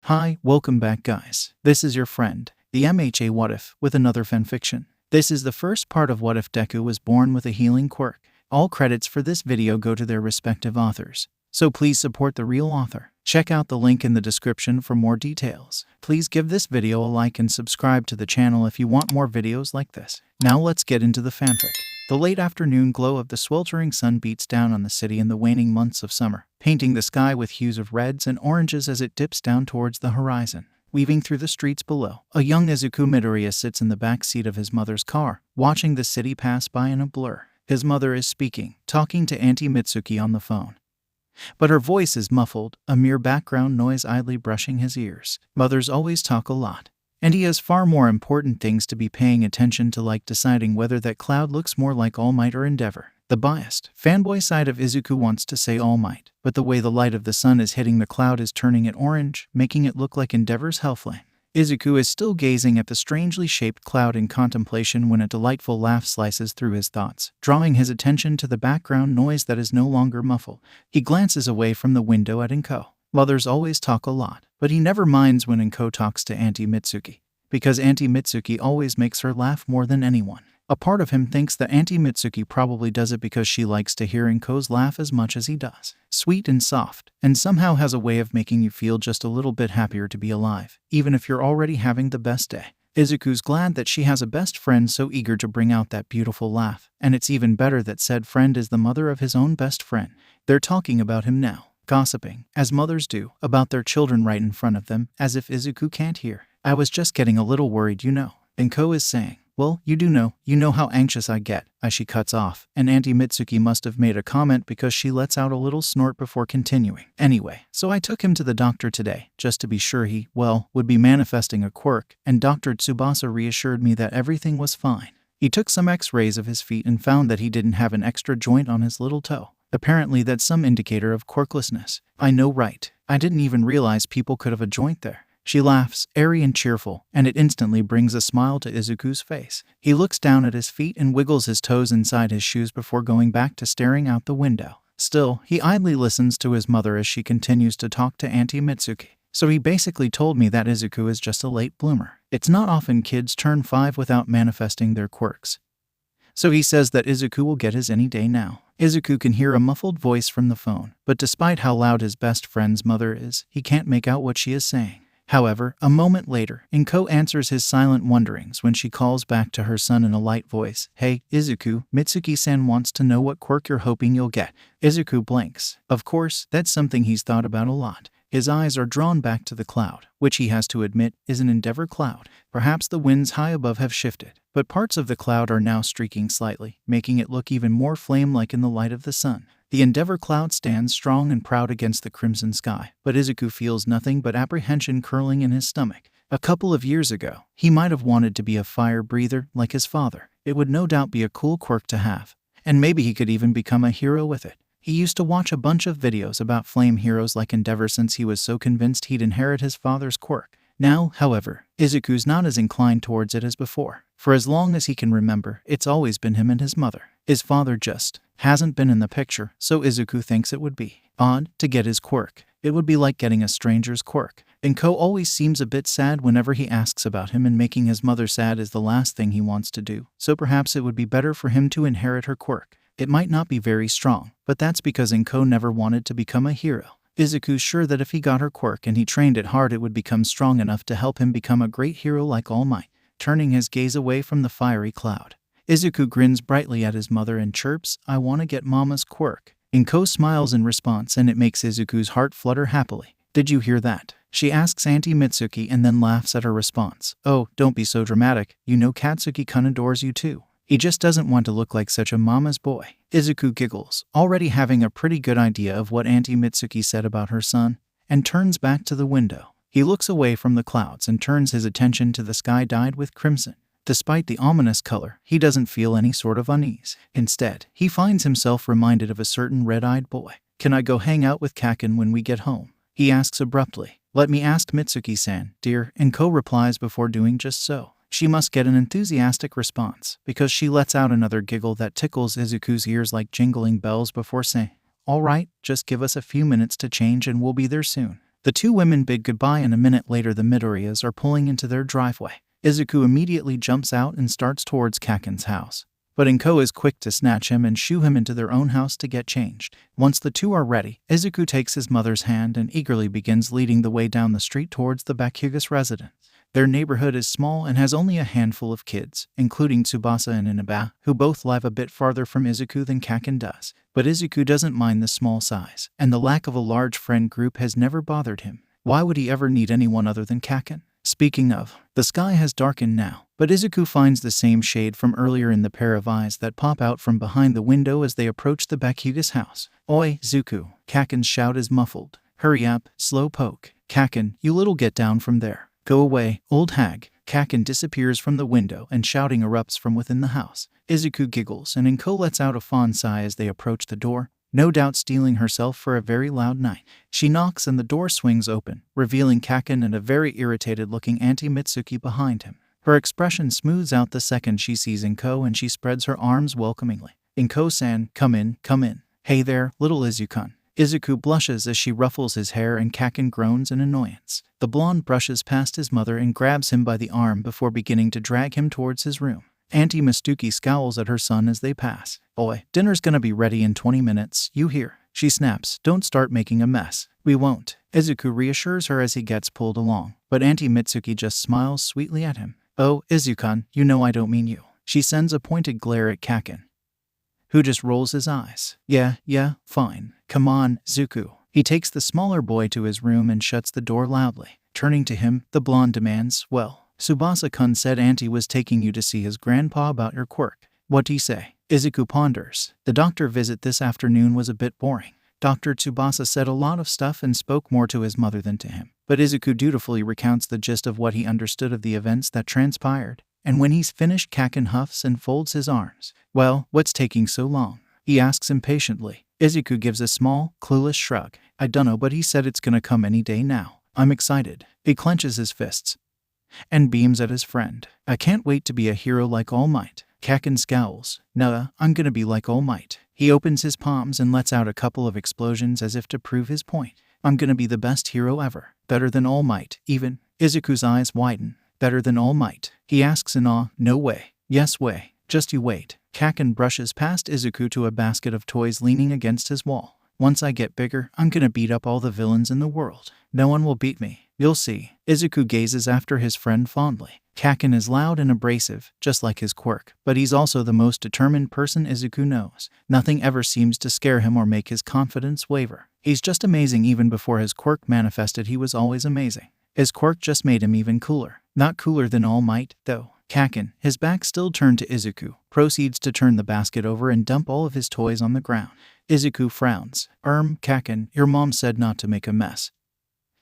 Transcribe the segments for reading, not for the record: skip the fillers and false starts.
Hi, welcome back guys. This is your friend, the MHA What If, with another fanfiction. This is the first part of What If Deku was born with a healing quirk. All credits for this video go to their respective authors, so please support the real author. Check out the link in the description for more details. Please give this video a like and subscribe to the channel if you want more videos like this. Now let's get into the fanfic. The late afternoon glow of the sweltering sun beats down on the city in the waning months of summer, painting the sky with hues of reds and oranges as it dips down towards the horizon. Weaving through the streets below, a young Izuku Midoriya sits in the back seat of his mother's car, watching the city pass by in a blur. His mother is speaking, talking to Auntie Mitsuki on the phone. But her voice is muffled, a mere background noise idly brushing his ears. Mothers always talk a lot, and he has far more important things to be paying attention to, like deciding whether that cloud looks more like All Might or Endeavor. The biased, fanboy side of Izuku wants to say All Might, but the way the light of the sun is hitting the cloud is turning it orange, making it look like Endeavor's hellflame. Izuku is still gazing at the strangely shaped cloud in contemplation when a delightful laugh slices through his thoughts, drawing his attention to the background noise that is no longer muffled. He glances away from the window at Inko. Mothers always talk a lot, but he never minds when Inko talks to Auntie Mitsuki, because Auntie Mitsuki always makes her laugh more than anyone. A part of him thinks that Auntie Mitsuki probably does it because she likes to hear Inko's laugh as much as he does. Sweet and soft, and somehow has a way of making you feel just a little bit happier to be alive, even if you're already having the best day. Izuku's glad that she has a best friend so eager to bring out that beautiful laugh, and it's even better that said friend is the mother of his own best friend. They're talking about him now, gossiping, as mothers do, about their children right in front of them, as if Izuku can't hear. I was just getting a little worried, you know, Inko is saying. Well, you know how anxious I get, as she cuts off, and Auntie Mitsuki must have made a comment because she lets out a little snort before continuing. Anyway, so I took him to the doctor today, just to be sure he, would be manifesting a quirk, and Dr. Tsubasa reassured me that everything was fine. He took some x-rays of his feet and found that he didn't have an extra joint on his little toe. Apparently that's some indicator of quirklessness. I know, right? I didn't even realize people could have a joint there. She laughs, airy and cheerful, and it instantly brings a smile to Izuku's face. He looks down at his feet and wiggles his toes inside his shoes before going back to staring out the window. Still, he idly listens to his mother as she continues to talk to Auntie Mitsuki. So he basically told me that Izuku is just a late bloomer. It's not often kids turn 5 without manifesting their quirks. So he says that Izuku will get his any day now. Izuku can hear a muffled voice from the phone, but despite how loud his best friend's mother is, he can't make out what she is saying. However, a moment later, Inko answers his silent wonderings when she calls back to her son in a light voice. Hey, Izuku, Mitsuki-san wants to know what quirk you're hoping you'll get. Izuku blinks. Of course, that's something he's thought about a lot. His eyes are drawn back to the cloud, which he has to admit is an Endeavor cloud. Perhaps the winds high above have shifted, but parts of the cloud are now streaking slightly, making it look even more flame-like in the light of the sun. The Endeavor cloud stands strong and proud against the crimson sky, but Izuku feels nothing but apprehension curling in his stomach. A couple of years ago, he might have wanted to be a fire breather like his father. It would no doubt be a cool quirk to have, and maybe he could even become a hero with it. He used to watch a bunch of videos about flame heroes like Endeavor since he was so convinced he'd inherit his father's quirk. Now, however, Izuku's not as inclined towards it as before. For as long as he can remember, it's always been him and his mother. His father just hasn't been in the picture, so Izuku thinks it would be odd to get his quirk. It would be like getting a stranger's quirk. Inko always seems a bit sad whenever he asks about him, and making his mother sad is the last thing he wants to do, so perhaps it would be better for him to inherit her quirk. It might not be very strong, but that's because Inko never wanted to become a hero. Izuku's sure that if he got her quirk and he trained it hard, it would become strong enough to help him become a great hero like All Might. Turning his gaze away from the fiery cloud, Izuku grins brightly at his mother and chirps, I want to get Mama's quirk. Inko smiles in response, and it makes Izuku's heart flutter happily. Did you hear that? She asks Auntie Mitsuki and then laughs at her response. Oh, don't be so dramatic. You know Katsuki-kun adores you too. He just doesn't want to look like such a mama's boy. Izuku giggles, already having a pretty good idea of what Auntie Mitsuki said about her son, and turns back to the window. He looks away from the clouds and turns his attention to the sky dyed with crimson. Despite the ominous color, he doesn't feel any sort of unease. Instead, he finds himself reminded of a certain red-eyed boy. Can I go hang out with Kacchan when we get home? He asks abruptly. Let me ask Mitsuki-san, dear, Inko replies before doing just so. She must get an enthusiastic response, because she lets out another giggle that tickles Izuku's ears like jingling bells before saying, All right, just give us a few minutes to change and we'll be there soon. The two women bid goodbye, and a minute later the Midoriyas are pulling into their driveway. Izuku immediately jumps out and starts towards Kacchan's house. But Inko is quick to snatch him and shoo him into their own house to get changed. Once the two are ready, Izuku takes his mother's hand and eagerly begins leading the way down the street towards the Bakuga's residence. Their neighborhood is small and has only a handful of kids, including Tsubasa and Inaba, who both live a bit farther from Izuku than Kacchan does. But Izuku doesn't mind the small size, and the lack of a large friend group has never bothered him. Why would he ever need anyone other than Kacchan? Speaking of, the sky has darkened now, but Izuku finds the same shade from earlier in the pair of eyes that pop out from behind the window as they approach the Bakuga's house. "Oi, Zuku!" Kacchan's shout is muffled. "Hurry up, slowpoke. Kacchan, you little get down from there. Go away, old hag." Kacchan disappears from the window and shouting erupts from within the house. Izuku giggles and Inko lets out a fond sigh as they approach the door, no doubt steeling herself for a very loud night. She knocks and the door swings open, revealing Kacchan and a very irritated-looking Auntie Mitsuki behind him. Her expression smooths out the second she sees Inko and she spreads her arms welcomingly. "Inko-san, come in, come in." "Hey there, little Izuku." Izuku blushes as she ruffles his hair and Kacchan groans in annoyance. The blonde brushes past his mother and grabs him by the arm before beginning to drag him towards his room. Auntie Mitsuki scowls at her son as they pass. "Oi, dinner's gonna be ready in 20 minutes, you hear?" She snaps, "Don't start making a mess." "We won't." Izuku reassures her as he gets pulled along, but Auntie Mitsuki just smiles sweetly at him. "Oh, Izuku, you know I don't mean you." She sends a pointed glare at Kacchan, who just rolls his eyes. Yeah, fine. Come on, Zuku." He takes the smaller boy to his room and shuts the door loudly. Turning to him, the blonde demands, "Well, Tsubasa-kun said Auntie was taking you to see his grandpa about your quirk. What'd he say?" Izuku ponders. "The doctor visit this afternoon was a bit boring. Dr. Tsubasa said a lot of stuff and spoke more to his mother than to him." But Izuku dutifully recounts the gist of what he understood of the events that transpired. And when he's finished, Kacchan huffs and folds his arms. "Well, what's taking so long?" he asks impatiently. Izuku gives a small, clueless shrug. "I dunno, but he said it's gonna come any day now. I'm excited." He clenches his fists and beams at his friend. "I can't wait to be a hero like All Might." Kacchan scowls. "Nah, I'm gonna be like All Might." He opens his palms and lets out a couple of explosions as if to prove his point. "I'm gonna be the best hero ever. Better than All Might, even." Izuku's eyes widen. "Better than All Might?" he asks in awe. "No way." "Yes way. Just you wait." Kacchan brushes past Izuku to a basket of toys leaning against his wall. "Once I get bigger, I'm gonna beat up all the villains in the world. No one will beat me. You'll see." Izuku gazes after his friend fondly. Kacchan is loud and abrasive, just like his quirk, but he's also the most determined person Izuku knows. Nothing ever seems to scare him or make his confidence waver. He's just amazing. Even before his quirk manifested, he was always amazing. His quirk just made him even cooler. Not cooler than All Might, though. Kacchan, his back still turned to Izuku, proceeds to turn the basket over and dump all of his toys on the ground. Izuku frowns. Kacchan, your mom said not to make a mess,"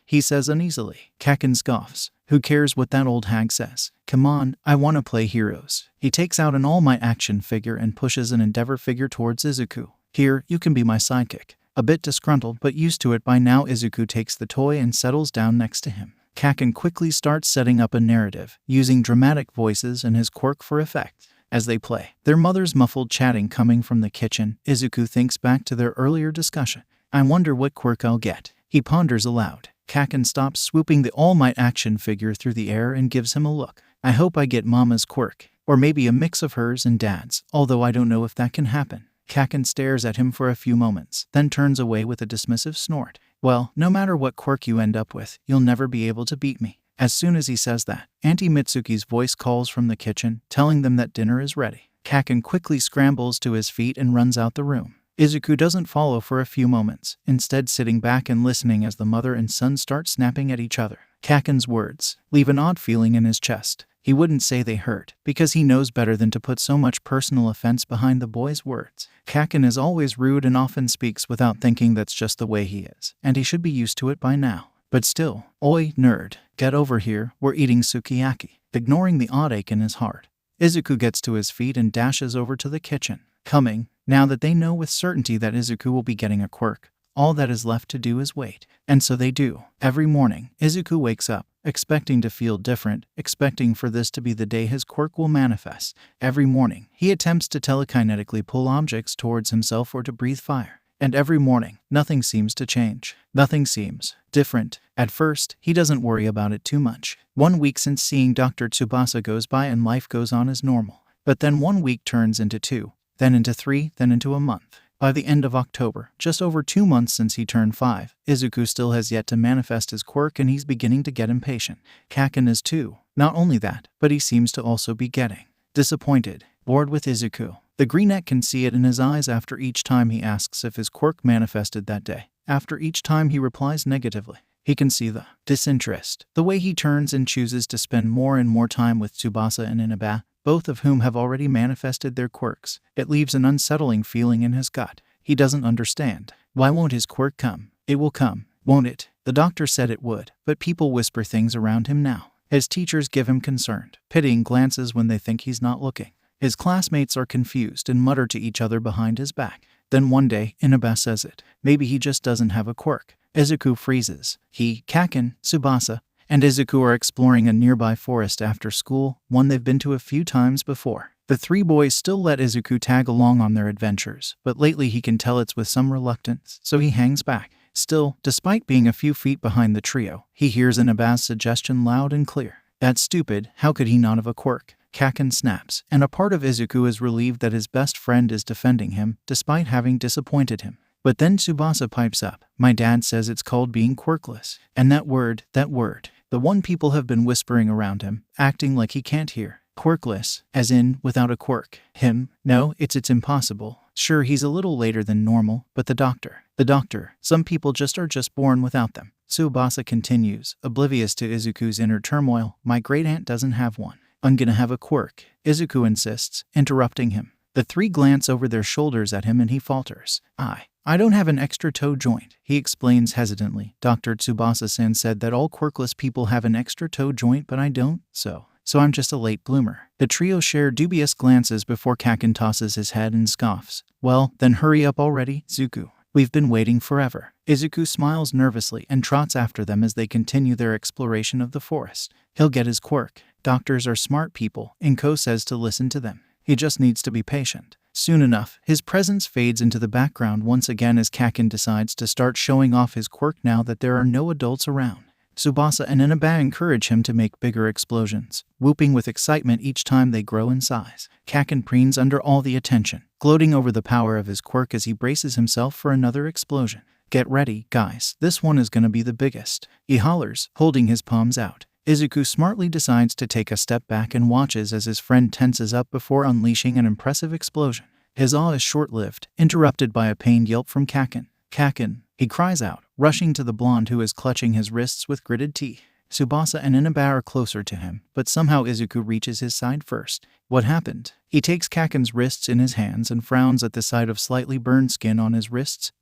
he says uneasily. Kacchan scoffs. "Who cares what that old hag says? Come on, I want to play heroes." He takes out an All Might action figure and pushes an Endeavor figure towards Izuku. "Here, you can be my sidekick." A bit disgruntled but used to it by now, Izuku takes the toy and settles down next to him. Kacchan quickly starts setting up a narrative, using dramatic voices and his quirk for effect. As they play, their mother's muffled chatting coming from the kitchen, Izuku thinks back to their earlier discussion. "I wonder what quirk I'll get," he ponders aloud. Kacchan stops swooping the All Might action figure through the air and gives him a look. "I hope I get Mama's quirk, or maybe a mix of hers and Dad's, although I don't know if that can happen." Kacchan stares at him for a few moments, then turns away with a dismissive snort. "Well, no matter what quirk you end up with, you'll never be able to beat me." As soon as he says that, Auntie Mitsuki's voice calls from the kitchen, telling them that dinner is ready. Kacchan quickly scrambles to his feet and runs out the room. Izuku doesn't follow for a few moments, instead sitting back and listening as the mother and son start snapping at each other. Kacchan's words leave an odd feeling in his chest. He wouldn't say they hurt, because he knows better than to put so much personal offense behind the boy's words. Kacchan is always rude and often speaks without thinking. That's just the way he is, and he should be used to it by now. But still, "Oi, nerd, get over here, we're eating sukiyaki." Ignoring the odd ache in his heart, Izuku gets to his feet and dashes over to the kitchen. Coming, now that they know with certainty that Izuku will be getting a quirk, all that is left to do is wait. And so they do. Every morning, Izuku wakes up, expecting to feel different, expecting for this to be the day his quirk will manifest. Every morning, he attempts to telekinetically pull objects towards himself or to breathe fire. And every morning, nothing seems to change. Nothing seems different. At first, he doesn't worry about it too much. 1 week since seeing Dr. Tsubasa goes by and life goes on as normal. But then 1 week turns into 2, then into 3, then into a month. By the end of October, just over 2 months since he turned 5, Izuku still has yet to manifest his quirk and he's beginning to get impatient. Kacchan is too. Not only that, but he seems to also be getting disappointed, bored with Izuku. The greenette can see it in his eyes after each time he asks if his quirk manifested that day. After each time he replies negatively. He can see the disinterest, the way he turns and chooses to spend more and more time with Tsubasa and Inaba, both of whom have already manifested their quirks. It leaves an unsettling feeling in his gut. He doesn't understand. Why won't his quirk come? It will come, won't it? The doctor said it would, but people whisper things around him now. His teachers give him concerned, pitying glances when they think he's not looking. His classmates are confused and mutter to each other behind his back. Then one day, Inaba says it. Maybe he just doesn't have a quirk. Izuku freezes. He, Kacchan, Tsubasa, and Izuku are exploring a nearby forest after school, one they've been to a few times before. The 3 boys still let Izuku tag along on their adventures, but lately he can tell it's with some reluctance, so he hangs back. Still, despite being a few feet behind the trio, he hears Inaba's suggestion loud and clear. That's stupid, how could he not have a quirk? Kacchan snaps, and a part of Izuku is relieved that his best friend is defending him, despite having disappointed him. But then Tsubasa pipes up. My dad says it's called being quirkless. And that word, the one people have been whispering around him, acting like he can't hear. Quirkless, as in, without a quirk. Him? No, it's impossible. Sure, he's a little later than normal, but the doctor, some people are just born without them. Tsubasa continues, oblivious to Izuku's inner turmoil. My great-aunt doesn't have one. I'm gonna have a quirk, Izuku insists, interrupting him. The 3 glance over their shoulders at him and he falters. I don't have an extra toe joint, he explains hesitantly. Dr. Tsubasa-san said that all quirkless people have an extra toe joint, but I don't, so I'm just a late bloomer. The trio share dubious glances before Kacchan tosses his head and scoffs. Well, then hurry up already, Izuku. We've been waiting forever. Izuku smiles nervously and trots after them as they continue their exploration of the forest. He'll get his quirk. Doctors are smart people, Inko says to listen to them. He just needs to be patient. Soon enough, his presence fades into the background once again as Kacchan decides to start showing off his quirk now that there are no adults around. Tsubasa and Inaba encourage him to make bigger explosions, whooping with excitement each time they grow in size. Kacchan preens under all the attention, gloating over the power of his quirk as he braces himself for another explosion. Get ready, guys, this one is gonna be the biggest, he hollers, holding his palms out. Izuku smartly decides to take a step back and watches as his friend tenses up before unleashing an impressive explosion. His awe is short-lived, interrupted by a pained yelp from Kacchan. Kacchan, he cries out, rushing to the blonde who is clutching his wrists with gritted teeth. Tsubasa and Inaba are closer to him, but somehow Izuku reaches his side first. What happened? He takes Kacchan's wrists in his hands and frowns at the sight of slightly burned skin on his wrists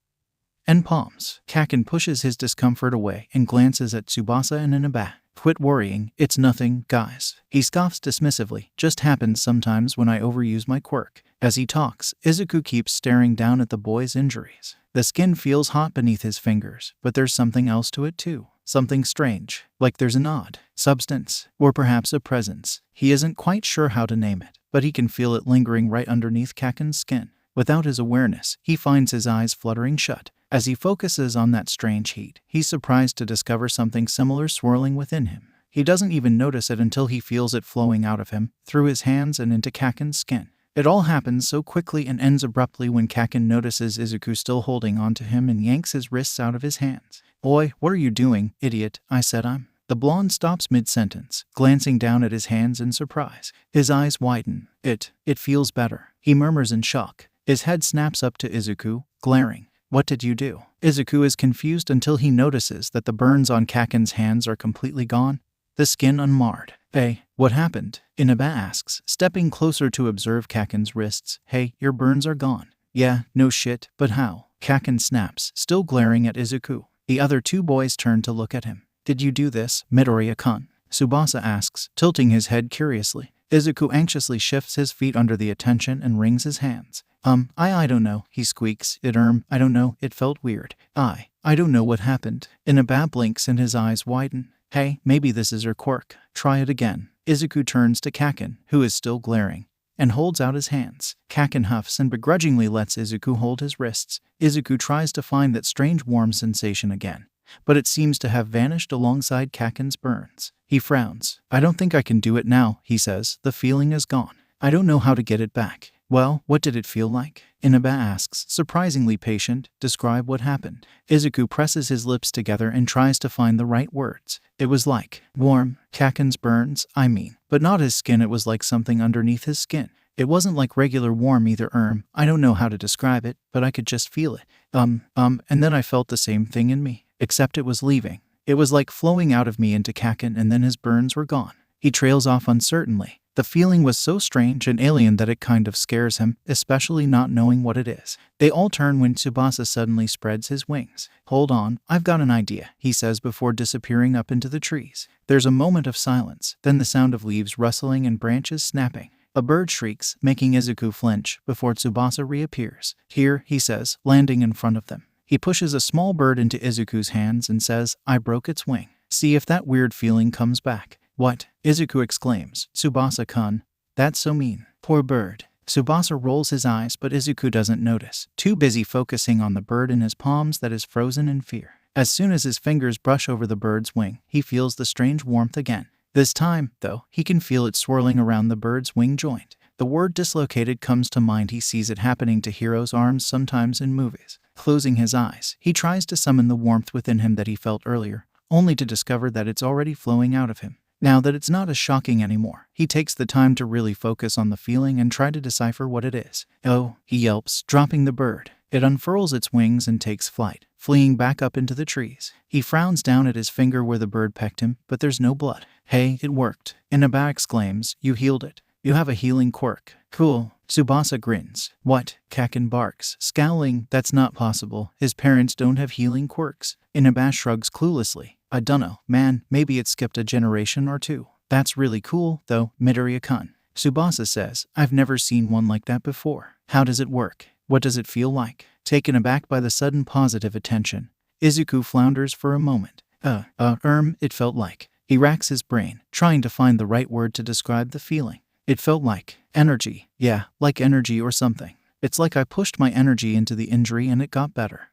and palms. Kacchan pushes his discomfort away and glances at Tsubasa and Inaba. Quit worrying, it's nothing, guys. He scoffs dismissively. Just happens sometimes when I overuse my quirk. As he talks, Izuku keeps staring down at the boy's injuries. The skin feels hot beneath his fingers, but there's something else to it too. Something strange, like there's an odd substance, or perhaps a presence. He isn't quite sure how to name it, but he can feel it lingering right underneath Kacchan's skin. Without his awareness, he finds his eyes fluttering shut. As he focuses on that strange heat, he's surprised to discover something similar swirling within him. He doesn't even notice it until he feels it flowing out of him, through his hands and into Kacchan's skin. It all happens so quickly and ends abruptly when Kacchan notices Izuku still holding onto him and yanks his wrists out of his hands. Boy, what are you doing, idiot? I said I'm. The blonde stops mid-sentence, glancing down at his hands in surprise. His eyes widen. It feels better, he murmurs in shock. His head snaps up to Izuku, glaring. What did you do? Izuku is confused until he notices that the burns on Kacchan's hands are completely gone, the skin unmarred. Hey, what happened? Inaba asks, stepping closer to observe Kacchan's wrists. Hey, your burns are gone. Yeah, no shit, but how? Kacchan snaps, still glaring at Izuku. The other 2 boys turn to look at him. Did you do this, Midoriya-kun? Tsubasa asks, tilting his head curiously. Izuku anxiously shifts his feet under the attention and wrings his hands. I don't know, he squeaks. I don't know, it felt weird. I don't know what happened. Inaba blinks and his eyes widen. Hey, maybe this is her quirk. Try it again. Izuku turns to Kacchan, who is still glaring. and holds out his hands. Kacchan huffs and begrudgingly lets Izuku hold his wrists. Izuku tries to find that strange warm sensation again, but it seems to have vanished alongside Kacchan's burns. He frowns. I don't think I can do it now, he says. The feeling is gone. I don't know how to get it back. Well, what did it feel like? Inaba asks, surprisingly patient. Describe what happened. Izuku presses his lips together and tries to find the right words. It was like warm. Kacchan's burns, I mean. But not his skin, it was like something underneath his skin. It wasn't like regular warm either. I don't know how to describe it, but I could just feel it. And then I felt the same thing in me, except it was leaving. It was like flowing out of me into Kacchan, and then his burns were gone. He trails off uncertainly. The feeling was so strange and alien that it kind of scares him, especially not knowing what it is. They all turn when Tsubasa suddenly spreads his wings. Hold on, I've got an idea, he says before disappearing up into the trees. There's a moment of silence, then the sound of leaves rustling and branches snapping. A bird shrieks, making Izuku flinch, before Tsubasa reappears. Here, he says, landing in front of them. He pushes a small bird into Izuku's hands and says, I broke its wing. See if that weird feeling comes back. What? Izuku exclaims. Tsubasa-kun. That's so mean. Poor bird. Tsubasa rolls his eyes, but Izuku doesn't notice, too busy focusing on the bird in his palms that is frozen in fear. As soon as his fingers brush over the bird's wing, he feels the strange warmth again. This time, though, he can feel it swirling around the bird's wing joint. The word dislocated comes to mind. He sees it happening to heroes' arms sometimes in movies. Closing his eyes, he tries to summon the warmth within him that he felt earlier, only to discover that it's already flowing out of him. Now that it's not as shocking anymore, he takes the time to really focus on the feeling and try to decipher what it is. Oh, he yelps, dropping the bird. It unfurls its wings and takes flight, fleeing back up into the trees. He frowns down at his finger where the bird pecked him, but there's no blood. Hey, it worked. Inaba exclaims, you healed it. You have a healing quirk. Cool. Tsubasa grins. What? Kacchan barks, scowling. That's not possible. His parents don't have healing quirks. Inaba shrugs cluelessly. I dunno, man, maybe it skipped a generation or two. That's really cool, though, Midoriya-kun. Tsubasa says, I've never seen one like that before. How does it work? What does it feel like? Taken aback by the sudden positive attention, Izuku flounders for a moment. It felt like. He racks his brain, trying to find the right word to describe the feeling. It felt like energy. Yeah, like energy or something. It's like I pushed my energy into the injury and it got better.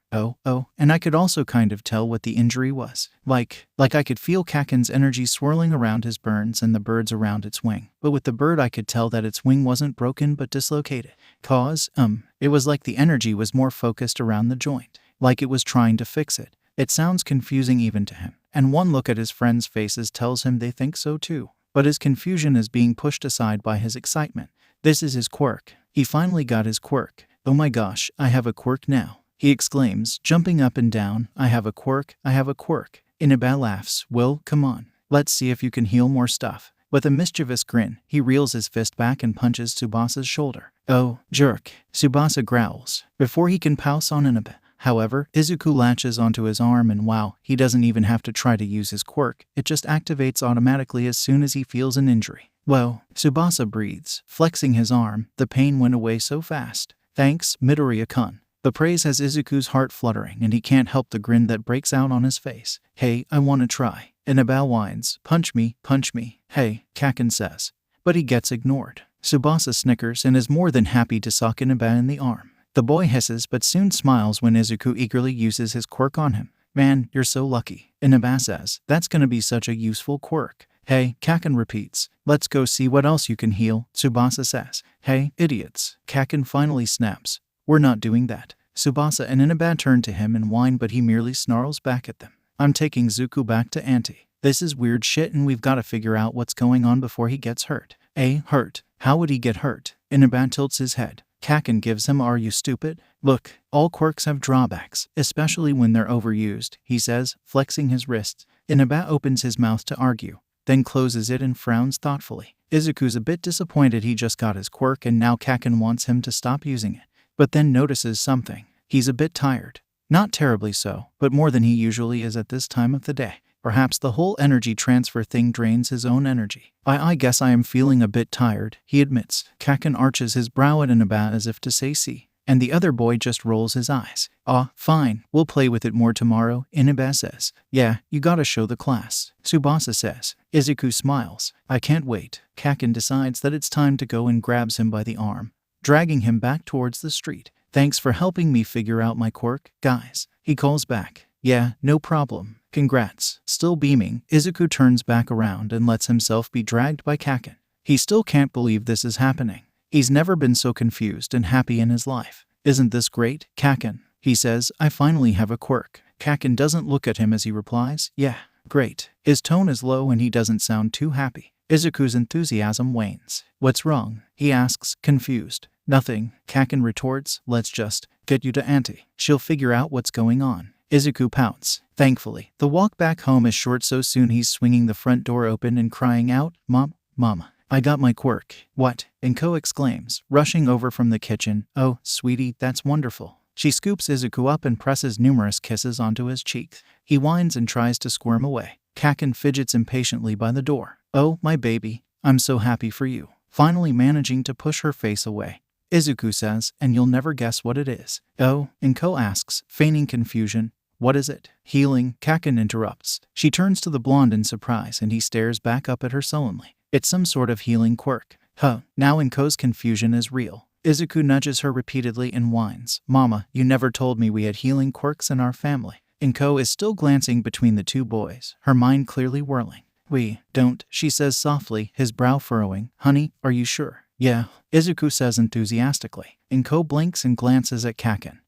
And I could also kind of tell what the injury was. Like I could feel Kacchan's energy swirling around his burns and the birds around its wing. But with the bird I could tell that its wing wasn't broken but dislocated. It was like the energy was more focused around the joint. Like it was trying to fix it. It sounds confusing even to him. And one look at his friends' faces tells him they think so too. But his confusion is being pushed aside by his excitement. This is his quirk. He finally got his quirk. Oh my gosh, I have a quirk now, he exclaims, jumping up and down. I have a quirk, I have a quirk. Inaba laughs. Well, come on. Let's see if you can heal more stuff. With a mischievous grin, he reels his fist back and punches Tsubasa's shoulder. Oh, jerk. Tsubasa growls, before he can pounce on Inaba. However, Izuku latches onto his arm and wow, he doesn't even have to try to use his quirk. It just activates automatically as soon as he feels an injury. Whoa, Tsubasa breathes, flexing his arm. The pain went away so fast. Thanks, Midoriya-kun. The praise has Izuku's heart fluttering and he can't help the grin that breaks out on his face. Hey, I want to try. Inaba whines. Punch me, punch me. Hey, Kacchan says. But he gets ignored. Tsubasa snickers and is more than happy to sock Inaba in the arm. The boy hisses but soon smiles when Izuku eagerly uses his quirk on him. Man, you're so lucky. Inaba says, that's gonna be such a useful quirk. Hey, Kacchan repeats. Let's go see what else you can heal, Tsubasa says. Hey, idiots. Kacchan finally snaps. We're not doing that. Tsubasa and Inaba turn to him and whine but he merely snarls back at them. I'm taking Zuko back to Auntie. This is weird shit and we've got to figure out what's going on before he gets hurt. Hurt? How would he get hurt? Inaba tilts his head. Kacchan gives him, are you stupid? Look, all quirks have drawbacks, especially when they're overused, he says, flexing his wrists. Inaba opens his mouth to argue, then closes it and frowns thoughtfully. Izuku's a bit disappointed he just got his quirk and now Kacchan wants him to stop using it. But then notices something. He's a bit tired. Not terribly so, but more than he usually is at this time of the day. Perhaps the whole energy transfer thing drains his own energy. I guess I am feeling a bit tired, he admits. Kacchan arches his brow at Inaba as if to say see. And the other boy just rolls his eyes. "Aw, fine, we'll play with it more tomorrow," Inaba says. "Yeah, you gotta show the class," Tsubasa says. Izuku smiles. "I can't wait." Kacchan decides that it's time to go and grabs him by the arm, dragging him back towards the street. "Thanks for helping me figure out my quirk, guys," he calls back. "Yeah, no problem. Congrats." Still beaming, Izuku turns back around and lets himself be dragged by Kacchan. He still can't believe this is happening. He's never been so confused and happy in his life. "Isn't this great, Kacchan?" He says, "I finally have a quirk." Kacchan doesn't look at him as he replies, "Yeah, great." His tone is low and he doesn't sound too happy. Izuku's enthusiasm wanes. "What's wrong?" he asks, confused. "Nothing," Kacchan retorts. "Let's just get you to Auntie. She'll figure out what's going on." Izuku pouts. Thankfully, the walk back home is short, so soon he's swinging the front door open and crying out, "Mom, Mama, I got my quirk." "What?" Inko exclaims, rushing over from the kitchen. "Oh, sweetie, that's wonderful." She scoops Izuku up and presses numerous kisses onto his cheeks. He whines and tries to squirm away. Kacchan fidgets impatiently by the door. "Oh, my baby, I'm so happy for you." Finally managing to push her face away, Izuku says, "And you'll never guess what it is." "Oh?" Inko asks, feigning confusion. "What is it?" "Healing," Kacchan interrupts. She turns to the blonde in surprise and he stares back up at her sullenly. "It's some sort of healing quirk." "Huh." Now Inko's confusion is real. Izuku nudges her repeatedly and whines, "Mama, you never told me we had healing quirks in our family." Inko is still glancing between the two boys, her mind clearly whirling. "We don't," she says softly, his brow furrowing. "Honey, are you sure?" "Yeah," Izuku says enthusiastically. Inko blinks and glances at Kacchan,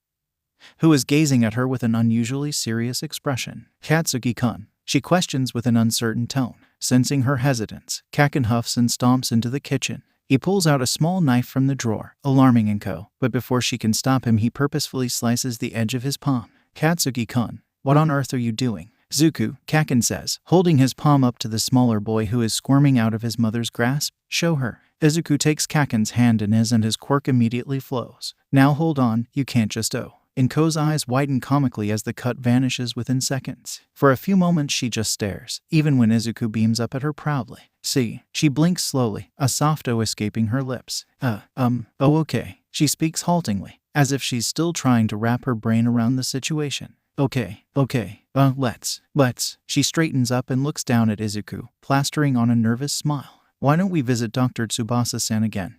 who is gazing at her with an unusually serious expression. "Katsuki-kun," she questions with an uncertain tone. Sensing her hesitance, Kacchan huffs and stomps into the kitchen. He pulls out a small knife from the drawer, alarming Inko, but before she can stop him he purposefully slices the edge of his palm. "Katsuki-kun, what on earth are you doing?" "Zuku," Kacchan says, holding his palm up to the smaller boy who is squirming out of his mother's grasp. "Show her." Izuku takes Kacchan's hand in his and his quirk immediately flows. "Now hold on, you can't just Inko's eyes widen comically as the cut vanishes within seconds. For a few moments she just stares, even when Izuku beams up at her proudly. "See." She blinks slowly, a soft "oh" escaping her lips. Oh okay." She speaks haltingly, as if she's still trying to wrap her brain around the situation. Okay, let's. She straightens up and looks down at Izuku, plastering on a nervous smile. "Why don't we visit Dr. Tsubasa-san again?"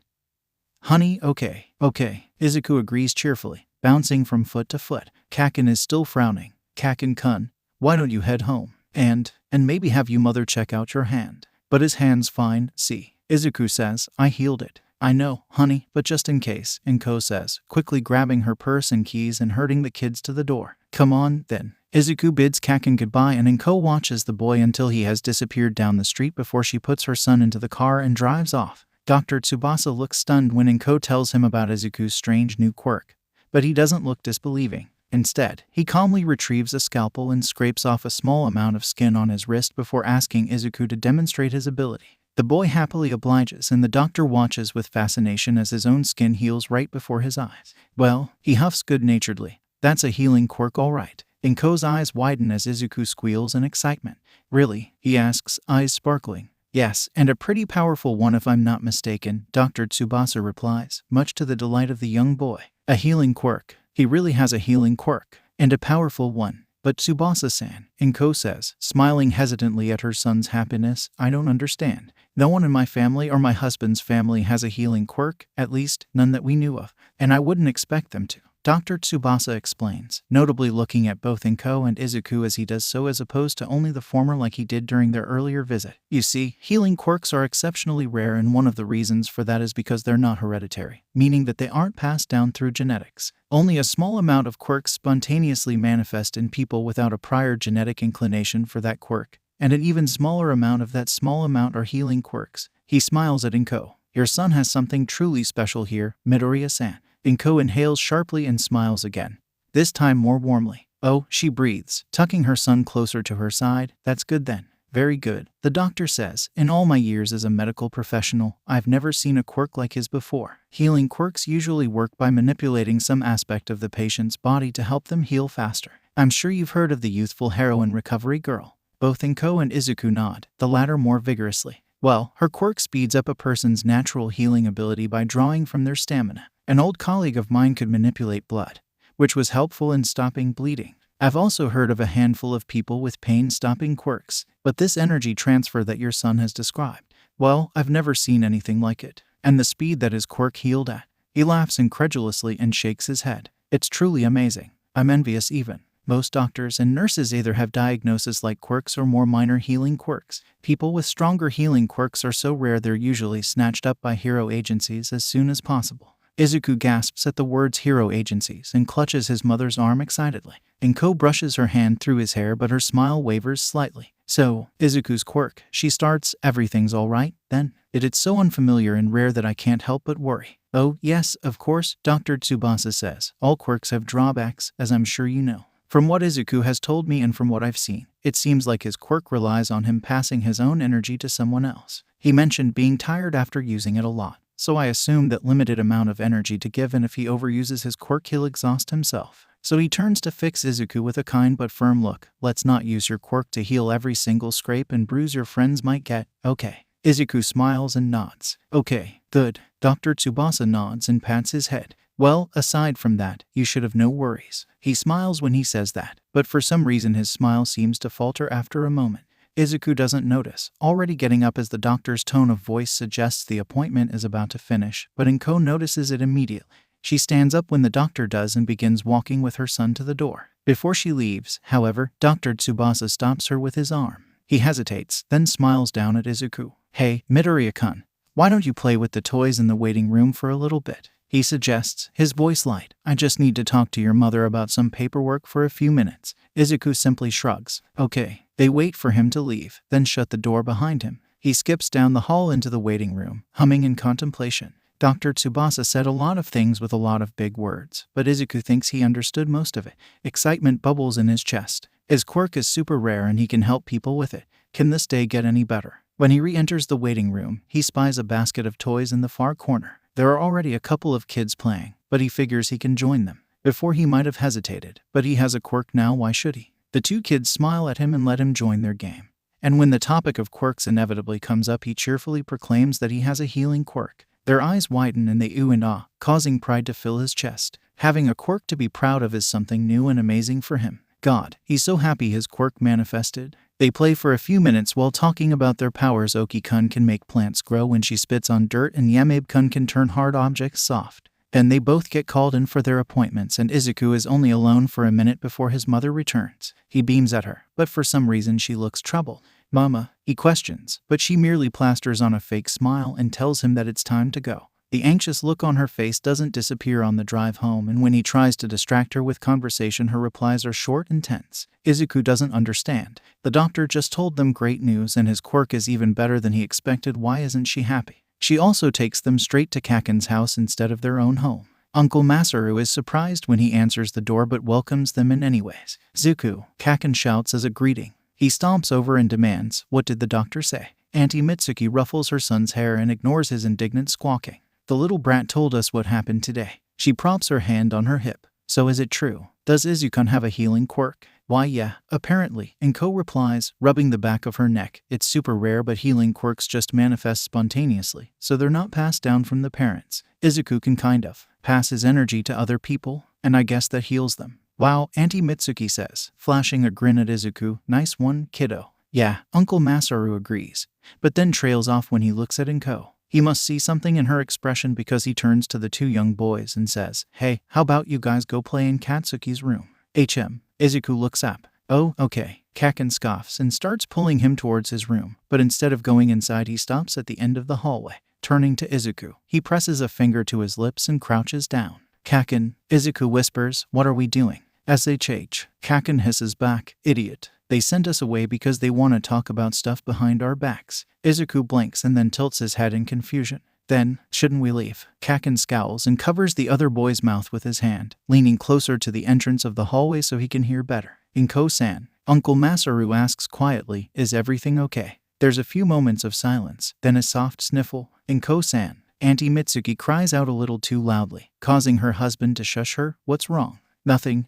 "Honey, okay. Izuku agrees cheerfully, bouncing from foot to foot. Kacchan is still frowning. "Kacchan-kun, why don't you head home? And maybe have you mother check out your hand." "But his hand's fine, see." Izuku says, "I healed it." "I know, honey, but just in case," Inko says, quickly grabbing her purse and keys and herding the kids to the door. "Come on, then." Izuku bids Kacchan goodbye and Inko watches the boy until he has disappeared down the street before she puts her son into the car and drives off. Dr. Tsubasa looks stunned when Inko tells him about Izuku's strange new quirk, but he doesn't look disbelieving. Instead, he calmly retrieves a scalpel and scrapes off a small amount of skin on his wrist before asking Izuku to demonstrate his ability. The boy happily obliges and the doctor watches with fascination as his own skin heals right before his eyes. "Well," he huffs good-naturedly, "that's a healing quirk all right." Inko's eyes widen as Izuku squeals in excitement. "Really?" he asks, eyes sparkling. "Yes, and a pretty powerful one if I'm not mistaken," Dr. Tsubasa replies, much to the delight of the young boy. "A healing quirk. He really has a healing quirk. And a powerful one." "But Tsubasa-san," Inko says, smiling hesitantly at her son's happiness, "I don't understand. No one in my family or my husband's family has a healing quirk, at least, none that we knew of. And I wouldn't expect them to." Dr. Tsubasa explains, notably looking at both Inko and Izuku as he does so as opposed to only the former like he did during their earlier visit. "You see, healing quirks are exceptionally rare and one of the reasons for that is because they're not hereditary, meaning that they aren't passed down through genetics. Only a small amount of quirks spontaneously manifest in people without a prior genetic inclination for that quirk, and an even smaller amount of that small amount are healing quirks." He smiles at Inko. "Your son has something truly special here, Midoriya-san." Inko inhales sharply and smiles again, this time more warmly. "Oh," she breathes, tucking her son closer to her side. "That's good then." "Very good," the doctor says. "In all my years as a medical professional, I've never seen a quirk like his before. Healing quirks usually work by manipulating some aspect of the patient's body to help them heal faster. I'm sure you've heard of the youthful heroin recovery girl." Both Inko and Izuku nod, the latter more vigorously. Well, her quirk speeds up a person's natural healing ability by drawing from their stamina. An old colleague of mine could manipulate blood, which was helpful in stopping bleeding. I've also heard of a handful of people with pain-stopping quirks, but this energy transfer that your son has described, well, I've never seen anything like it. And the speed that his quirk healed at. He laughs incredulously and shakes his head. It's truly amazing. I'm envious even. Most doctors and nurses either have diagnoses like quirks or more minor healing quirks. People with stronger healing quirks are so rare they're usually snatched up by hero agencies as soon as possible. Izuku gasps at the words hero agencies and clutches his mother's arm excitedly. Inko brushes her hand through his hair, but her smile wavers slightly. So, Izuku's quirk, she starts, everything's alright, then? It's so unfamiliar and rare that I can't help but worry. Oh, yes, of course, Dr. Tsubasa says. All quirks have drawbacks, as I'm sure you know. From what Izuku has told me and from what I've seen, it seems like his quirk relies on him passing his own energy to someone else. He mentioned being tired after using it a lot, so I assume that limited amount of energy to give, and if he overuses his quirk he'll exhaust himself. So he turns to fix Izuku with a kind but firm look. Let's not use your quirk to heal every single scrape and bruise your friends might get, okay? Izuku smiles and nods. Okay, good. Dr. Tsubasa nods and pats his head. Well, aside from that, you should have no worries. He smiles when he says that, but for some reason his smile seems to falter after a moment. Izuku doesn't notice, already getting up as the doctor's tone of voice suggests the appointment is about to finish, but Inko notices it immediately. She stands up when the doctor does and begins walking with her son to the door. Before she leaves, however, Dr. Tsubasa stops her with his arm. He hesitates, then smiles down at Izuku. Hey, Midoriya-kun, why don't you play with the toys in the waiting room for a little bit? He suggests, his voice light. I just need to talk to your mother about some paperwork for a few minutes. Izuku simply shrugs. Okay. They wait for him to leave, then shut the door behind him. He skips down the hall into the waiting room, humming in contemplation. Dr. Tsubasa said a lot of things with a lot of big words, but Izuku thinks he understood most of it. Excitement bubbles in his chest. His quirk is super rare and he can help people with it. Can this day get any better? When he re-enters the waiting room, he spies a basket of toys in the far corner. There are already a couple of kids playing, but he figures he can join them. Before he might have hesitated, but he has a quirk now, why should he? The two kids smile at him and let him join their game. And when the topic of quirks inevitably comes up, he cheerfully proclaims that he has a healing quirk. Their eyes widen and they ooh and ah, causing pride to fill his chest. Having a quirk to be proud of is something new and amazing for him. God, he's so happy his quirk manifested. They play for a few minutes while talking about their powers. Oki-kun can make plants grow when she spits on dirt, and Yamabe-kun can turn hard objects soft. Then they both get called in for their appointments, and Izuku is only alone for a minute before his mother returns. He beams at her, but for some reason she looks troubled. Mama, he questions, but she merely plasters on a fake smile and tells him that it's time to go. The anxious look on her face doesn't disappear on the drive home, and when he tries to distract her with conversation, her replies are short and tense. Izuku doesn't understand. The doctor just told them great news and his quirk is even better than he expected. Why isn't she happy? She also takes them straight to Kacchan's house instead of their own home. Uncle Masaru is surprised when he answers the door but welcomes them in anyways. Zuku, Kacchan shouts as a greeting. He stomps over and demands, what did the doctor say? Auntie Mitsuki ruffles her son's hair and ignores his indignant squawking. The little brat told us what happened today. She props her hand on her hip. So is it true? Does Izuku have a healing quirk? Why yeah, apparently. Inko replies, rubbing the back of her neck. It's super rare, but healing quirks just manifest spontaneously, so they're not passed down from the parents. Izuku can kind of pass his energy to other people, and I guess that heals them. Wow, Auntie Mitsuki says, flashing a grin at Izuku. Nice one, kiddo. Yeah, Uncle Masaru agrees, but then trails off when he looks at Inko. He must see something in her expression because he turns to the two young boys and says, hey, how about you guys go play in Katsuki's room? Izuku looks up. Oh, okay. Kacchan scoffs and starts pulling him towards his room, but instead of going inside he stops at the end of the hallway. Turning to Izuku, he presses a finger to his lips and crouches down. Kacchan, Izuku whispers, what are we doing? SHH. Kacchan hisses back, idiot. They sent us away because they want to talk about stuff behind our backs. Izuku blinks and then tilts his head in confusion. Then, shouldn't we leave? Kacchan scowls and covers the other boy's mouth with his hand, leaning closer to the entrance of the hallway so he can hear better. Inko-san, Uncle Masaru asks quietly, is everything okay? There's a few moments of silence, then a soft sniffle. Inko-san, Auntie Mitsuki cries out a little too loudly, causing her husband to shush her. What's wrong? Nothing.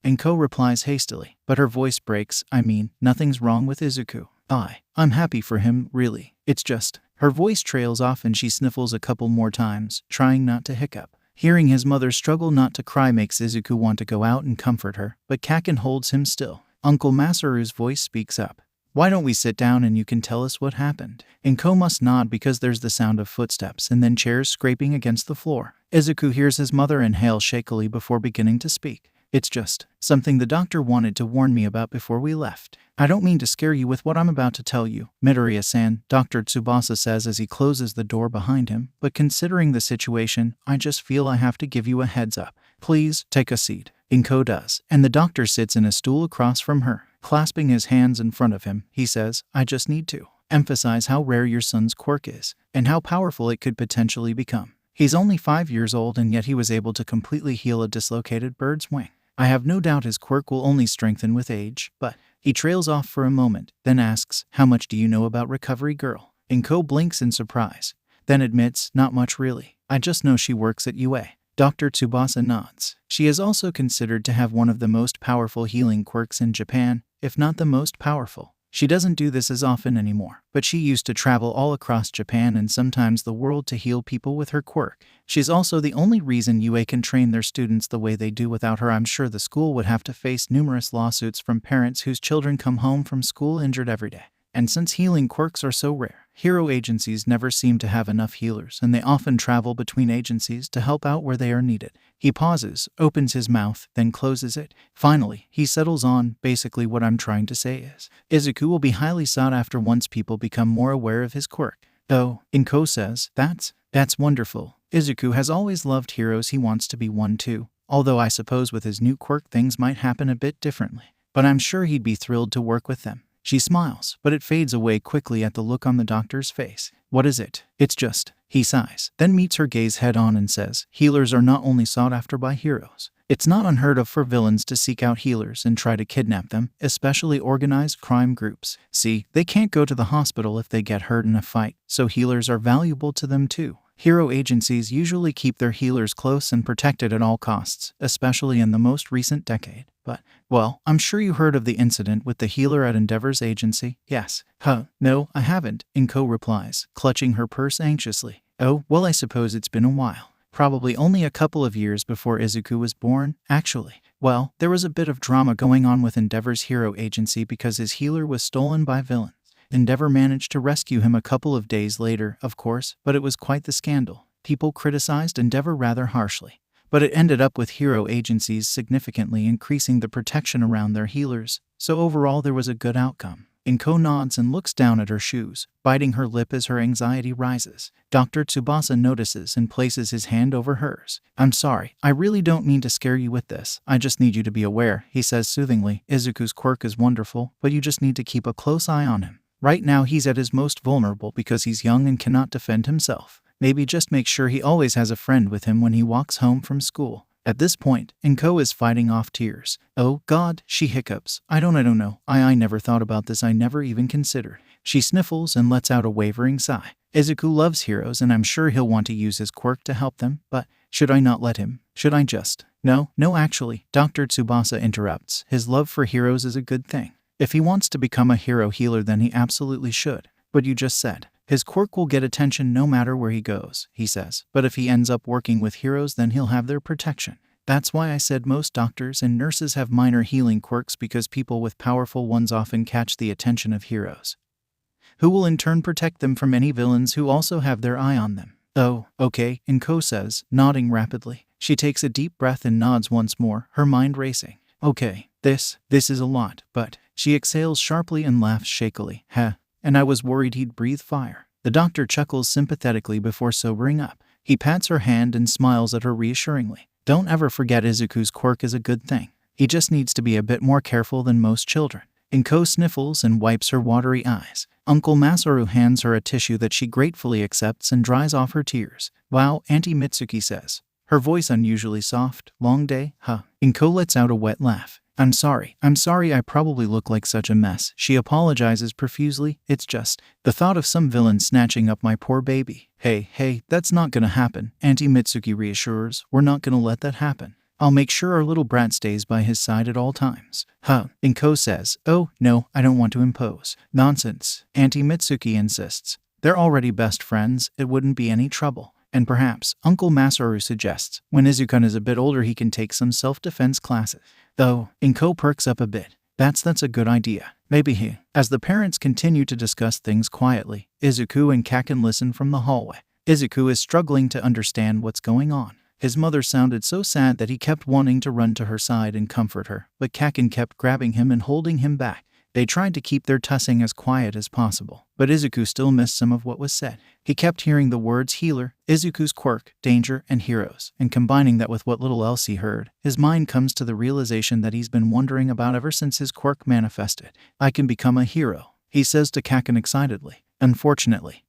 Inko replies hastily, but her voice breaks. I mean, nothing's wrong with Izuku. I'm happy for him, really. It's just. Her voice trails off and she sniffles a couple more times, trying not to hiccup. Hearing his mother struggle not to cry makes Izuku want to go out and comfort her, but Kacchan holds him still. Uncle Masaru's voice speaks up. Why don't we sit down and you can tell us what happened? Inko must nod because there's the sound of footsteps and then chairs scraping against the floor. Izuku hears his mother inhale shakily before beginning to speak. It's just something the doctor wanted to warn me about before we left. I don't mean to scare you with what I'm about to tell you, Midoriya-san, Dr. Tsubasa says as he closes the door behind him, but considering the situation, I just feel I have to give you a heads up. Please, take a seat. Inko does, and the doctor sits in a stool across from her. Clasping his hands in front of him, he says, I just need to emphasize how rare your son's quirk is, and how powerful it could potentially become. He's only 5 years old and yet he was able to completely heal a dislocated bird's wing. I have no doubt his quirk will only strengthen with age, but he trails off for a moment, then asks, how much do you know about Recovery Girl? Inko blinks in surprise, then admits, not much really. I just know she works at UA. Dr. Tsubasa nods. She is also considered to have one of the most powerful healing quirks in Japan, if not the most powerful. She doesn't do this as often anymore, but she used to travel all across Japan and sometimes the world to heal people with her quirk. She's also the only reason UA can train their students the way they do. Without her, I'm sure the school would have to face numerous lawsuits from parents whose children come home from school injured every day. And since healing quirks are so rare, hero agencies never seem to have enough healers and they often travel between agencies to help out where they are needed. He pauses, opens his mouth, then closes it. Finally, he settles on, basically what I'm trying to say is, Izuku will be highly sought after once people become more aware of his quirk. Oh, Inko says, that's wonderful. Izuku has always loved heroes, he wants to be one too. Although I suppose with his new quirk things might happen a bit differently. But I'm sure he'd be thrilled to work with them. She smiles, but it fades away quickly at the look on the doctor's face. What is it? It's just. He sighs, then meets her gaze head on and says, healers are not only sought after by heroes. It's not unheard of for villains to seek out healers and try to kidnap them, especially organized crime groups. See, they can't go to the hospital if they get hurt in a fight, so healers are valuable to them too. Hero agencies usually keep their healers close and protected at all costs, especially in the most recent decade. But, well, I'm sure you heard of the incident with the healer at Endeavor's agency. Yes. No, I haven't, Inko replies, clutching her purse anxiously. Oh, well, I suppose it's been a while. Probably only a couple of years before Izuku was born, actually. Well, there was a bit of drama going on with Endeavor's hero agency because his healer was stolen by villains. Endeavor managed to rescue him a couple of days later, of course, but it was quite the scandal. People criticized Endeavor rather harshly. But it ended up with hero agencies significantly increasing the protection around their healers, so overall there was a good outcome. Inko nods and looks down at her shoes, biting her lip as her anxiety rises. Dr. Tsubasa notices and places his hand over hers. I'm sorry, I really don't mean to scare you with this. I just need you to be aware, he says soothingly. Izuku's quirk is wonderful, but you just need to keep a close eye on him. Right now he's at his most vulnerable because he's young and cannot defend himself. Maybe just make sure he always has a friend with him when he walks home from school. At this point, Inko is fighting off tears. Oh God, she hiccups. I don't know. I never thought about this. I never even considered. She sniffles and lets out a wavering sigh. Izuku loves heroes and I'm sure he'll want to use his quirk to help them, but should I not let him? Should I just? No, actually, Dr. Tsubasa interrupts. His love for heroes is a good thing. If he wants to become a hero healer then he absolutely should. But you just said, his quirk will get attention no matter where he goes, he says. But if he ends up working with heroes then he'll have their protection. That's why I said most doctors and nurses have minor healing quirks because people with powerful ones often catch the attention of heroes, who will in turn protect them from any villains who also have their eye on them. Oh, okay, Inko says, nodding rapidly. She takes a deep breath and nods once more, her mind racing. Okay, this is a lot, but she exhales sharply and laughs shakily. And I was worried he'd breathe fire. The doctor chuckles sympathetically before sobering up. He pats her hand and smiles at her reassuringly. Don't ever forget Izuku's quirk is a good thing. He just needs to be a bit more careful than most children. Inko sniffles and wipes her watery eyes. Uncle Masaru hands her a tissue that she gratefully accepts and dries off her tears. Wow, Auntie Mitsuki says, her voice unusually soft. Long day, huh? Inko lets out a wet laugh. I'm sorry, I probably look like such a mess. She apologizes profusely. It's just the thought of some villain snatching up my poor baby. Hey, that's not gonna happen, Auntie Mitsuki reassures. We're not gonna let that happen. I'll make sure our little brat stays by his side at all times. Huh. Inko says, oh, no, I don't want to impose. Nonsense. Auntie Mitsuki insists. They're already best friends, it wouldn't be any trouble. And perhaps, Uncle Masaru suggests, when Izuku is a bit older he can take some self-defense classes. Though, Inko perks up a bit. That's a good idea. Maybe he. As the parents continue to discuss things quietly, Izuku and Kacchan listen from the hallway. Izuku is struggling to understand what's going on. His mother sounded so sad that he kept wanting to run to her side and comfort her, but Kacchan kept grabbing him and holding him back. They tried to keep their tussing as quiet as possible, but Izuku still missed some of what was said. He kept hearing the words healer, Izuku's quirk, danger, and heroes, and combining that with what little else he heard, his mind comes to the realization that he's been wondering about ever since his quirk manifested. I can become a hero, he says to Kacchan excitedly. Unfortunately,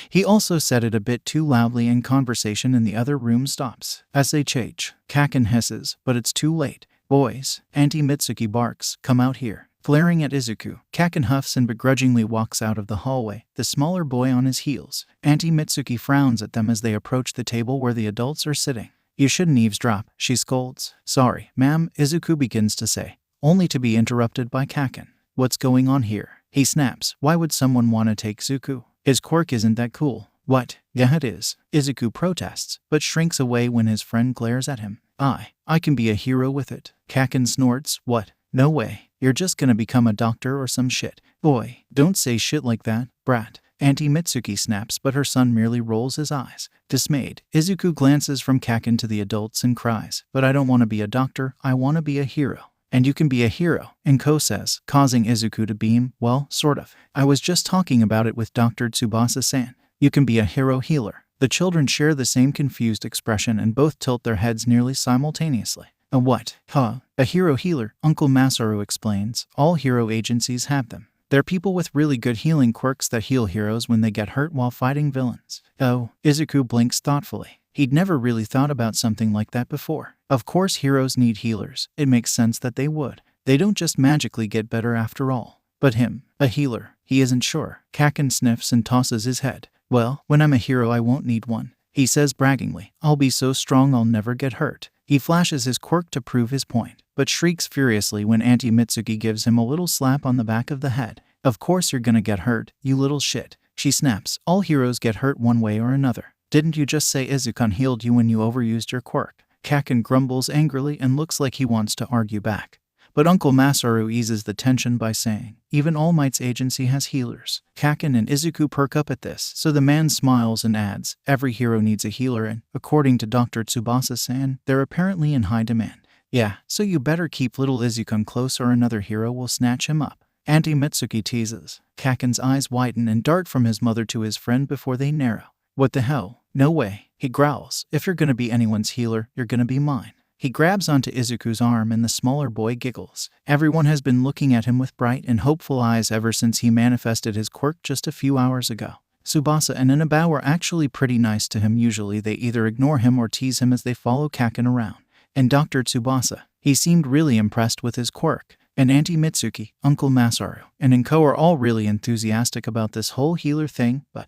he also said it a bit too loudly and conversation in the other room stops. SHH. Kacchan hisses, but it's too late. Boys, Auntie Mitsuki barks, come out here. Glaring at Izuku, Kacchan huffs and begrudgingly walks out of the hallway, the smaller boy on his heels. Auntie Mitsuki frowns at them as they approach the table where the adults are sitting. You shouldn't eavesdrop, she scolds. Sorry, ma'am, Izuku begins to say, only to be interrupted by Kacchan. What's going on here? He snaps. Why would someone want to take Izuku? His quirk isn't that cool. What? Yeah, it is. Izuku protests, but shrinks away when his friend glares at him. I can be a hero with it. Kacchan snorts. What? No way. You're just gonna become a doctor or some shit. Boy, don't say shit like that, brat. Auntie Mitsuki snaps, but her son merely rolls his eyes. Dismayed, Izuku glances from Kacchan to the adults and cries, but I don't want to be a doctor, I want to be a hero. And you can be a hero, Inko says, causing Izuku to beam. Well, sort of. I was just talking about it with Dr. Tsubasa-san. You can be a hero healer. The children share the same confused expression and both tilt their heads nearly simultaneously. A what? Huh? A hero healer, Uncle Masaru explains. All hero agencies have them. They're people with really good healing quirks that heal heroes when they get hurt while fighting villains. Oh, Izuku blinks thoughtfully. He'd never really thought about something like that before. Of course heroes need healers. It makes sense that they would. They don't just magically get better after all. But him, a healer, he isn't sure. Kacchan sniffs and tosses his head. Well, when I'm a hero I won't need one. He says braggingly, I'll be so strong I'll never get hurt. He flashes his quirk to prove his point, but shrieks furiously when Auntie Mitsuki gives him a little slap on the back of the head. Of course you're gonna get hurt, you little shit. She snaps. All heroes get hurt one way or another. Didn't you just say Izuku healed you when you overused your quirk? Kacchan grumbles angrily and looks like he wants to argue back. But Uncle Masaru eases the tension by saying, even All Might's agency has healers. Kacchan and Izuku perk up at this, so the man smiles and adds, every hero needs a healer and, according to Dr. Tsubasa-san, they're apparently in high demand. Yeah, so you better keep little Izuku close or another hero will snatch him up. Auntie Mitsuki teases. Kacchan's eyes widen and dart from his mother to his friend before they narrow. What the hell? No way, he growls. If you're gonna be anyone's healer, you're gonna be mine. He grabs onto Izuku's arm and the smaller boy giggles. Everyone has been looking at him with bright and hopeful eyes ever since he manifested his quirk just a few hours ago. Tsubasa and Inaba are actually pretty nice to him. Usually they either ignore him or tease him as they follow Kacchan around. And Dr. Tsubasa, he seemed really impressed with his quirk. And Auntie Mitsuki, Uncle Masaru, and Inko are all really enthusiastic about this whole healer thing, but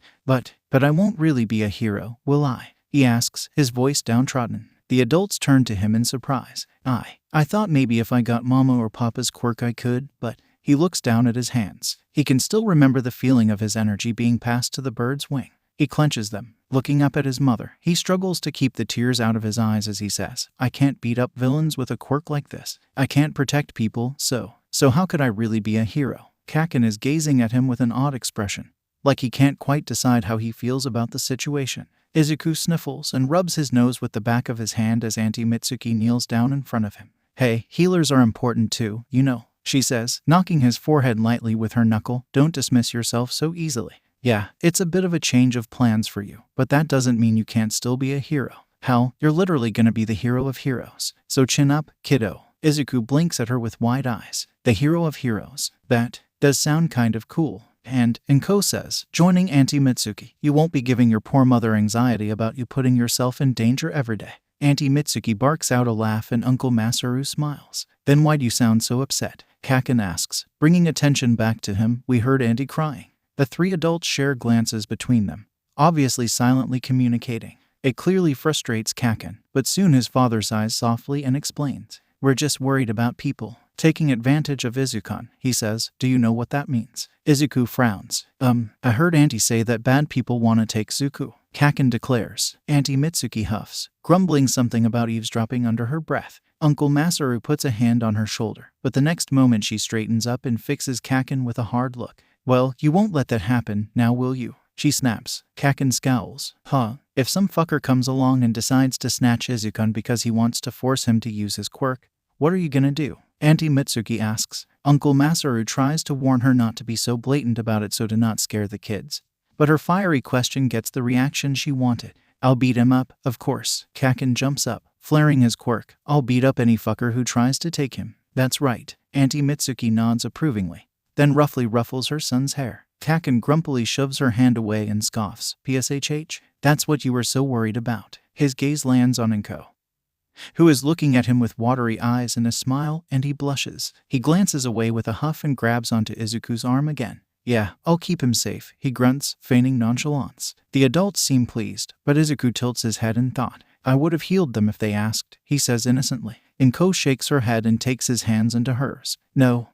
I won't really be a hero, will I? He asks, his voice downtrodden. The adults turn to him in surprise. I thought maybe if I got Mama or Papa's quirk I could, but he looks down at his hands. He can still remember the feeling of his energy being passed to the bird's wing. He clenches them, looking up at his mother. He struggles to keep the tears out of his eyes as he says, I can't beat up villains with a quirk like this. I can't protect people, so how could I really be a hero? Kacchan is gazing at him with an odd expression, like he can't quite decide how he feels about the situation. Izuku sniffles and rubs his nose with the back of his hand as Auntie Mitsuki kneels down in front of him. Hey, healers are important too, you know, she says, knocking his forehead lightly with her knuckle. Don't dismiss yourself so easily. Yeah, it's a bit of a change of plans for you, but that doesn't mean you can't still be a hero. Hell, you're literally gonna be the hero of heroes. So chin up, kiddo. Izuku blinks at her with wide eyes. The hero of heroes. That does sound kind of cool. And, Inko says, joining Auntie Mitsuki, you won't be giving your poor mother anxiety about you putting yourself in danger every day. Auntie Mitsuki barks out a laugh and Uncle Masaru smiles. Then why do you sound so upset? Kacchan asks, bringing attention back to him. We heard Auntie crying. The three adults share glances between them, obviously silently communicating. It clearly frustrates Kacchan, but soon his father sighs softly and explains. We're just worried about people taking advantage of Izuku, he says. Do you know what that means? Izuku frowns. I heard Auntie say that bad people want to take Zuku, Kacchan declares. Auntie Mitsuki huffs, grumbling something about eavesdropping under her breath. Uncle Masaru puts a hand on her shoulder, but the next moment she straightens up and fixes Kacchan with a hard look. Well, you won't let that happen, now will you? She snaps. Kacchan scowls. If some fucker comes along and decides to snatch Izuku because he wants to force him to use his quirk, what are you gonna do? Auntie Mitsuki asks. Uncle Masaru tries to warn her not to be so blatant about it so to not scare the kids. But her fiery question gets the reaction she wanted. I'll beat him up, of course. Kacchan jumps up, flaring his quirk. I'll beat up any fucker who tries to take him. That's right. Auntie Mitsuki nods approvingly, then roughly ruffles her son's hair. Kacchan grumpily shoves her hand away and scoffs. PSHH? That's what you were so worried about. His gaze lands on Inko, who is looking at him with watery eyes and a smile, and he blushes. He glances away with a huff and grabs onto Izuku's arm again. Yeah, I'll keep him safe, he grunts, feigning nonchalance. The adults seem pleased, but Izuku tilts his head in thought. I would have healed them if they asked, he says innocently. Inko shakes her head and takes his hands into hers. No,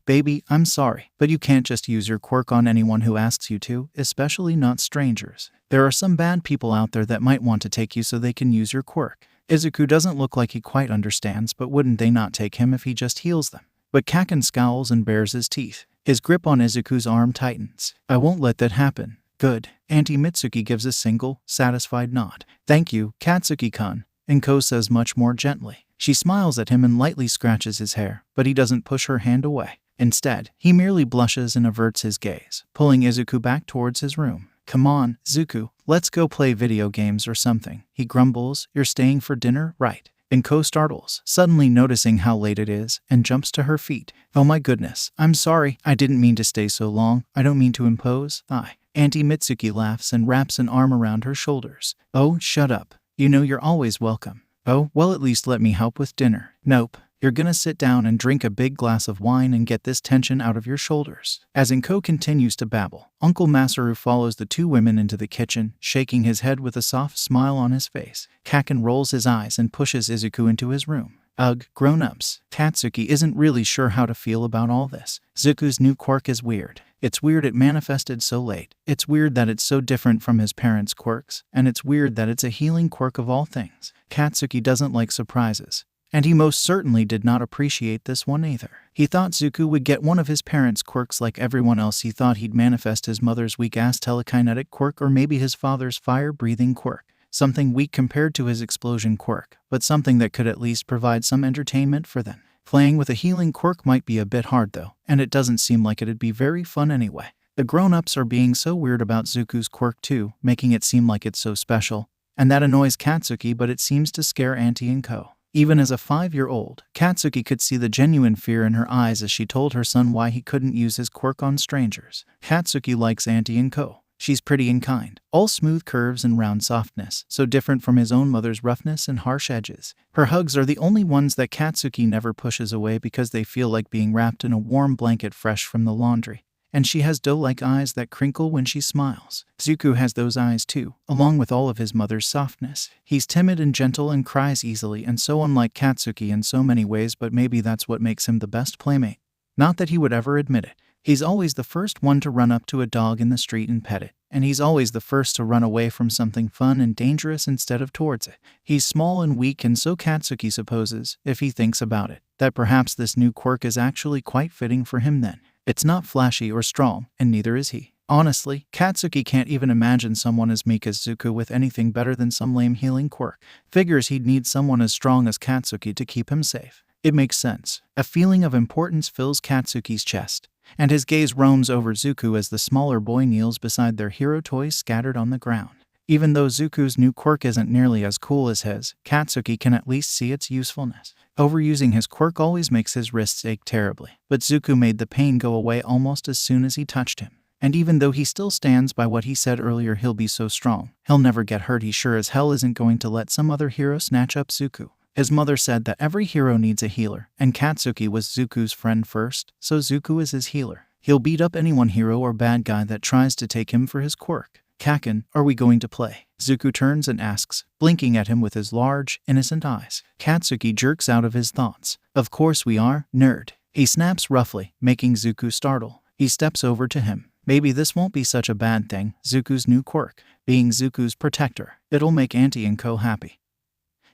baby, I'm sorry, but you can't just use your quirk on anyone who asks you to, especially not strangers. There are some bad people out there that might want to take you so they can use your quirk. Izuku doesn't look like he quite understands, but wouldn't they not take him if he just heals them? But Kacchan scowls and bares his teeth. His grip on Izuku's arm tightens. I won't let that happen. Good. Auntie Mitsuki gives a single, satisfied nod. Thank you, Katsuki-kun, Inko says much more gently. She smiles at him and lightly scratches his hair, but he doesn't push her hand away. Instead, he merely blushes and averts his gaze, pulling Izuku back towards his room. Come on, Zuku, let's go play video games or something, he grumbles. You're staying for dinner, right? Inko startles, suddenly noticing how late it is, and jumps to her feet. Oh my goodness, I'm sorry, I didn't mean to stay so long, I don't mean to impose. Auntie Mitsuki laughs and wraps an arm around her shoulders. Oh, shut up. You know you're always welcome. Oh, well, at least let me help with dinner. Nope. You're gonna sit down and drink a big glass of wine and get this tension out of your shoulders. As Inko continues to babble, Uncle Masaru follows the two women into the kitchen, shaking his head with a soft smile on his face. Kacchan rolls his eyes and pushes Izuku into his room. Ugh, grown-ups. Tatsuki isn't really sure how to feel about all this. Zuku's new quirk is weird. It's weird it manifested so late. It's weird that it's so different from his parents' quirks. And it's weird that it's a healing quirk of all things. Katsuki doesn't like surprises. And he most certainly did not appreciate this one either. He thought Zuku would get one of his parents' quirks like everyone else. He thought he'd manifest his mother's weak-ass telekinetic quirk or maybe his father's fire-breathing quirk. Something weak compared to his explosion quirk, but something that could at least provide some entertainment for them. Playing with a healing quirk might be a bit hard though, and it doesn't seem like it'd be very fun anyway. The grown-ups are being so weird about Zuku's quirk too, making it seem like it's so special. And that annoys Katsuki, but it seems to scare Auntie Inko. Even as a 5-year-old, Katsuki could see the genuine fear in her eyes as she told her son why he couldn't use his quirk on strangers. Katsuki likes Auntie Inko. She's pretty and kind, all smooth curves and round softness, so different from his own mother's roughness and harsh edges. Her hugs are the only ones that Katsuki never pushes away because they feel like being wrapped in a warm blanket fresh from the laundry. And she has doe-like eyes that crinkle when she smiles. Zuku has those eyes too, along with all of his mother's softness. He's timid and gentle and cries easily and so unlike Katsuki in so many ways, but maybe that's what makes him the best playmate. Not that he would ever admit it. He's always the first one to run up to a dog in the street and pet it, and he's always the first to run away from something fun and dangerous instead of towards it. He's small and weak, and so Katsuki supposes, if he thinks about it, that perhaps this new quirk is actually quite fitting for him then. It's not flashy or strong, and neither is he. Honestly, Katsuki can't even imagine someone as meek as Zuku with anything better than some lame healing quirk. Figures he'd need someone as strong as Katsuki to keep him safe. It makes sense. A feeling of importance fills Katsuki's chest, and his gaze roams over Zuku as the smaller boy kneels beside their hero toys scattered on the ground. Even though Zuku's new quirk isn't nearly as cool as his, Katsuki can at least see its usefulness. Overusing his quirk always makes his wrists ache terribly, but Zuku made the pain go away almost as soon as he touched him. And even though he still stands by what he said earlier, he'll be so strong, he'll never get hurt, he sure as hell isn't going to let some other hero snatch up Zuku. His mother said that every hero needs a healer, and Katsuki was Zuku's friend first, so Zuku is his healer. He'll beat up anyone hero or bad guy that tries to take him for his quirk. Kacchan, are we going to play? Zuko turns and asks, blinking at him with his large, innocent eyes. Katsuki jerks out of his thoughts. Of course we are, nerd. He snaps roughly, making Zuko startle. He steps over to him. Maybe this won't be such a bad thing, Zuko's new quirk. Being Zuko's protector, it'll make Auntie and Co happy.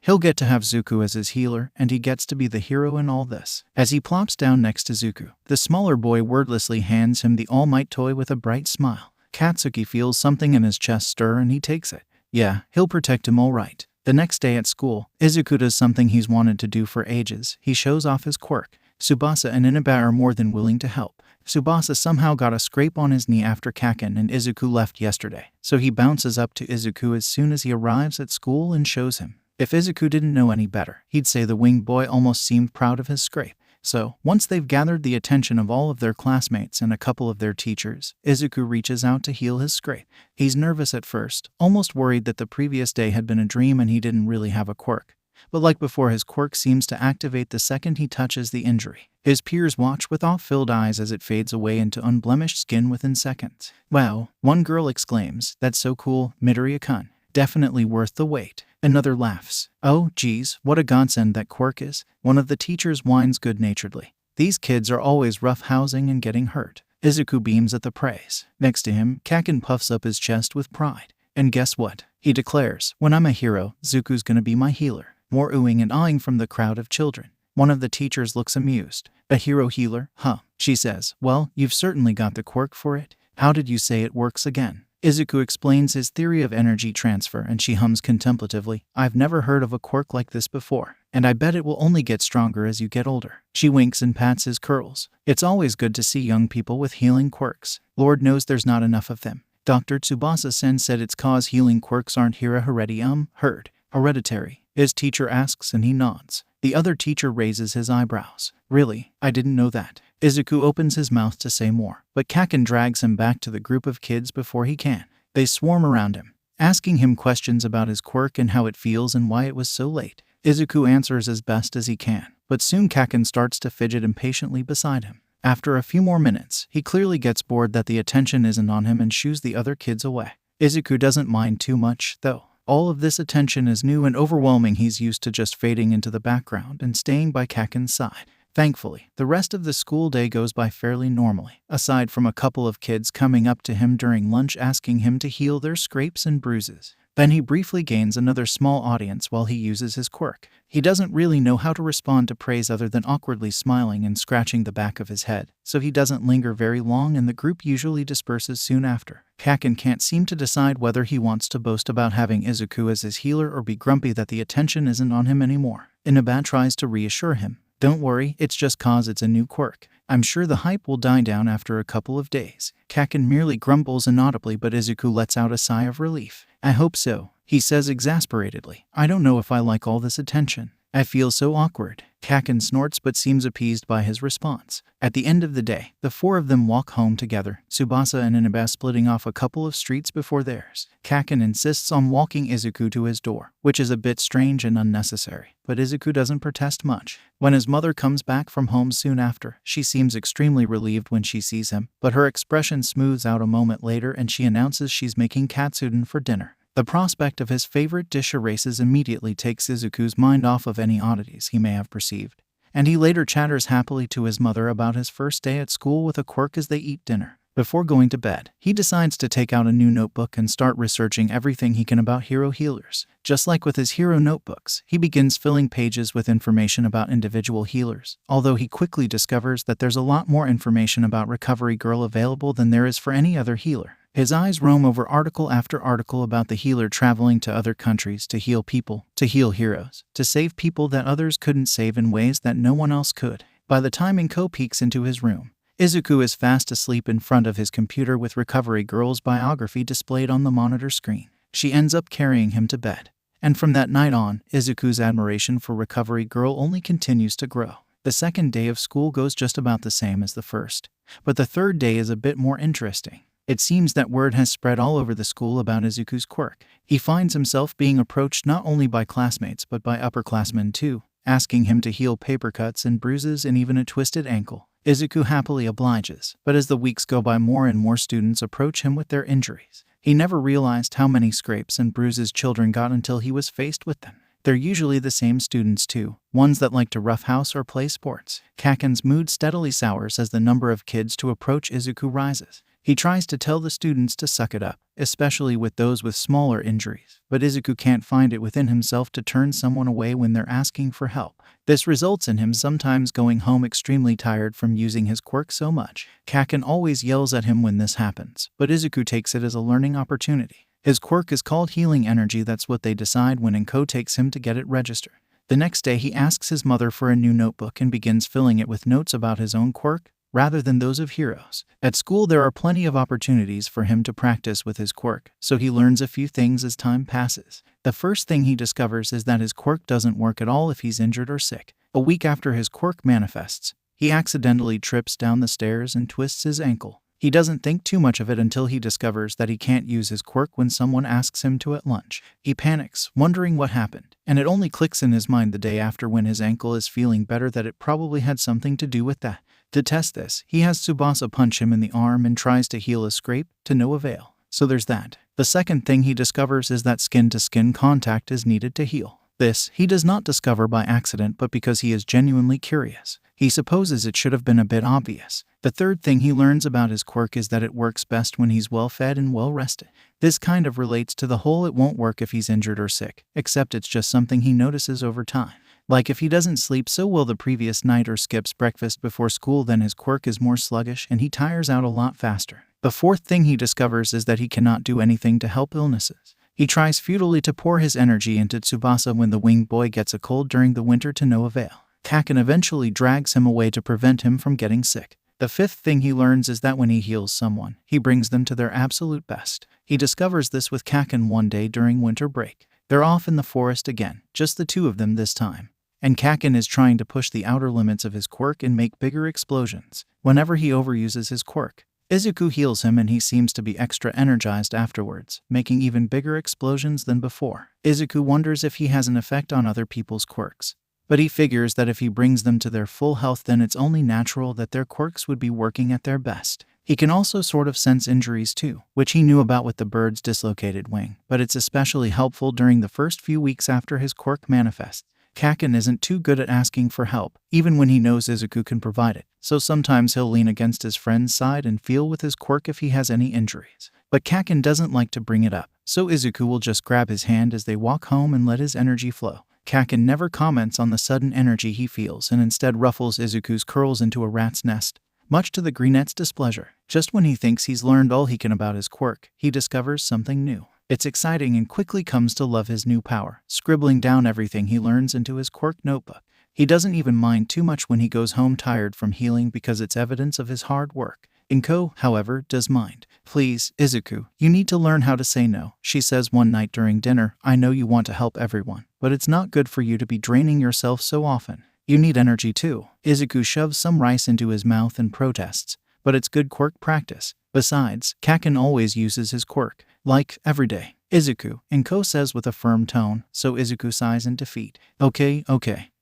He'll get to have Zuko as his healer, and he gets to be the hero in all this. As he plops down next to Zuko, the smaller boy wordlessly hands him the All Might toy with a bright smile. Katsuki feels something in his chest stir and he takes it. Yeah, he'll protect him all right. The next day at school, Izuku does something he's wanted to do for ages. He shows off his quirk. Tsubasa and Inaba are more than willing to help. Tsubasa somehow got a scrape on his knee after Kacchan and Izuku left yesterday, so he bounces up to Izuku as soon as he arrives at school and shows him. If Izuku didn't know any better, he'd say the winged boy almost seemed proud of his scrape. So, once they've gathered the attention of all of their classmates and a couple of their teachers, Izuku reaches out to heal his scrape. He's nervous at first, almost worried that the previous day had been a dream and he didn't really have a quirk. But like before, his quirk seems to activate the second he touches the injury. His peers watch with awe-filled eyes as it fades away into unblemished skin within seconds. Wow, one girl exclaims, that's so cool, Midoriya-kun. Definitely worth the wait. Another laughs. Oh, geez, what a godsend that quirk is. One of the teachers whines good-naturedly. These kids are always roughhousing and getting hurt. Izuku beams at the praise. Next to him, Kacchan puffs up his chest with pride. And guess what? He declares, when I'm a hero, Zuko's gonna be my healer. More oohing and ahhing from the crowd of children. One of the teachers looks amused. A hero healer? Huh. She says, well, you've certainly got the quirk for it. How did you say it works again? Izuku explains his theory of energy transfer and she hums contemplatively, I've never heard of a quirk like this before, and I bet it will only get stronger as you get older. She winks and pats his curls. It's always good to see young people with healing quirks. Lord knows there's not enough of them. Dr. Tsubasa-sen said it's cause healing quirks aren't hereditary. His teacher asks and he nods. The other teacher raises his eyebrows. Really? I didn't know that. Izuku opens his mouth to say more, but Kacchan drags him back to the group of kids before he can. They swarm around him, asking him questions about his quirk and how it feels and why it was so late. Izuku answers as best as he can, but soon Kacchan starts to fidget impatiently beside him. After a few more minutes, he clearly gets bored that the attention isn't on him and shoos the other kids away. Izuku doesn't mind too much, though. All of this attention is new and overwhelming. He's used to just fading into the background and staying by Kacchan's side. Thankfully, the rest of the school day goes by fairly normally, aside from a couple of kids coming up to him during lunch asking him to heal their scrapes and bruises. Then he briefly gains another small audience while he uses his quirk. He doesn't really know how to respond to praise other than awkwardly smiling and scratching the back of his head, so he doesn't linger very long and the group usually disperses soon after. Kacchan can't seem to decide whether he wants to boast about having Izuku as his healer or be grumpy that the attention isn't on him anymore. Inaba tries to reassure him. Don't worry, it's just cause it's a new quirk. I'm sure the hype will die down after a couple of days. Kacchan merely grumbles inaudibly, but Izuku lets out a sigh of relief. I hope so, he says exasperatedly. I don't know if I like all this attention. I feel so awkward. Kacchan snorts but seems appeased by his response. At the end of the day, the four of them walk home together, Tsubasa and Inaba splitting off a couple of streets before theirs. Kacchan insists on walking Izuku to his door, which is a bit strange and unnecessary, but Izuku doesn't protest much. When his mother comes back from home soon after, she seems extremely relieved when she sees him, but her expression smooths out a moment later and she announces she's making katsudon for dinner. The prospect of his favorite dish erases immediately takes Izuku's mind off of any oddities he may have perceived, and he later chatters happily to his mother about his first day at school with a quirk as they eat dinner. Before going to bed, he decides to take out a new notebook and start researching everything he can about hero healers. Just like with his hero notebooks, he begins filling pages with information about individual healers, although he quickly discovers that there's a lot more information about Recovery Girl available than there is for any other healer. His eyes roam over article after article about the healer traveling to other countries to heal people, to heal heroes, to save people that others couldn't save in ways that no one else could. By the time Inko peeks into his room, Izuku is fast asleep in front of his computer with Recovery Girl's biography displayed on the monitor screen. She ends up carrying him to bed. And from that night on, Izuku's admiration for Recovery Girl only continues to grow. The second day of school goes just about the same as the first, but the third day is a bit more interesting. It seems that word has spread all over the school about Izuku's quirk. He finds himself being approached not only by classmates but by upperclassmen too, asking him to heal paper cuts and bruises and even a twisted ankle. Izuku happily obliges, but as the weeks go by, more and more students approach him with their injuries. He never realized how many scrapes and bruises children got until he was faced with them. They're usually the same students too, ones that like to roughhouse or play sports. Kacchan's mood steadily sours as the number of kids to approach Izuku rises. He tries to tell the students to suck it up, especially with those with smaller injuries, but Izuku can't find it within himself to turn someone away when they're asking for help. This results in him sometimes going home extremely tired from using his quirk so much. Kacchan always yells at him when this happens, but Izuku takes it as a learning opportunity. His quirk is called Healing Energy. That's what they decide when Enko takes him to get it registered. The next day he asks his mother for a new notebook and begins filling it with notes about his own quirk, rather than those of heroes. At school there are plenty of opportunities for him to practice with his quirk, so he learns a few things as time passes. The first thing he discovers is that his quirk doesn't work at all if he's injured or sick. A week after his quirk manifests, he accidentally trips down the stairs and twists his ankle. He doesn't think too much of it until he discovers that he can't use his quirk when someone asks him to at lunch. He panics, wondering what happened, and it only clicks in his mind the day after when his ankle is feeling better that it probably had something to do with that. To test this, he has Tsubasa punch him in the arm and tries to heal a scrape, to no avail. So there's that. The second thing he discovers is that skin-to-skin contact is needed to heal. This he does not discover by accident but because he is genuinely curious. He supposes it should have been a bit obvious. The third thing he learns about his quirk is that it works best when he's well-fed and well-rested. This kind of relates to the whole it won't work if he's injured or sick, except it's just something he notices over time. Like if he doesn't sleep so well the previous night or skips breakfast before school, then his quirk is more sluggish and he tires out a lot faster. The fourth thing he discovers is that he cannot do anything to help illnesses. He tries futilely to pour his energy into Tsubasa when the winged boy gets a cold during the winter, to no avail. Kacchan eventually drags him away to prevent him from getting sick. The fifth thing he learns is that when he heals someone, he brings them to their absolute best. He discovers this with Kacchan one day during winter break. They're off in the forest again, just the two of them this time. And Kacchan is trying to push the outer limits of his quirk and make bigger explosions. Whenever he overuses his quirk, Izuku heals him and he seems to be extra energized afterwards, making even bigger explosions than before. Izuku wonders if he has an effect on other people's quirks, but he figures that if he brings them to their full health, then it's only natural that their quirks would be working at their best. He can also sort of sense injuries too, which he knew about with the bird's dislocated wing, but it's especially helpful during the first few weeks after his quirk manifests. Kacchan isn't too good at asking for help, even when he knows Izuku can provide it, so sometimes he'll lean against his friend's side and feel with his quirk if he has any injuries. But Kacchan doesn't like to bring it up, so Izuku will just grab his hand as they walk home and let his energy flow. Kacchan never comments on the sudden energy he feels and instead ruffles Izuku's curls into a rat's nest, much to the greenette's displeasure. Just when he thinks he's learned all he can about his quirk, he discovers something new. It's exciting and quickly comes to love his new power, scribbling down everything he learns into his quirk notebook. He doesn't even mind too much when he goes home tired from healing because it's evidence of his hard work. Enko, however, does mind. "Please, Izuku, you need to learn how to say no," she says one night during dinner. "I know you want to help everyone, but it's not good for you to be draining yourself so often. You need energy too." Izuku shoves some rice into his mouth and protests, but it's good quirk practice. Besides, Kacchan always uses his quirk, like, every day. "Izuku," Enko says with a firm tone, so Izuku sighs in defeat. Okay.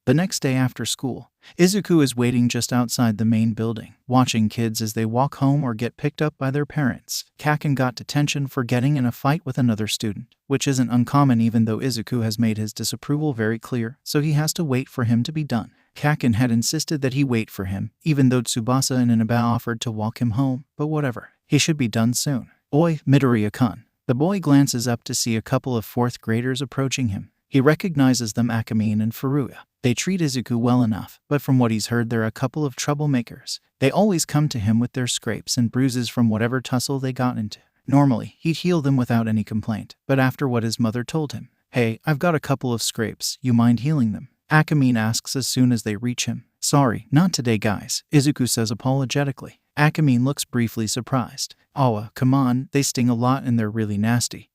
The next day after school, Izuku is waiting just outside the main building, watching kids as they walk home or get picked up by their parents. Kacchan got detention for getting in a fight with another student, which isn't uncommon even though Izuku has made his disapproval very clear, so he has to wait for him to be done. Kacchan had insisted that he wait for him, even though Tsubasa and Inaba offered to walk him home, but whatever. He should be done soon. "Oi, Midoriya-kun." The boy glances up to see a couple of fourth graders approaching him. He recognizes them, Akamine and Furuya. They treat Izuku well enough, but from what he's heard they're a couple of troublemakers. They always come to him with their scrapes and bruises from whatever tussle they got into. Normally, he'd heal them without any complaint, but after what his mother told him, "Hey, I've got a couple of scrapes, you mind healing them?" Akamine asks as soon as they reach him. "Sorry, not today guys," Izuku says apologetically. Akamine looks briefly surprised. "Aw, come on, they sting a lot and they're really nasty."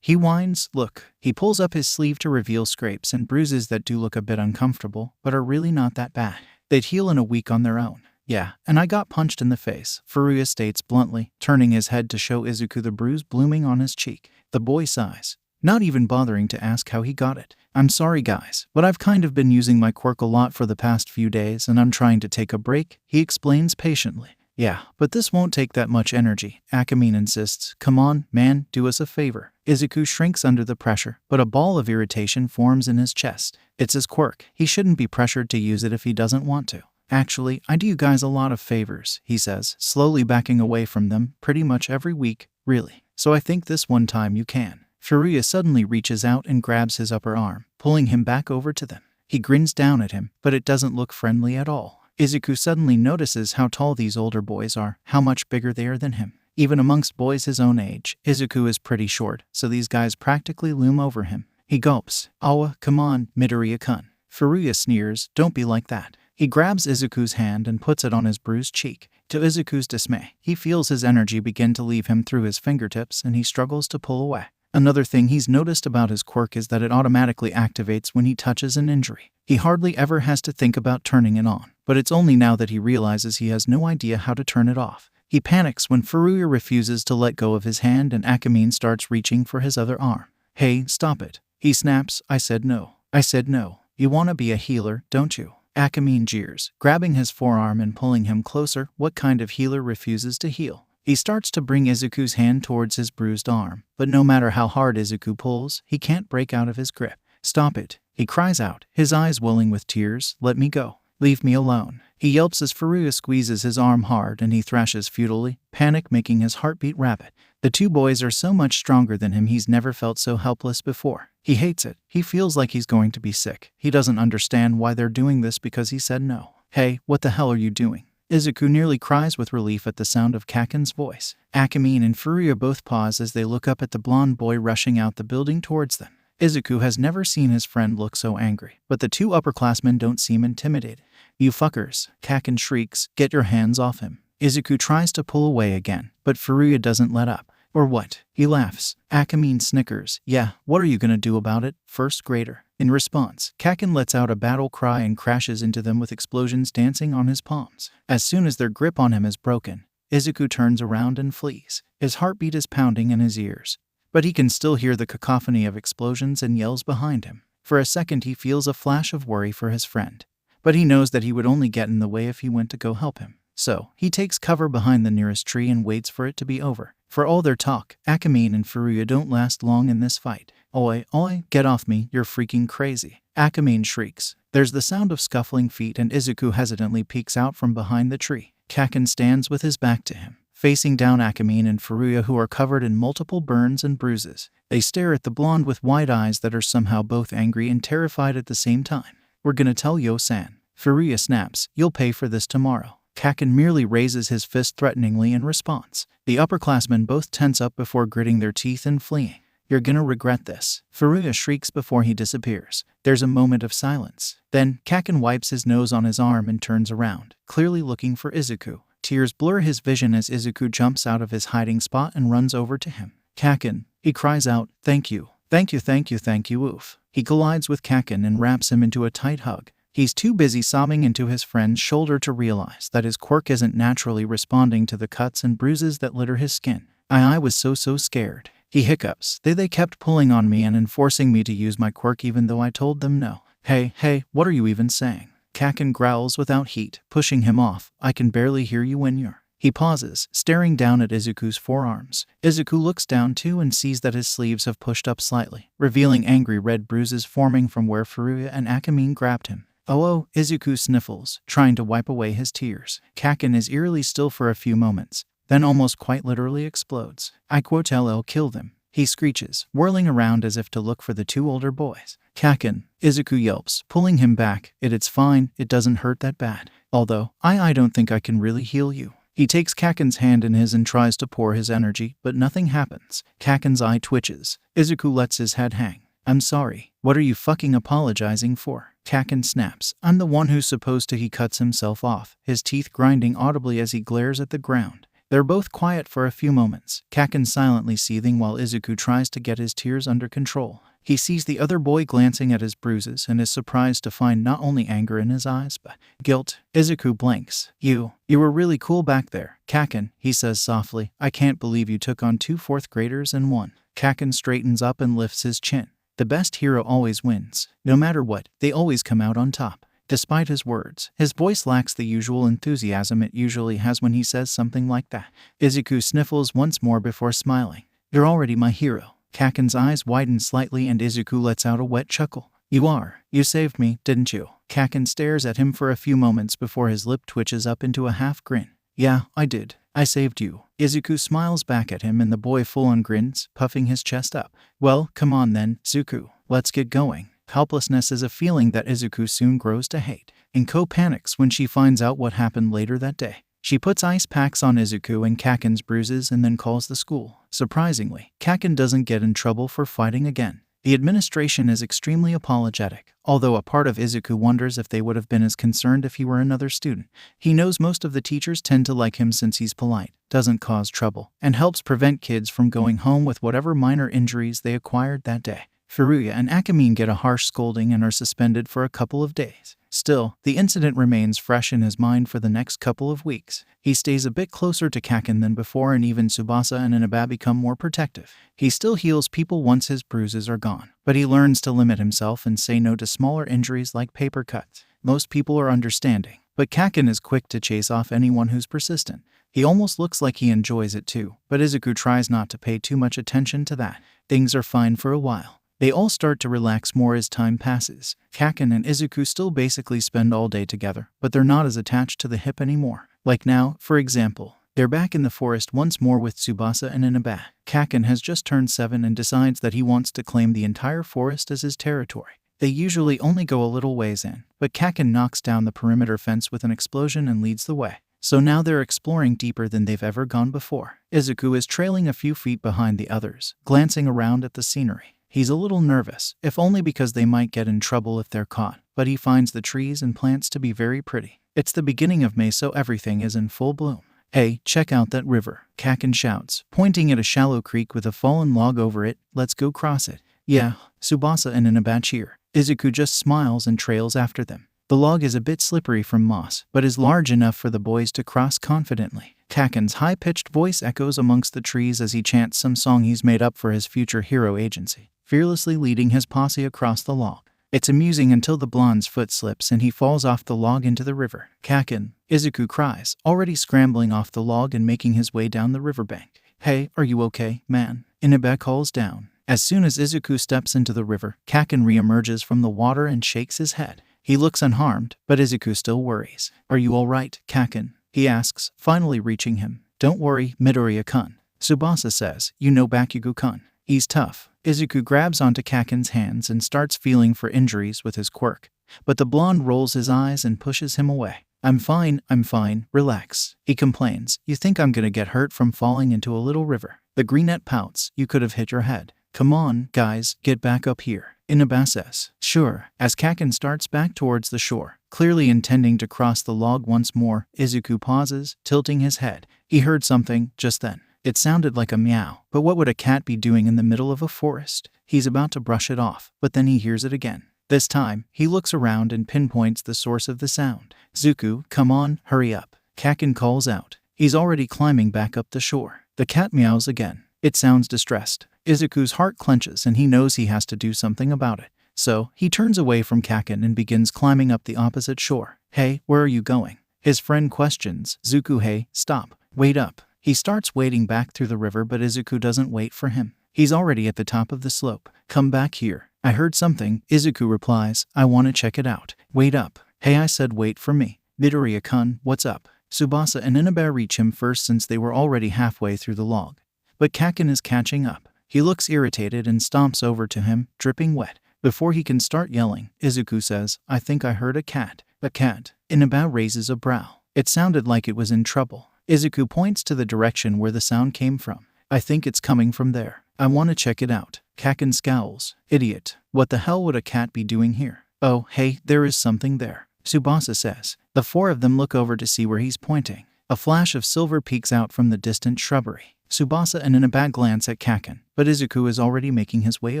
He whines. "Look." He pulls up his sleeve to reveal scrapes and bruises that do look a bit uncomfortable, but are really not that bad. They'd heal in a week on their own. "Yeah, and I got punched in the face," Furuya states bluntly, turning his head to show Izuku the bruise blooming on his cheek. The boy sighs, not even bothering to ask how he got it. "I'm sorry guys, but I've kind of been using my quirk a lot for the past few days and I'm trying to take a break," he explains patiently. Yeah, but this won't take that much energy, Akamine insists. Come on, man, do us a favor. Izuku shrinks under the pressure, but a ball of irritation forms in his chest. It's his quirk. He shouldn't be pressured to use it if he doesn't want to. Actually, I do you guys a lot of favors, he says, slowly backing away from them, pretty much every week, really. So I think this one time you can. Furuya suddenly reaches out and grabs his upper arm, pulling him back over to them. He grins down at him, but it doesn't look friendly at all. Izuku suddenly notices how tall these older boys are, how much bigger they are than him. Even amongst boys his own age, Izuku is pretty short, so these guys practically loom over him. He gulps. Awa, come on, Midoriya-kun. Furuya sneers, don't be like that. He grabs Izuku's hand and puts it on his bruised cheek. To Izuku's dismay, he feels his energy begin to leave him through his fingertips and he struggles to pull away. Another thing he's noticed about his quirk is that it automatically activates when he touches an injury. He hardly ever has to think about turning it on, but it's only now that he realizes he has no idea how to turn it off. He panics when Furuya refuses to let go of his hand and Akamine starts reaching for his other arm. Hey, stop it. He snaps, I said no. I said no. You want to be a healer, don't you? Akamine jeers, grabbing his forearm and pulling him closer. What kind of healer refuses to heal? He starts to bring Izuku's hand towards his bruised arm, but no matter how hard Izuku pulls, he can't break out of his grip. Stop it, he cries out, his eyes welling with tears. Let me go. Leave me alone. He yelps as Furuya squeezes his arm hard and he thrashes futilely, panic making his heartbeat rapid. The two boys are so much stronger than him he's never felt so helpless before. He hates it. He feels like he's going to be sick. He doesn't understand why they're doing this because he said no. Hey, what the hell are you doing? Izuku nearly cries with relief at the sound of Kacchan's voice. Akamine and Furuya both pause as they look up at the blonde boy rushing out the building towards them. Izuku has never seen his friend look so angry, but the two upperclassmen don't seem intimidated. You fuckers, Kacchan shrieks, get your hands off him. Izuku tries to pull away again, but Furuya doesn't let up. Or what? He laughs. Akamine snickers. Yeah, what are you gonna do about it, first grader? In response, Kacchan lets out a battle cry and crashes into them with explosions dancing on his palms. As soon as their grip on him is broken, Izuku turns around and flees. His heartbeat is pounding in his ears, but he can still hear the cacophony of explosions and yells behind him. For a second he feels a flash of worry for his friend, but he knows that he would only get in the way if he went to go help him. So, he takes cover behind the nearest tree and waits for it to be over. For all their talk, Akamine and Furuya don't last long in this fight. Oi, oi, get off me, you're freaking crazy. Akamine shrieks. There's the sound of scuffling feet and Izuku hesitantly peeks out from behind the tree. Kacchan stands with his back to him, facing down Akamine and Furuya who are covered in multiple burns and bruises. They stare at the blonde with wide eyes that are somehow both angry and terrified at the same time. We're gonna tell Yo-san. Furuya snaps, you'll pay for this tomorrow. Kacchan merely raises his fist threateningly in response. The upperclassmen both tense up before gritting their teeth and fleeing. You're gonna regret this. Furuya shrieks before he disappears. There's a moment of silence. Then, Kacchan wipes his nose on his arm and turns around, clearly looking for Izuku. Tears blur his vision as Izuku jumps out of his hiding spot and runs over to him. Kacchan, he cries out, thank you. Thank you, thank you, thank you, oof. He collides with Kacchan and wraps him into a tight hug. He's too busy sobbing into his friend's shoulder to realize that his quirk isn't naturally responding to the cuts and bruises that litter his skin. I was so scared. He hiccups. They kept pulling on me and enforcing me to use my quirk even though I told them no. Hey, what are you even saying? Kacchan growls without heat, pushing him off. I can barely hear you when you're... He pauses, staring down at Izuku's forearms. Izuku looks down too and sees that his sleeves have pushed up slightly, revealing angry red bruises forming from where Furuya and Akamine grabbed him. Oh, Izuku sniffles, trying to wipe away his tears. Kacchan is eerily still for a few moments, then almost quite literally explodes. I quote LL kill them. He screeches, whirling around as if to look for the two older boys. Kacchan, Izuku yelps, pulling him back. It's fine, it doesn't hurt that bad. Although, I don't think I can really heal you. He takes Kacchan's hand in his and tries to pour his energy, but nothing happens. Kacchan's eye twitches. Izuku lets his head hang. I'm sorry. What are you fucking apologizing for? Kacchan snaps. I'm the one who's supposed to. He cuts himself off, his teeth grinding audibly as he glares at the ground. They're both quiet for a few moments, Kacchan silently seething while Izuku tries to get his tears under control. He sees the other boy glancing at his bruises and is surprised to find not only anger in his eyes, but guilt. Izuku blinks. You were really cool back there, Kacchan, he says softly. I can't believe you took on 2 fourth graders and won. Kacchan straightens up and lifts his chin. The best hero always wins. No matter what, they always come out on top. Despite his words, his voice lacks the usual enthusiasm it usually has when he says something like that. Izuku sniffles once more before smiling. You're already my hero. Kacchan's eyes widen slightly and Izuku lets out a wet chuckle. You are. You saved me, didn't you? Kacchan stares at him for a few moments before his lip twitches up into a half grin. Yeah, I did. I saved you. Izuku smiles back at him and the boy full-on grins, puffing his chest up. Well, come on then, Zuku. Let's get going. Helplessness is a feeling that Izuku soon grows to hate. Inko panics when she finds out what happened later that day. She puts ice packs on Izuku and Kacchan's bruises and then calls the school. Surprisingly, Kacchan doesn't get in trouble for fighting again. The administration is extremely apologetic, although a part of Izuku wonders if they would have been as concerned if he were another student. He knows most of the teachers tend to like him since he's polite, doesn't cause trouble, and helps prevent kids from going home with whatever minor injuries they acquired that day. Furuya and Akamine get a harsh scolding and are suspended for a couple of days. Still, the incident remains fresh in his mind for the next couple of weeks. He stays a bit closer to Kacchan than before and even Tsubasa and Inaba become more protective. He still heals people once his bruises are gone, but he learns to limit himself and say no to smaller injuries like paper cuts. Most people are understanding, but Kacchan is quick to chase off anyone who's persistent. He almost looks like he enjoys it too, but Izuku tries not to pay too much attention to that. Things are fine for a while. They all start to relax more as time passes. Kacchan and Izuku still basically spend all day together, but they're not as attached to the hip anymore. Like now, for example, they're back in the forest once more with Tsubasa and Inaba. Kacchan has just turned 7 and decides that he wants to claim the entire forest as his territory. They usually only go a little ways in, but Kacchan knocks down the perimeter fence with an explosion and leads the way. So now they're exploring deeper than they've ever gone before. Izuku is trailing a few feet behind the others, glancing around at the scenery. He's a little nervous, if only because they might get in trouble if they're caught, but he finds the trees and plants to be very pretty. It's the beginning of May, so everything is in full bloom. Hey, check out that river, Kacchan shouts, pointing at a shallow creek with a fallen log over it. Let's go cross it. Yeah, Tsubasa and Inaba cheer. Izuku just smiles and trails after them. The log is a bit slippery from moss, but is large enough for the boys to cross confidently. Kacchan's high-pitched voice echoes amongst the trees as he chants some song he's made up for his future hero agency, fearlessly leading his posse across the log. It's amusing until the blonde's foot slips and he falls off the log into the river. Kacchan, Izuku cries, already scrambling off the log and making his way down the riverbank. Hey, are you okay, man? Inaba calls down. As soon as Izuku steps into the river, Kacchan re-emerges from the water and shakes his head. He looks unharmed, but Izuku still worries. Are you all right, Kacchan? He asks, finally reaching him. Don't worry, Midoriya-kun. Tsubasa says, you know Bakugo-kun. He's tough. Izuku grabs onto Kacchan's hands and starts feeling for injuries with his quirk, but the blonde rolls his eyes and pushes him away. I'm fine, relax. He complains, you think I'm gonna get hurt from falling into a little river? The greenette pouts, you could have hit your head. Come on, guys, get back up here. Inaba says, sure. As Kacchan starts back towards the shore, clearly intending to cross the log once more, Izuku pauses, tilting his head. He heard something just then. It sounded like a meow, but what would a cat be doing in the middle of a forest? He's about to brush it off, but then he hears it again. This time, he looks around and pinpoints the source of the sound. Zuku, come on, hurry up. Kacchan calls out. He's already climbing back up the shore. The cat meows again. It sounds distressed. Izuku's heart clenches and he knows he has to do something about it. So, he turns away from Kacchan and begins climbing up the opposite shore. Hey, where are you going? His friend questions. Zuku, hey, stop. Wait up. He starts wading back through the river, but Izuku doesn't wait for him. He's already at the top of the slope. Come back here. I heard something. Izuku replies, I want to check it out. Wait up. Hey, I said wait for me. Midoriya-kun, what's up? Tsubasa and Inaba reach him first since they were already halfway through the log. But Kacchan is catching up. He looks irritated and stomps over to him, dripping wet. Before he can start yelling, Izuku says, I think I heard a cat. A cat. Inaba raises a brow. It sounded like it was in trouble. Izuku points to the direction where the sound came from. I think it's coming from there. I want to check it out. Kacchan scowls. Idiot. What the hell would a cat be doing here? Oh, hey, there is something there. Tsubasa says. The four of them look over to see where he's pointing. A flash of silver peeks out from the distant shrubbery. Tsubasa and Inaba glance at Kacchan, but Izuku is already making his way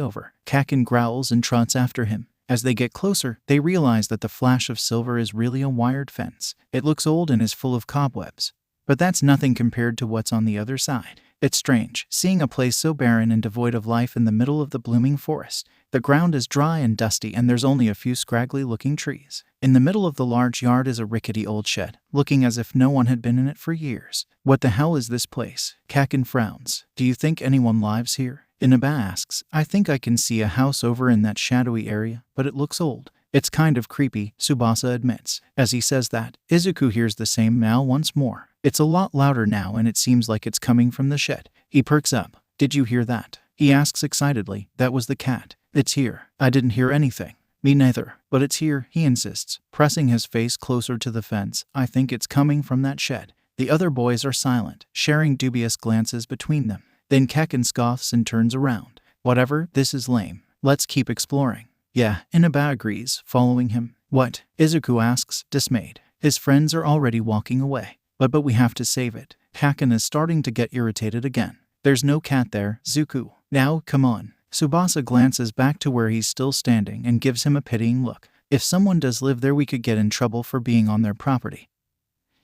over. Kacchan growls and trots after him. As they get closer, they realize that the flash of silver is really a wired fence. It looks old and is full of cobwebs. But that's nothing compared to what's on the other side. It's strange, seeing a place so barren and devoid of life in the middle of the blooming forest. The ground is dry and dusty and there's only a few scraggly-looking trees. In the middle of the large yard is a rickety old shed, looking as if no one had been in it for years. What the hell is this place? Kacchan frowns. Do you think anyone lives here? Inaba asks. I think I can see a house over in that shadowy area, but it looks old. It's kind of creepy, Tsubasa admits. As he says that, Izuku hears the same meow once more. It's a lot louder now and it seems like it's coming from the shed. He perks up. Did you hear that? He asks excitedly. That was the cat. It's here. I didn't hear anything. Me neither. But it's here, he insists, pressing his face closer to the fence. I think it's coming from that shed. The other boys are silent, sharing dubious glances between them. Then Kacchan scoffs and turns around. Whatever, this is lame. Let's keep exploring. Yeah, Inaba agrees, following him. What? Izuku asks, dismayed. His friends are already walking away. But we have to save it. Kacchan is starting to get irritated again. There's no cat there, Zuku. Now, come on. Tsubasa glances back to where he's still standing and gives him a pitying look. If someone does live there, we could get in trouble for being on their property.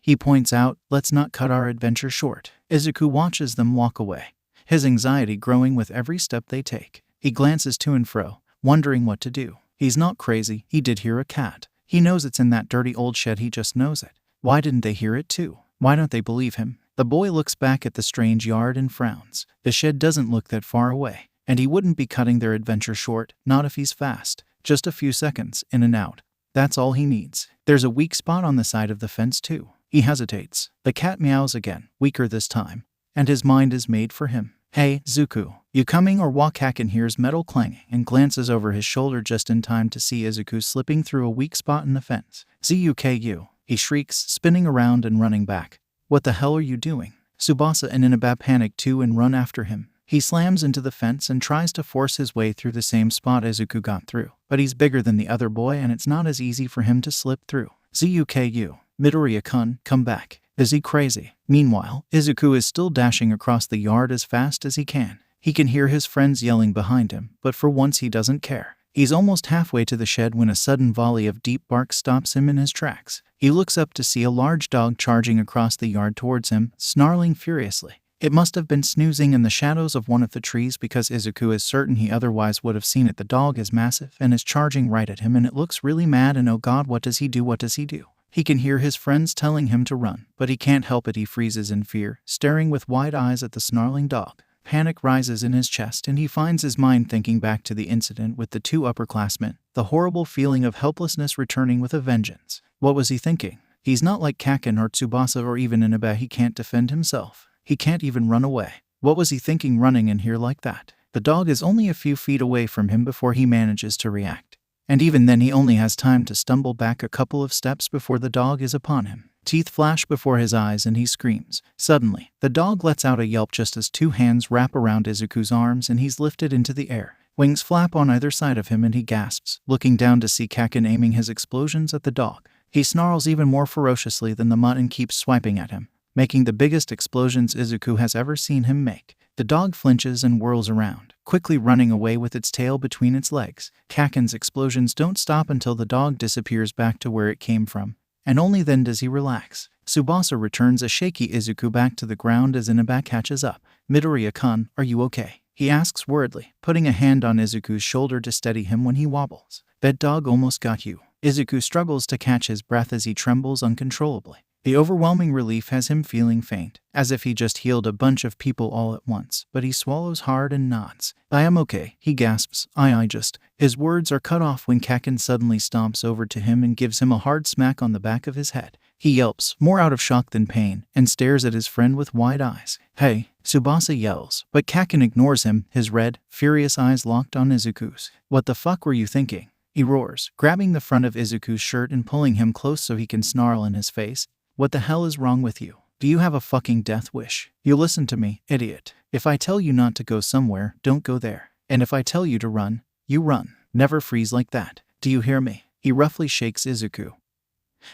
He points out, let's not cut our adventure short. Izuku watches them walk away, his anxiety growing with every step they take. He glances to and fro, wondering what to do. He's not crazy, he did hear a cat. He knows it's in that dirty old shed, he just knows it. Why didn't they hear it too? Why don't they believe him? The boy looks back at the strange yard and frowns. The shed doesn't look that far away, and he wouldn't be cutting their adventure short, not if he's fast. Just a few seconds, in and out. That's all he needs. There's a weak spot on the side of the fence too. He hesitates. The cat meows again, weaker this time, and his mind is made for him. Hey, Zuku, you coming or what? Kacchan hears metal clanging and glances over his shoulder just in time to see Izuku slipping through a weak spot in the fence. Zuku, he shrieks, spinning around and running back. What the hell are you doing? Tsubasa and Inaba panic too and run after him. He slams into the fence and tries to force his way through the same spot Izuku got through, but he's bigger than the other boy and it's not as easy for him to slip through. Zuku, Midoriya-kun, come back. Is he crazy? Meanwhile, Izuku is still dashing across the yard as fast as he can. He can hear his friends yelling behind him, but for once he doesn't care. He's almost halfway to the shed when a sudden volley of deep barks stops him in his tracks. He looks up to see a large dog charging across the yard towards him, snarling furiously. It must have been snoozing in the shadows of one of the trees because Izuku is certain he otherwise would have seen it. The dog is massive and is charging right at him and it looks really mad and oh god, what does he do? What does he do? He can hear his friends telling him to run, but he can't help it. He freezes in fear, staring with wide eyes at the snarling dog. Panic rises in his chest and he finds his mind thinking back to the incident with the two upperclassmen, the horrible feeling of helplessness returning with a vengeance. What was he thinking? He's not like Kacchan or Tsubasa or even Inaba. He can't defend himself. He can't even run away. What was he thinking running in here like that? The dog is only a few feet away from him before he manages to react. And even then he only has time to stumble back a couple of steps before the dog is upon him. Teeth flash before his eyes and he screams. Suddenly, the dog lets out a yelp just as two hands wrap around Izuku's arms and he's lifted into the air. Wings flap on either side of him and he gasps, looking down to see Kacchan aiming his explosions at the dog. He snarls even more ferociously than the mutt and keeps swiping at him, making the biggest explosions Izuku has ever seen him make. The dog flinches and whirls around, quickly running away with its tail between its legs. Kacchan's explosions don't stop until the dog disappears back to where it came from, and only then does he relax. Tsubasa returns a shaky Izuku back to the ground as Inaba catches up. Midoriya-kun, are you okay? He asks worriedly, putting a hand on Izuku's shoulder to steady him when he wobbles. That dog almost got you. Izuku struggles to catch his breath as he trembles uncontrollably. The overwhelming relief has him feeling faint, as if he just healed a bunch of people all at once, but he swallows hard and nods. I am okay, he gasps. I just... His words are cut off when Kacchan suddenly stomps over to him and gives him a hard smack on the back of his head. He yelps, more out of shock than pain, and stares at his friend with wide eyes. Hey, Tsubasa yells, but Kacchan ignores him, his red, furious eyes locked on Izuku's. What the fuck were you thinking? He roars, grabbing the front of Izuku's shirt and pulling him close so he can snarl in his face. What the hell is wrong with you? Do you have a fucking death wish? You listen to me, idiot. If I tell you not to go somewhere, don't go there. And if I tell you to run, you run. Never freeze like that. Do you hear me? He roughly shakes Izuku,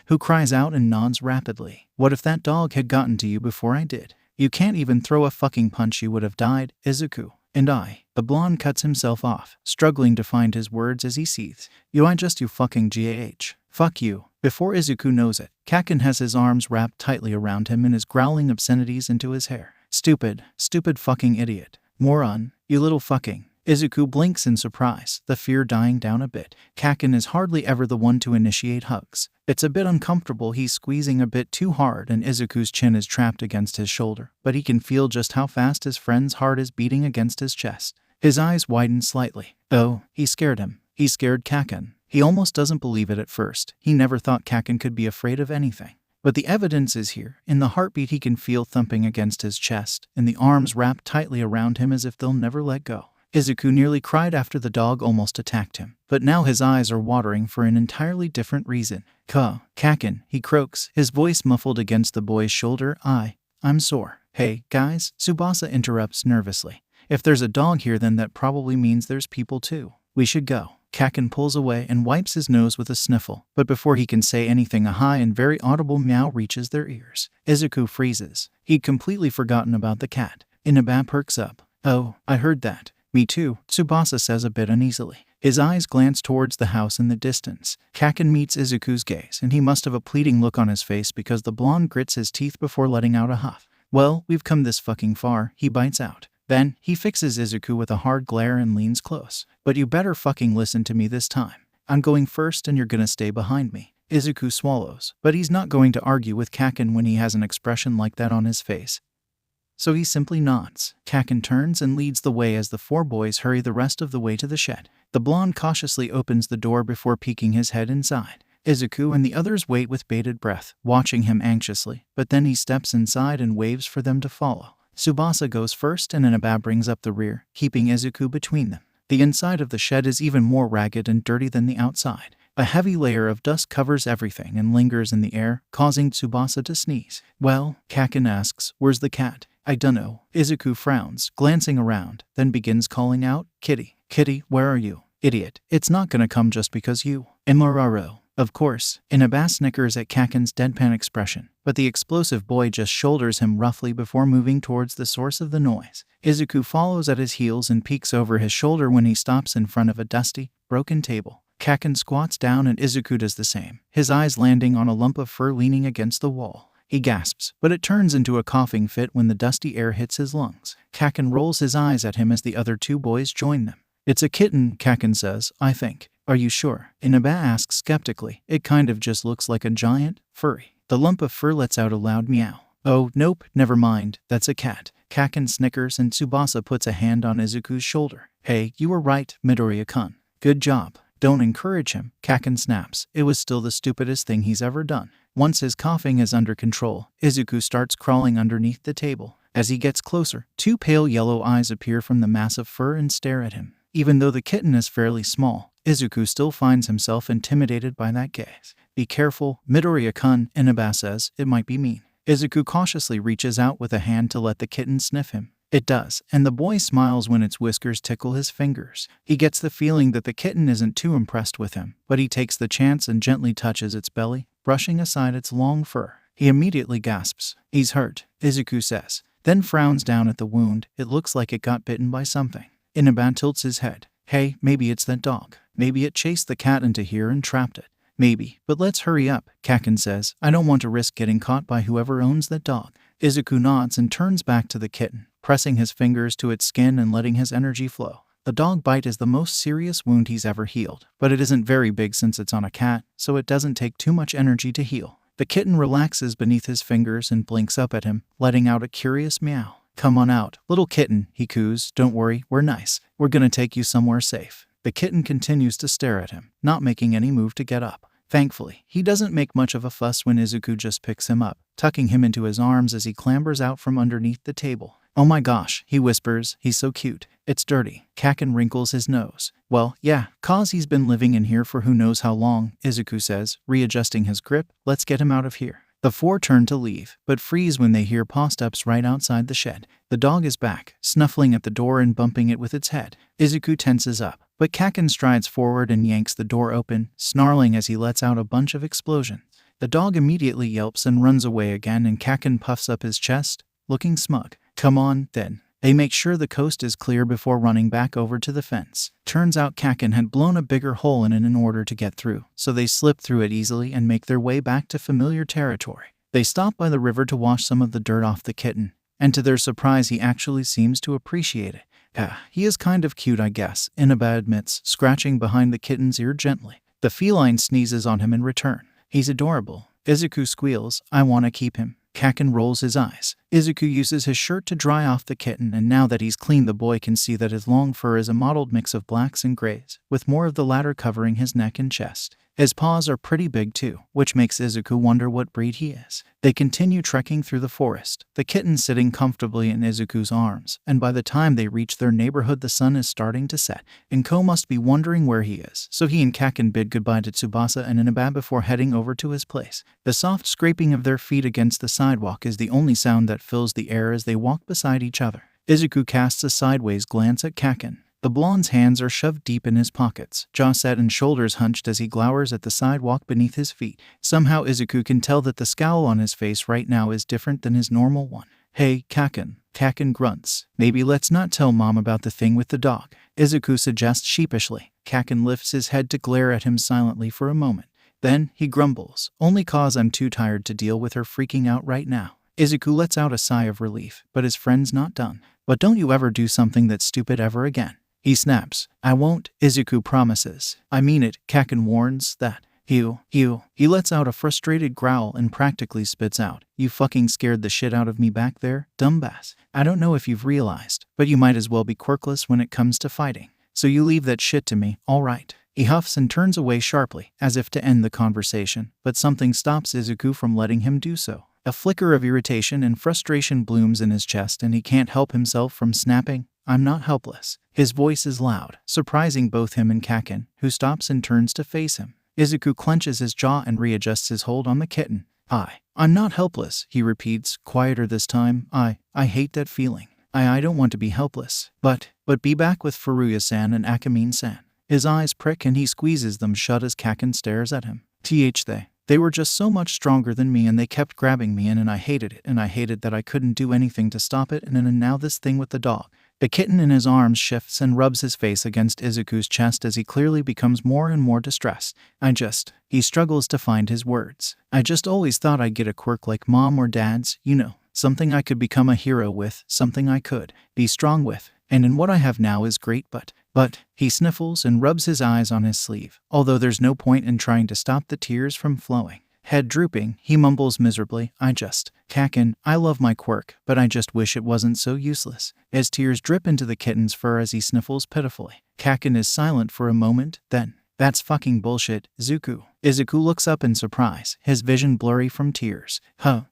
who cries out and nods rapidly. What if that dog had gotten to you before I did? You can't even throw a fucking punch. You would have died, Izuku. And the blonde cuts himself off, struggling to find his words as he seethes. You fucking GAH. Fuck you. Before Izuku knows it, Kacchan has his arms wrapped tightly around him and is growling obscenities into his hair. Stupid fucking idiot. Moron, you little fucking. Izuku blinks in surprise, the fear dying down a bit. Kacchan is hardly ever the one to initiate hugs. It's a bit uncomfortable, he's squeezing a bit too hard and Izuku's chin is trapped against his shoulder, but he can feel just how fast his friend's heart is beating against his chest. His eyes widen slightly. Oh, he scared him. He scared Kacchan. He almost doesn't believe it at first. He never thought Kacchan could be afraid of anything. But the evidence is here. In the heartbeat he can feel thumping against his chest, and the arms wrapped tightly around him as if they'll never let go. Izuku nearly cried after the dog almost attacked him, but now his eyes are watering for an entirely different reason. Kacchan, he croaks, his voice muffled against the boy's shoulder. I'm sore. Hey, guys, Tsubasa interrupts nervously. If there's a dog here, then that probably means there's people too. We should go. Kacchan pulls away and wipes his nose with a sniffle, but before he can say anything a high and very audible meow reaches their ears. Izuku freezes. He'd completely forgotten about the cat. Inaba perks up. Oh, I heard that. Me too, Tsubasa says a bit uneasily. His eyes glance towards the house in the distance. Kacchan meets Izuku's gaze, and he must have a pleading look on his face because the blonde grits his teeth before letting out a huff. Well, we've come this fucking far, he bites out. Then, he fixes Izuku with a hard glare and leans close. But you better fucking listen to me this time. I'm going first and you're gonna stay behind me. Izuku swallows, but he's not going to argue with Kacchan when he has an expression like that on his face. So he simply nods. Kacchan turns and leads the way as the four boys hurry the rest of the way to the shed. The blonde cautiously opens the door before peeking his head inside. Izuku and the others wait with bated breath, watching him anxiously, but then he steps inside and waves for them to follow. Tsubasa goes first and Inaba brings up the rear, keeping Izuku between them. The inside of the shed is even more ragged and dirty than the outside. A heavy layer of dust covers everything and lingers in the air, causing Tsubasa to sneeze. Well, Kacchan asks, where's the cat? I dunno. Izuku frowns, glancing around, then begins calling out, Kitty. Kitty, where are you? Idiot. It's not gonna come just because you. Imuraro. Of course, Inaba snickers at Kacchan's deadpan expression, but the explosive boy just shoulders him roughly before moving towards the source of the noise. Izuku follows at his heels and peeks over his shoulder when he stops in front of a dusty, broken table. Kacchan squats down and Izuku does the same, his eyes landing on a lump of fur leaning against the wall. He gasps, but it turns into a coughing fit when the dusty air hits his lungs. Kacchan rolls his eyes at him as the other two boys join them. It's a kitten, Kacchan says, I think. Are you sure? Inaba asks skeptically. It kind of just looks like a giant, furry. The lump of fur lets out a loud meow. Oh, nope, never mind, that's a cat. Kacchan snickers and Tsubasa puts a hand on Izuku's shoulder. Hey, you were right, Midoriya-kun. Good job. Don't encourage him, Kacchan snaps. It was still the stupidest thing he's ever done. Once his coughing is under control, Izuku starts crawling underneath the table. As he gets closer, two pale yellow eyes appear from the mass of fur and stare at him. Even though the kitten is fairly small, Izuku still finds himself intimidated by that gaze. Be careful, Midoriya-kun, Inaba says, it might be mean. Izuku cautiously reaches out with a hand to let the kitten sniff him. It does, and the boy smiles when its whiskers tickle his fingers. He gets the feeling that the kitten isn't too impressed with him, but he takes the chance and gently touches its belly, brushing aside its long fur. He immediately gasps. He's hurt, Izuku says, then frowns down at the wound. It looks like it got bitten by something. Inaba tilts his head. Hey, maybe it's that dog. Maybe it chased the cat into here and trapped it. Maybe, but let's hurry up, Kacchan says. I don't want to risk getting caught by whoever owns that dog. Izuku nods and turns back to the kitten, pressing his fingers to its skin and letting his energy flow. The dog bite is the most serious wound he's ever healed, but it isn't very big since it's on a cat, so it doesn't take too much energy to heal. The kitten relaxes beneath his fingers and blinks up at him, letting out a curious meow. Come on out, little kitten, he coos. Don't worry, we're nice. We're gonna take you somewhere safe. The kitten continues to stare at him, not making any move to get up. Thankfully, he doesn't make much of a fuss when Izuku just picks him up, tucking him into his arms as he clambers out from underneath the table. Oh my gosh, he whispers, he's so cute. It's dirty. Kacchan wrinkles his nose. Well, yeah, 'cause he's been living in here for who knows how long, Izuku says, readjusting his grip. Let's get him out of here. The four turn to leave, but freeze when they hear paw steps right outside the shed. The dog is back, snuffling at the door and bumping it with its head. Izuku tenses up, but Kacchan strides forward and yanks the door open, snarling as he lets out a bunch of explosions. The dog immediately yelps and runs away again, and Kacchan puffs up his chest, looking smug. Come on, then. They make sure the coast is clear before running back over to the fence. Turns out Kacchan had blown a bigger hole in it in order to get through, so they slip through it easily and make their way back to familiar territory. They stop by the river to wash some of the dirt off the kitten, and to their surprise he actually seems to appreciate it. He is kind of cute, I guess, Inaba admits, scratching behind the kitten's ear gently. The feline sneezes on him in return. He's adorable. Izuku squeals, I want to keep him. Kacchan rolls his eyes. Izuku uses his shirt to dry off the kitten, and now that he's clean the boy can see that his long fur is a mottled mix of blacks and grays, with more of the latter covering his neck and chest. His paws are pretty big too, which makes Izuku wonder what breed he is. They continue trekking through the forest, the kitten sitting comfortably in Izuku's arms, and by the time they reach their neighborhood the sun is starting to set. Inko must be wondering where he is, so he and Kacchan bid goodbye to Tsubasa and Inaba before heading over to his place. The soft scraping of their feet against the sidewalk is the only sound that fills the air as they walk beside each other. Izuku casts a sideways glance at Kacchan. The blonde's hands are shoved deep in his pockets, jaw set and shoulders hunched as he glowers at the sidewalk beneath his feet. Somehow Izuku can tell that the scowl on his face right now is different than his normal one. Hey, Kacchan. Kacchan grunts. Maybe let's not tell Mom about the thing with the dog, Izuku suggests sheepishly. Kacchan lifts his head to glare at him silently for a moment. Then he grumbles, only cause I'm too tired to deal with her freaking out right now. Izuku lets out a sigh of relief, but his friend's not done. But don't you ever do something that's stupid ever again. He snaps. I won't, Izuku promises. I mean it, Kacchan warns that. He lets out a frustrated growl and practically spits out. You fucking scared the shit out of me back there, dumbass. I don't know if you've realized, but you might as well be quirkless when it comes to fighting. So you leave that shit to me, alright. He huffs and turns away sharply, as if to end the conversation, but something stops Izuku from letting him do so. A flicker of irritation and frustration blooms in his chest and he can't help himself from snapping. I'm not helpless. His voice is loud, surprising both him and Kacchan, who stops and turns to face him. Izuku clenches his jaw and readjusts his hold on the kitten. I'm not helpless, he repeats, quieter this time. I hate that feeling. I don't want to be helpless. But be back with Furuya-san and Akamine-san. His eyes prick and he squeezes them shut as Kacchan stares at him. They were just so much stronger than me and they kept grabbing me in and I hated it and I hated that I couldn't do anything to stop it and now this thing with the dog. The kitten in his arms shifts and rubs his face against Izuku's chest as he clearly becomes more and more distressed. He struggles to find his words. I just always thought I'd get a quirk like Mom or Dad's, you know, something I could become a hero with, something I could be strong with. And in what I have now is great, but he sniffles and rubs his eyes on his sleeve, although there's no point in trying to stop the tears from flowing. Head drooping, he mumbles miserably, Kacchan, I love my quirk, but I just wish it wasn't so useless. As tears drip into the kitten's fur as he sniffles pitifully. Kacchan is silent for a moment, then, that's fucking bullshit, Zuku. Izuku looks up in surprise, his vision blurry from tears.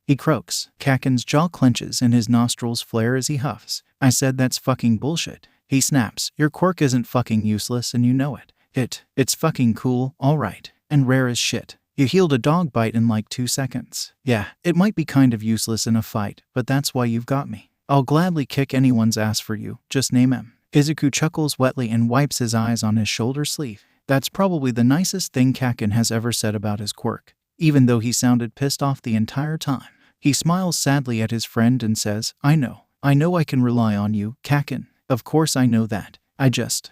He croaks. Kacchan's jaw clenches and his nostrils flare as he huffs. I said that's fucking bullshit. He snaps, your quirk isn't fucking useless and you know it. It's fucking cool, alright, and rare as shit. You healed a dog bite in like 2 seconds. Yeah, it might be kind of useless in a fight, but that's why you've got me. I'll gladly kick anyone's ass for you, just name him. Izuku chuckles wetly and wipes his eyes on his shoulder sleeve. That's probably the nicest thing Kacchan has ever said about his quirk, even though he sounded pissed off the entire time. He smiles sadly at his friend and says, I know I can rely on you, Kacchan. Of course I know that. I just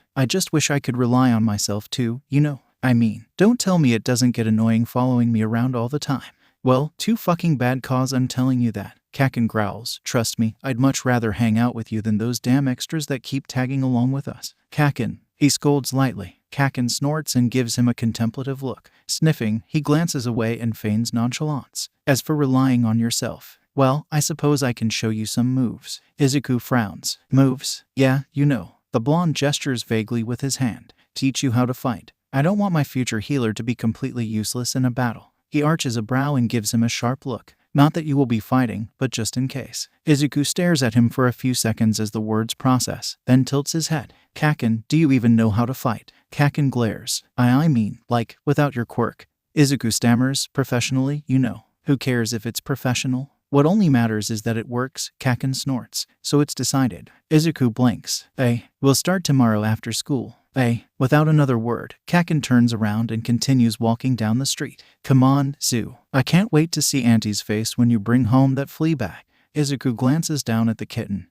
wish I could rely on myself too, you know. I mean, don't tell me it doesn't get annoying following me around all the time. Well, too fucking bad cause I'm telling you that. Kacchan growls, trust me, I'd much rather hang out with you than those damn extras that keep tagging along with us. Kacchan, he scolds lightly. Kacchan snorts and gives him a contemplative look. Sniffing, he glances away and feigns nonchalance. As for relying on yourself, well, I suppose I can show you some moves. Izuku frowns. Moves? Yeah, you know. The blonde gestures vaguely with his hand. Teach you how to fight. I don't want my future healer to be completely useless in a battle. He arches a brow and gives him a sharp look. Not that you will be fighting, but just in case. Izuku stares at him for a few seconds as the words process, then tilts his head. Kacchan, do you even know how to fight? Kacchan glares. I mean, like, without your quirk. Izuku stammers, professionally, you know. Who cares if it's professional? What only matters is that it works, Kacchan snorts. So it's decided. Izuku blinks. We'll start tomorrow after school. Without another word, Kacchan turns around and continues walking down the street. Come on, Zu. I can't wait to see Auntie's face when you bring home that flea bag. Izuku glances down at the kitten,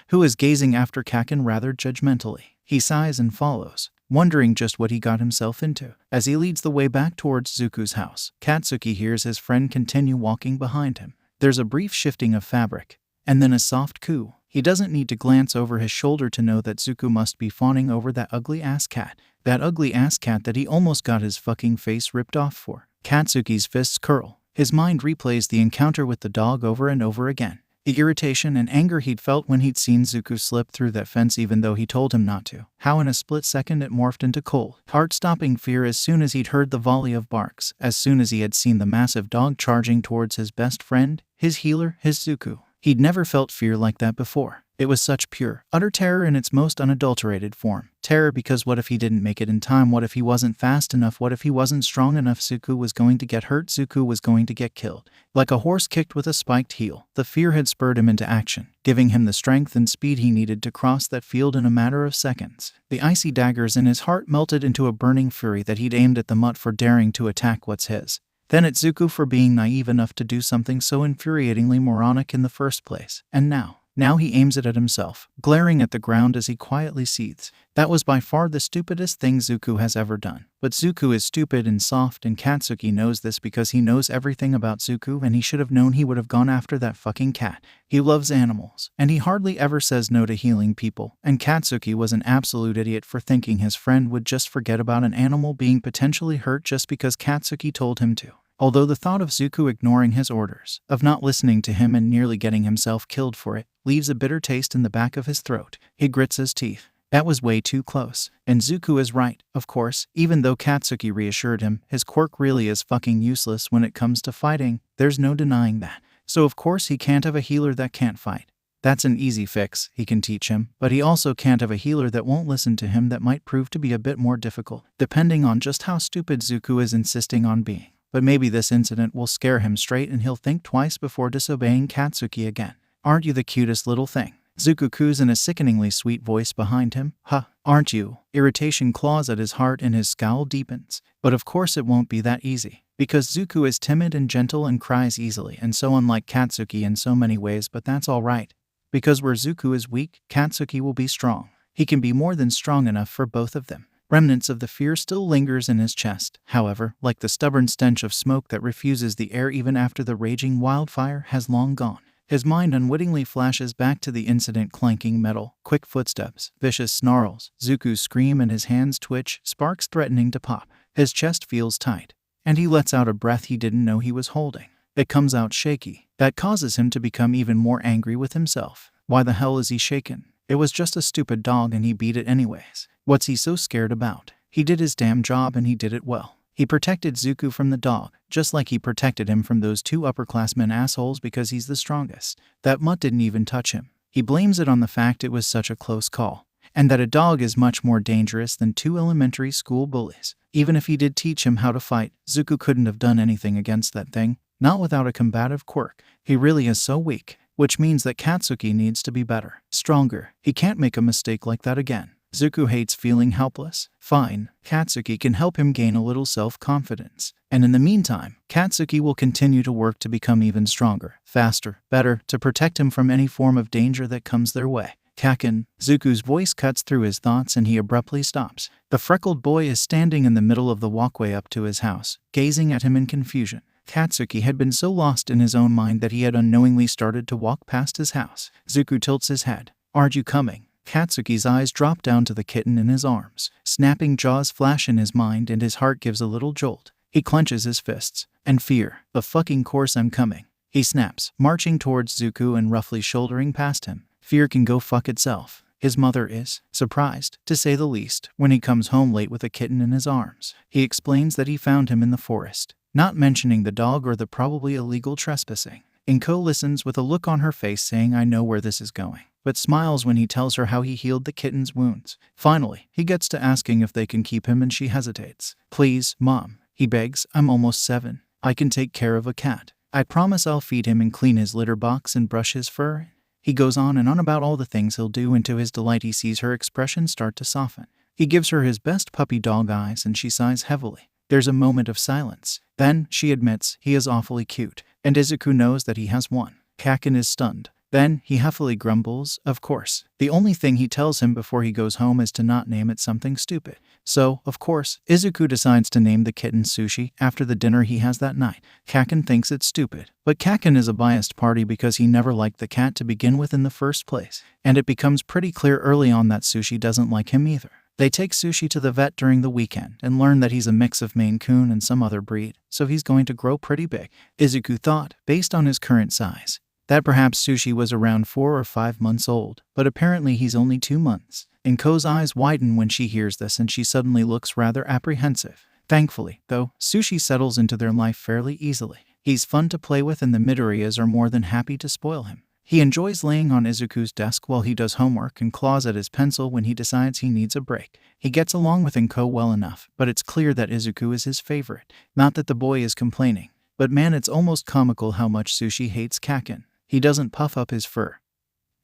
who is gazing after Kacchan rather judgmentally. He sighs and follows, wondering just what he got himself into. As he leads the way back towards Zuku's house, Katsuki hears his friend continue walking behind him. There's a brief shifting of fabric, and then a soft coo. He doesn't need to glance over his shoulder to know that Zuko must be fawning over that ugly-ass cat. That ugly-ass cat that he almost got his fucking face ripped off for. Katsuki's fists curl. His mind replays the encounter with the dog over and over again. The irritation and anger he'd felt when he'd seen Zuko slip through that fence even though he told him not to. How in a split second it morphed into cold, heart-stopping fear as soon as he'd heard the volley of barks, as soon as he had seen the massive dog charging towards his best friend, his healer, his Zuko. He'd never felt fear like that before. It was such pure, utter terror in its most unadulterated form. Terror because what if he didn't make it in time? What if he wasn't fast enough? What if he wasn't strong enough? Zuko was going to get hurt. Zuko was going to get killed. Like a horse kicked with a spiked heel, the fear had spurred him into action, giving him the strength and speed he needed to cross that field in a matter of seconds. The icy daggers in his heart melted into a burning fury that he'd aimed at the mutt for daring to attack what's his. Then at Zuko for being naive enough to do something so infuriatingly moronic in the first place. And now he aims it at himself, glaring at the ground as he quietly seethes. That was by far the stupidest thing Zuko has ever done. But Zuko is stupid and soft, and Katsuki knows this because he knows everything about Zuko, and he should have known he would have gone after that fucking cat. He loves animals, and he hardly ever says no to healing people, and Katsuki was an absolute idiot for thinking his friend would just forget about an animal being potentially hurt just because Katsuki told him to. Although the thought of Zuko ignoring his orders, of not listening to him and nearly getting himself killed for it, leaves a bitter taste in the back of his throat. He grits his teeth. That was way too close. And Zuko is right, of course, even though Katsuki reassured him, his quirk really is fucking useless when it comes to fighting. There's no denying that. So of course he can't have a healer that can't fight. That's an easy fix, he can teach him, but he also can't have a healer that won't listen to him. That might prove to be a bit more difficult, depending on just how stupid Zuko is insisting on being. But maybe this incident will scare him straight and he'll think twice before disobeying Katsuki again. Aren't you the cutest little thing? Zuko coos in a sickeningly sweet voice behind him. Huh, aren't you? Irritation claws at his heart and his scowl deepens. But of course it won't be that easy. Because Zuko is timid and gentle and cries easily and so unlike Katsuki in so many ways, but that's alright. Because where Zuko is weak, Katsuki will be strong. He can be more than strong enough for both of them. Remnants of the fear still lingers in his chest, however, like the stubborn stench of smoke that refuses the air even after the raging wildfire has long gone. His mind unwittingly flashes back to the incident: clanking metal, quick footsteps, vicious snarls, Zuko's scream and his hands twitch, sparks threatening to pop. His chest feels tight, and he lets out a breath he didn't know he was holding. It comes out shaky. That causes him to become even more angry with himself. Why the hell is he shaken? It was just a stupid dog and he beat it anyways. What's he so scared about? He did his damn job and he did it well. He protected Zuko from the dog, just like he protected him from those two upperclassmen assholes because he's the strongest. That mutt didn't even touch him. He blames it on the fact it was such a close call, and that a dog is much more dangerous than two elementary school bullies. Even if he did teach him how to fight, Zuko couldn't have done anything against that thing, not without a combative quirk. He really is so weak, which means that Katsuki needs to be better, stronger. He can't make a mistake like that again. Zuko hates feeling helpless. Fine, Katsuki can help him gain a little self-confidence. And in the meantime, Katsuki will continue to work to become even stronger, faster, better, to protect him from any form of danger that comes their way. Kacchan. Zuko's voice cuts through his thoughts and he abruptly stops. The freckled boy is standing in the middle of the walkway up to his house, gazing at him in confusion. Katsuki had been so lost in his own mind that he had unknowingly started to walk past his house. Zuko tilts his head. Aren't you coming? Katsuki's eyes drop down to the kitten in his arms. Snapping jaws flash in his mind and his heart gives a little jolt. He clenches his fists. And fear. Of fucking course I'm coming. He snaps, marching towards Zuko and roughly shouldering past him. Fear can go fuck itself. His mother is surprised, to say the least, when he comes home late with a kitten in his arms. He explains that he found him in the forest, not mentioning the dog or the probably illegal trespassing. Inko listens with a look on her face saying, I know where this is going, but smiles when he tells her how he healed the kitten's wounds. Finally, he gets to asking if they can keep him and she hesitates. Please, Mom, he begs, I'm almost 7. I can take care of a cat. I promise I'll feed him and clean his litter box and brush his fur. He goes on and on about all the things he'll do, and to his delight he sees her expression start to soften. He gives her his best puppy dog eyes and she sighs heavily. There's a moment of silence. Then, she admits, he is awfully cute, and Izuku knows that he has won. Kacchan is stunned. Then he huffily grumbles, of course. The only thing he tells him before he goes home is to not name it something stupid. So, of course, Izuku decides to name the kitten Sushi after the dinner he has that night. Kacchan thinks it's stupid, but Kacchan is a biased party because he never liked the cat to begin with in the first place. And it becomes pretty clear early on that Sushi doesn't like him either. They take Sushi to the vet during the weekend and learn that he's a mix of Maine Coon and some other breed, so he's going to grow pretty big. Izuku thought, based on his current size, that perhaps Sushi was around 4 or 5 months old, but apparently he's only 2 months. Inko's eyes widen when she hears this and she suddenly looks rather apprehensive. Thankfully, though, Sushi settles into their life fairly easily. He's fun to play with and the Midoriyas are more than happy to spoil him. He enjoys laying on Izuku's desk while he does homework and claws at his pencil when he decides he needs a break. He gets along with Inko well enough, but it's clear that Izuku is his favorite. Not that the boy is complaining, but man, it's almost comical how much Sushi hates Kacchan. He doesn't puff up his fur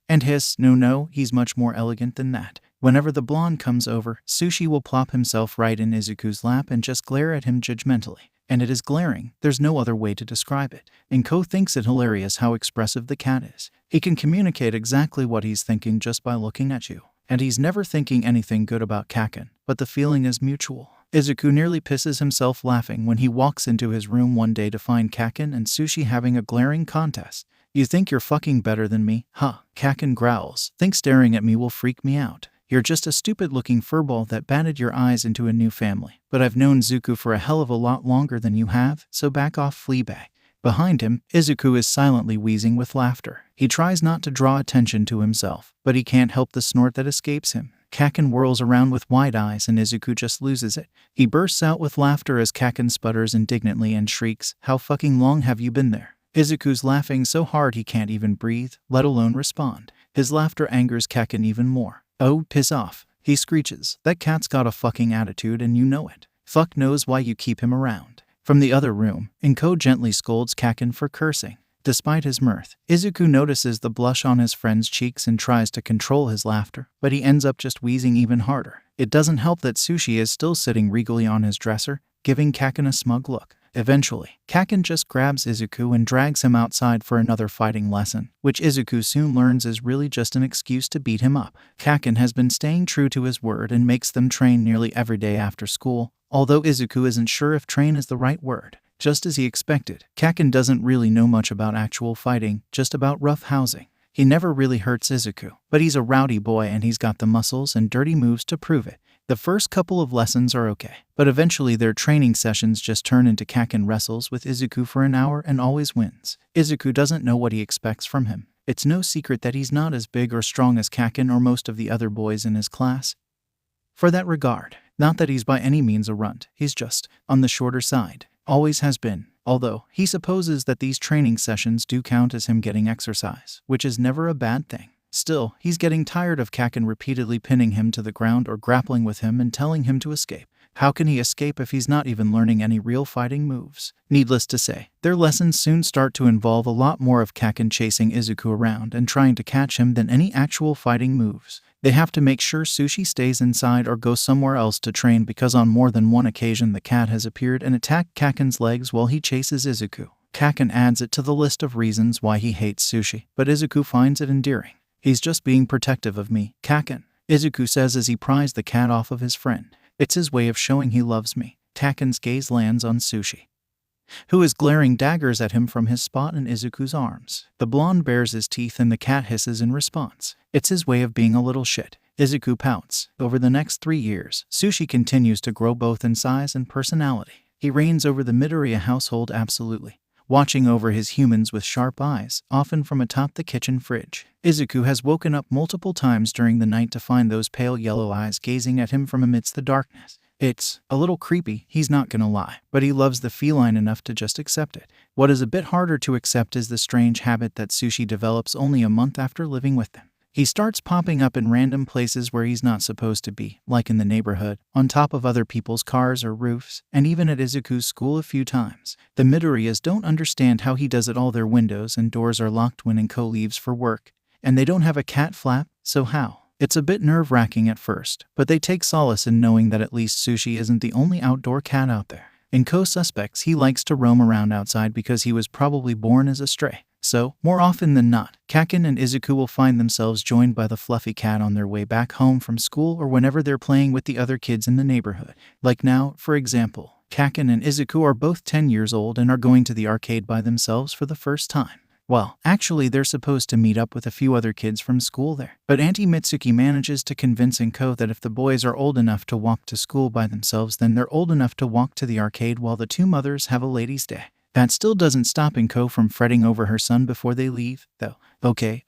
and hiss, no, he's much more elegant than that. Whenever the blonde comes over, Sushi will plop himself right in Izuku's lap and just glare at him judgmentally. And it is glaring, there's no other way to describe it. Inko thinks it hilarious how expressive the cat is. He can communicate exactly what he's thinking just by looking at you. And he's never thinking anything good about Kacchan, but the feeling is mutual. Izuku nearly pisses himself laughing when he walks into his room one day to find Kacchan and Sushi having a glaring contest. You think you're fucking better than me, huh? Kacchan growls. Think staring at me will freak me out. You're just a stupid-looking furball that batted your eyes into a new family. But I've known Zuku for a hell of a lot longer than you have, so back off, fleabag. Behind him, Izuku is silently wheezing with laughter. He tries not to draw attention to himself, but he can't help the snort that escapes him. Kacchan whirls around with wide eyes and Izuku just loses it. He bursts out with laughter as Kacchan sputters indignantly and shrieks, "How fucking long have you been there?" Izuku's laughing so hard he can't even breathe, let alone respond. His laughter angers Kacchan even more. "Oh, piss off," he screeches. "That cat's got a fucking attitude and you know it. Fuck knows why you keep him around." From the other room, Inko gently scolds Kacchan for cursing. Despite his mirth, Izuku notices the blush on his friend's cheeks and tries to control his laughter, but he ends up just wheezing even harder. It doesn't help that Sushi is still sitting regally on his dresser, giving Kacchan a smug look. Eventually, Kacchan just grabs Izuku and drags him outside for another fighting lesson, which Izuku soon learns is really just an excuse to beat him up. Kacchan has been staying true to his word and makes them train nearly every day after school, although Izuku isn't sure if train is the right word. Just as he expected, Kacchan doesn't really know much about actual fighting, just about rough housing. He never really hurts Izuku, but he's a rowdy boy and he's got the muscles and dirty moves to prove it. The first couple of lessons are okay, but eventually their training sessions just turn into Kacchan wrestles with Izuku for an hour and always wins. Izuku doesn't know what he expects from him. It's no secret that he's not as big or strong as Kacchan or most of the other boys in his class. For that regard, not that he's by any means a runt, he's just on the shorter side. Always has been, although he supposes that these training sessions do count as him getting exercise, which is never a bad thing. Still, he's getting tired of Kacchan repeatedly pinning him to the ground or grappling with him and telling him to escape. How can he escape if he's not even learning any real fighting moves? Needless to say, their lessons soon start to involve a lot more of Kacchan chasing Izuku around and trying to catch him than any actual fighting moves. They have to make sure Sushi stays inside or goes somewhere else to train because on more than one occasion the cat has appeared and attacked Kacchan's legs while he chases Izuku. Kacchan adds it to the list of reasons why he hates Sushi, but Izuku finds it endearing. "He's just being protective of me, Kacchan," Izuku says as he pries the cat off of his friend. "It's his way of showing he loves me." Kacchan's gaze lands on Sushi, who is glaring daggers at him from his spot in Izuku's arms. The blonde bares his teeth and the cat hisses in response. It's his way of being a little shit. Izuku pouts. Over the next 3 years, Sushi continues to grow both in size and personality. He reigns over the Midoriya household absolutely, watching over his humans with sharp eyes, often from atop the kitchen fridge. Izuku has woken up multiple times during the night to find those pale yellow eyes gazing at him from amidst the darkness. It's a little creepy, he's not gonna lie, but he loves the feline enough to just accept it. What is a bit harder to accept is the strange habit that Sushi develops only a month after living with them. He starts popping up in random places where he's not supposed to be, like in the neighborhood, on top of other people's cars or roofs, and even at Izuku's school a few times. The Midoriyas don't understand how he does it. All their windows and doors are locked when Inko leaves for work, and they don't have a cat flap, so how? It's a bit nerve-wracking at first, but they take solace in knowing that at least Sushi isn't the only outdoor cat out there. Inko suspects he likes to roam around outside because he was probably born as a stray. So, more often than not, Kacchan and Izuku will find themselves joined by the fluffy cat on their way back home from school or whenever they're playing with the other kids in the neighborhood. Like now, for example, Kacchan and Izuku are both 10 years old and are going to the arcade by themselves for the first time. Well, actually they're supposed to meet up with a few other kids from school there. But Auntie Mitsuki manages to convince Inko that if the boys are old enough to walk to school by themselves, then they're old enough to walk to the arcade while the two mothers have a ladies' day. That still doesn't stop Inko from fretting over her son before they leave, though. Okay,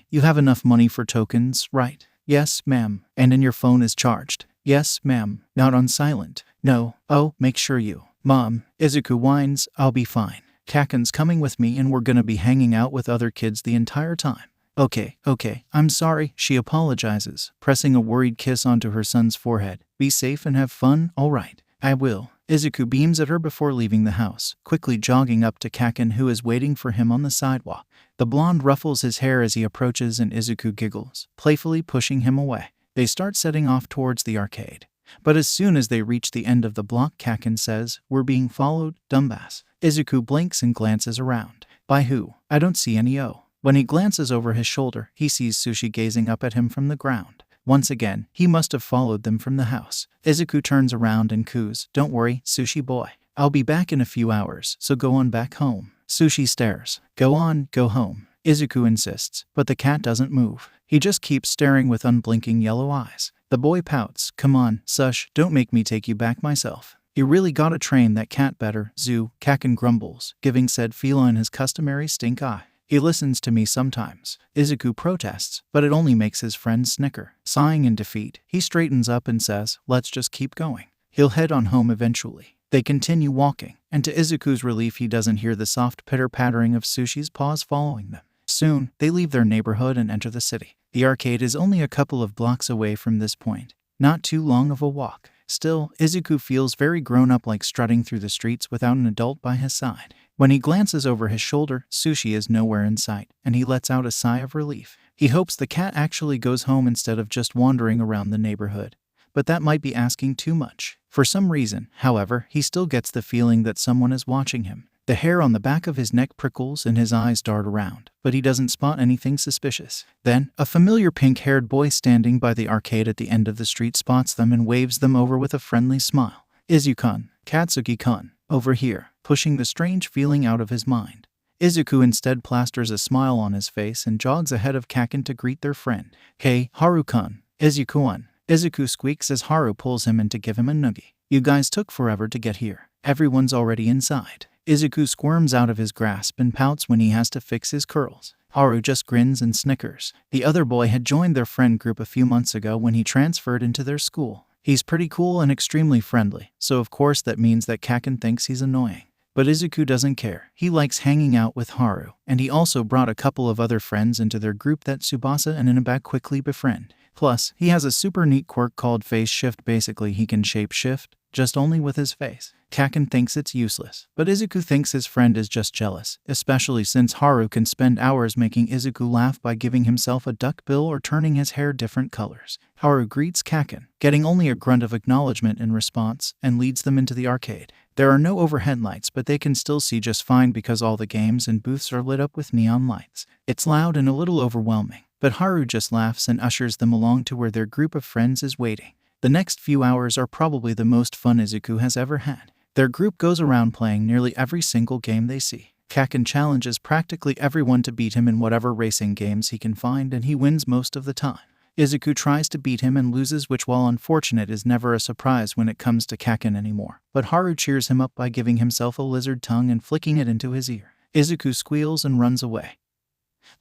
you have enough money for tokens, right? Yes, ma'am. And your phone is charged? Yes, ma'am. Not on silent? No. Oh, make sure you. Mom, Izuku whines, I'll be fine. Kacchan's coming with me and we're gonna be hanging out with other kids the entire time. Okay, I'm sorry, she apologizes, pressing a worried kiss onto her son's forehead. Be safe and have fun, alright. I will. Izuku beams at her before leaving the house, quickly jogging up to Kacchan who is waiting for him on the sidewalk. The blonde ruffles his hair as he approaches and Izuku giggles, playfully pushing him away. They start setting off towards the arcade. But as soon as they reach the end of the block, Kacchan says, "We're being followed, dumbass." Izuku blinks and glances around. By who? I don't see any O. When he glances over his shoulder, he sees Sushi gazing up at him from the ground. Once again, he must have followed them from the house. Izuku turns around and coos, "Don't worry, Sushi boy. I'll be back in a few hours, so go on back home." Sushi stares. "Go on, go home." Izuku insists, but the cat doesn't move. He just keeps staring with unblinking yellow eyes. The boy pouts, "Come on, Sush, don't make me take you back myself." "You really gotta train that cat better, Zoo," Kacchan grumbles, giving said feline his customary stink eye. "He listens to me sometimes." Izuku protests, but it only makes his friend snicker. Sighing in defeat, he straightens up and says, "Let's just keep going. He'll head on home eventually." They continue walking, and to Izuku's relief he doesn't hear the soft pitter-pattering of Sushi's paws following them. Soon, they leave their neighborhood and enter the city. The arcade is only a couple of blocks away from this point. Not too long of a walk. Still, Izuku feels very grown-up, like strutting through the streets without an adult by his side. When he glances over his shoulder, Sushi is nowhere in sight, and he lets out a sigh of relief. He hopes the cat actually goes home instead of just wandering around the neighborhood. But that might be asking too much. For some reason, however, he still gets the feeling that someone is watching him. The hair on the back of his neck prickles and his eyes dart around, but he doesn't spot anything suspicious. Then, a familiar pink-haired boy standing by the arcade at the end of the street spots them and waves them over with a friendly smile. "Izuku-kun, Katsuki-kun, over here," pushing the strange feeling out of his mind. Izuku instead plasters a smile on his face and jogs ahead of Kacchan to greet their friend. "Hey, Haru-kun, Izuku-kun." Izuku squeaks as Haru pulls him in to give him a noogie. "You guys took forever to get here. Everyone's already inside." Izuku squirms out of his grasp and pouts when he has to fix his curls. Haru just grins and snickers. The other boy had joined their friend group a few months ago when he transferred into their school. He's pretty cool and extremely friendly, so of course that means that Kacchan thinks he's annoying. But Izuku doesn't care. He likes hanging out with Haru, and he also brought a couple of other friends into their group that Tsubasa and Inaba quickly befriend. Plus, he has a super neat quirk called face shift. Basically, he can shape shift, just only with his face. Kacchan thinks it's useless, but Izuku thinks his friend is just jealous, especially since Haru can spend hours making Izuku laugh by giving himself a duck bill or turning his hair different colors. Haru greets Kacchan, getting only a grunt of acknowledgement in response, and leads them into the arcade. There are no overhead lights, but they can still see just fine because all the games and booths are lit up with neon lights. It's loud and a little overwhelming, but Haru just laughs and ushers them along to where their group of friends is waiting. The next few hours are probably the most fun Izuku has ever had. Their group goes around playing nearly every single game they see. Kacchan challenges practically everyone to beat him in whatever racing games he can find, and he wins most of the time. Izuku tries to beat him and loses, which, while unfortunate, is never a surprise when it comes to Kacchan anymore. But Haru cheers him up by giving himself a lizard tongue and flicking it into his ear. Izuku squeals and runs away,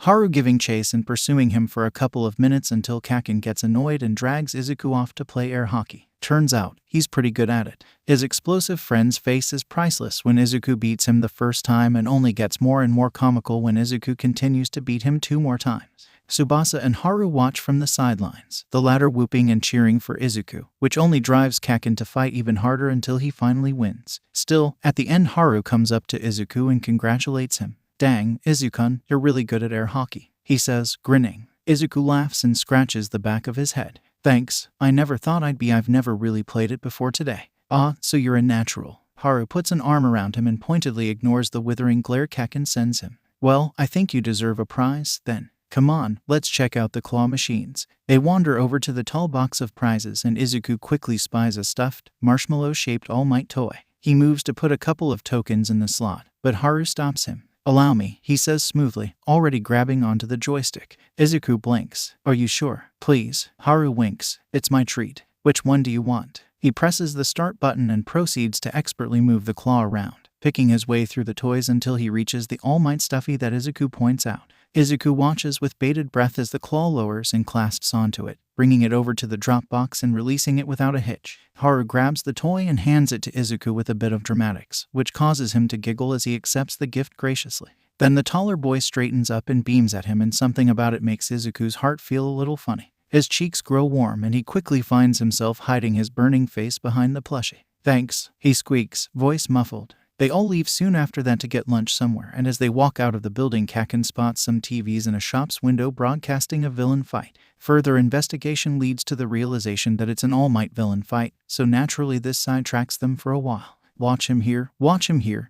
Haru giving chase and pursuing him for a couple of minutes until Kacchan gets annoyed and drags Izuku off to play air hockey. Turns out, he's pretty good at it. His explosive friend's face is priceless when Izuku beats him the first time, and only gets more and more comical when Izuku continues to beat him 2 more times. Tsubasa and Haru watch from the sidelines, the latter whooping and cheering for Izuku, which only drives Kacchan to fight even harder until he finally wins. Still, at the end, Haru comes up to Izuku and congratulates him. "Dang, Izuku-kun, you're really good at air hockey," he says, grinning. Izuku laughs and scratches the back of his head. "Thanks, I never thought I've never really played it before today." "Ah, so you're a natural." Haru puts an arm around him and pointedly ignores the withering glare Kacchan sends him. Well, I think you deserve a prize, then. Come on, let's check out the claw machines. They wander over to the tall box of prizes and Izuku quickly spies a stuffed, marshmallow-shaped All Might toy. He moves to put a couple of tokens in the slot, but Haru stops him. Allow me, he says smoothly, already grabbing onto the joystick. Izuku blinks. Are you sure? Please. Haru winks. It's my treat. Which one do you want? He presses the start button and proceeds to expertly move the claw around, picking his way through the toys until he reaches the All Might stuffy that Izuku points out. Izuku watches with bated breath as the claw lowers and clasps onto it, bringing it over to the drop box and releasing it without a hitch. Haru grabs the toy and hands it to Izuku with a bit of dramatics, which causes him to giggle as he accepts the gift graciously. Then the taller boy straightens up and beams at him, and something about it makes Izuku's heart feel a little funny. His cheeks grow warm and he quickly finds himself hiding his burning face behind the plushie. Thanks, he squeaks, voice muffled. They all leave soon after that to get lunch somewhere, and as they walk out of the building, Kacchan spots some TVs in a shop's window broadcasting a villain fight. Further investigation leads to the realization that it's an All Might villain fight, so naturally this sidetracks them for a while. Watch him here,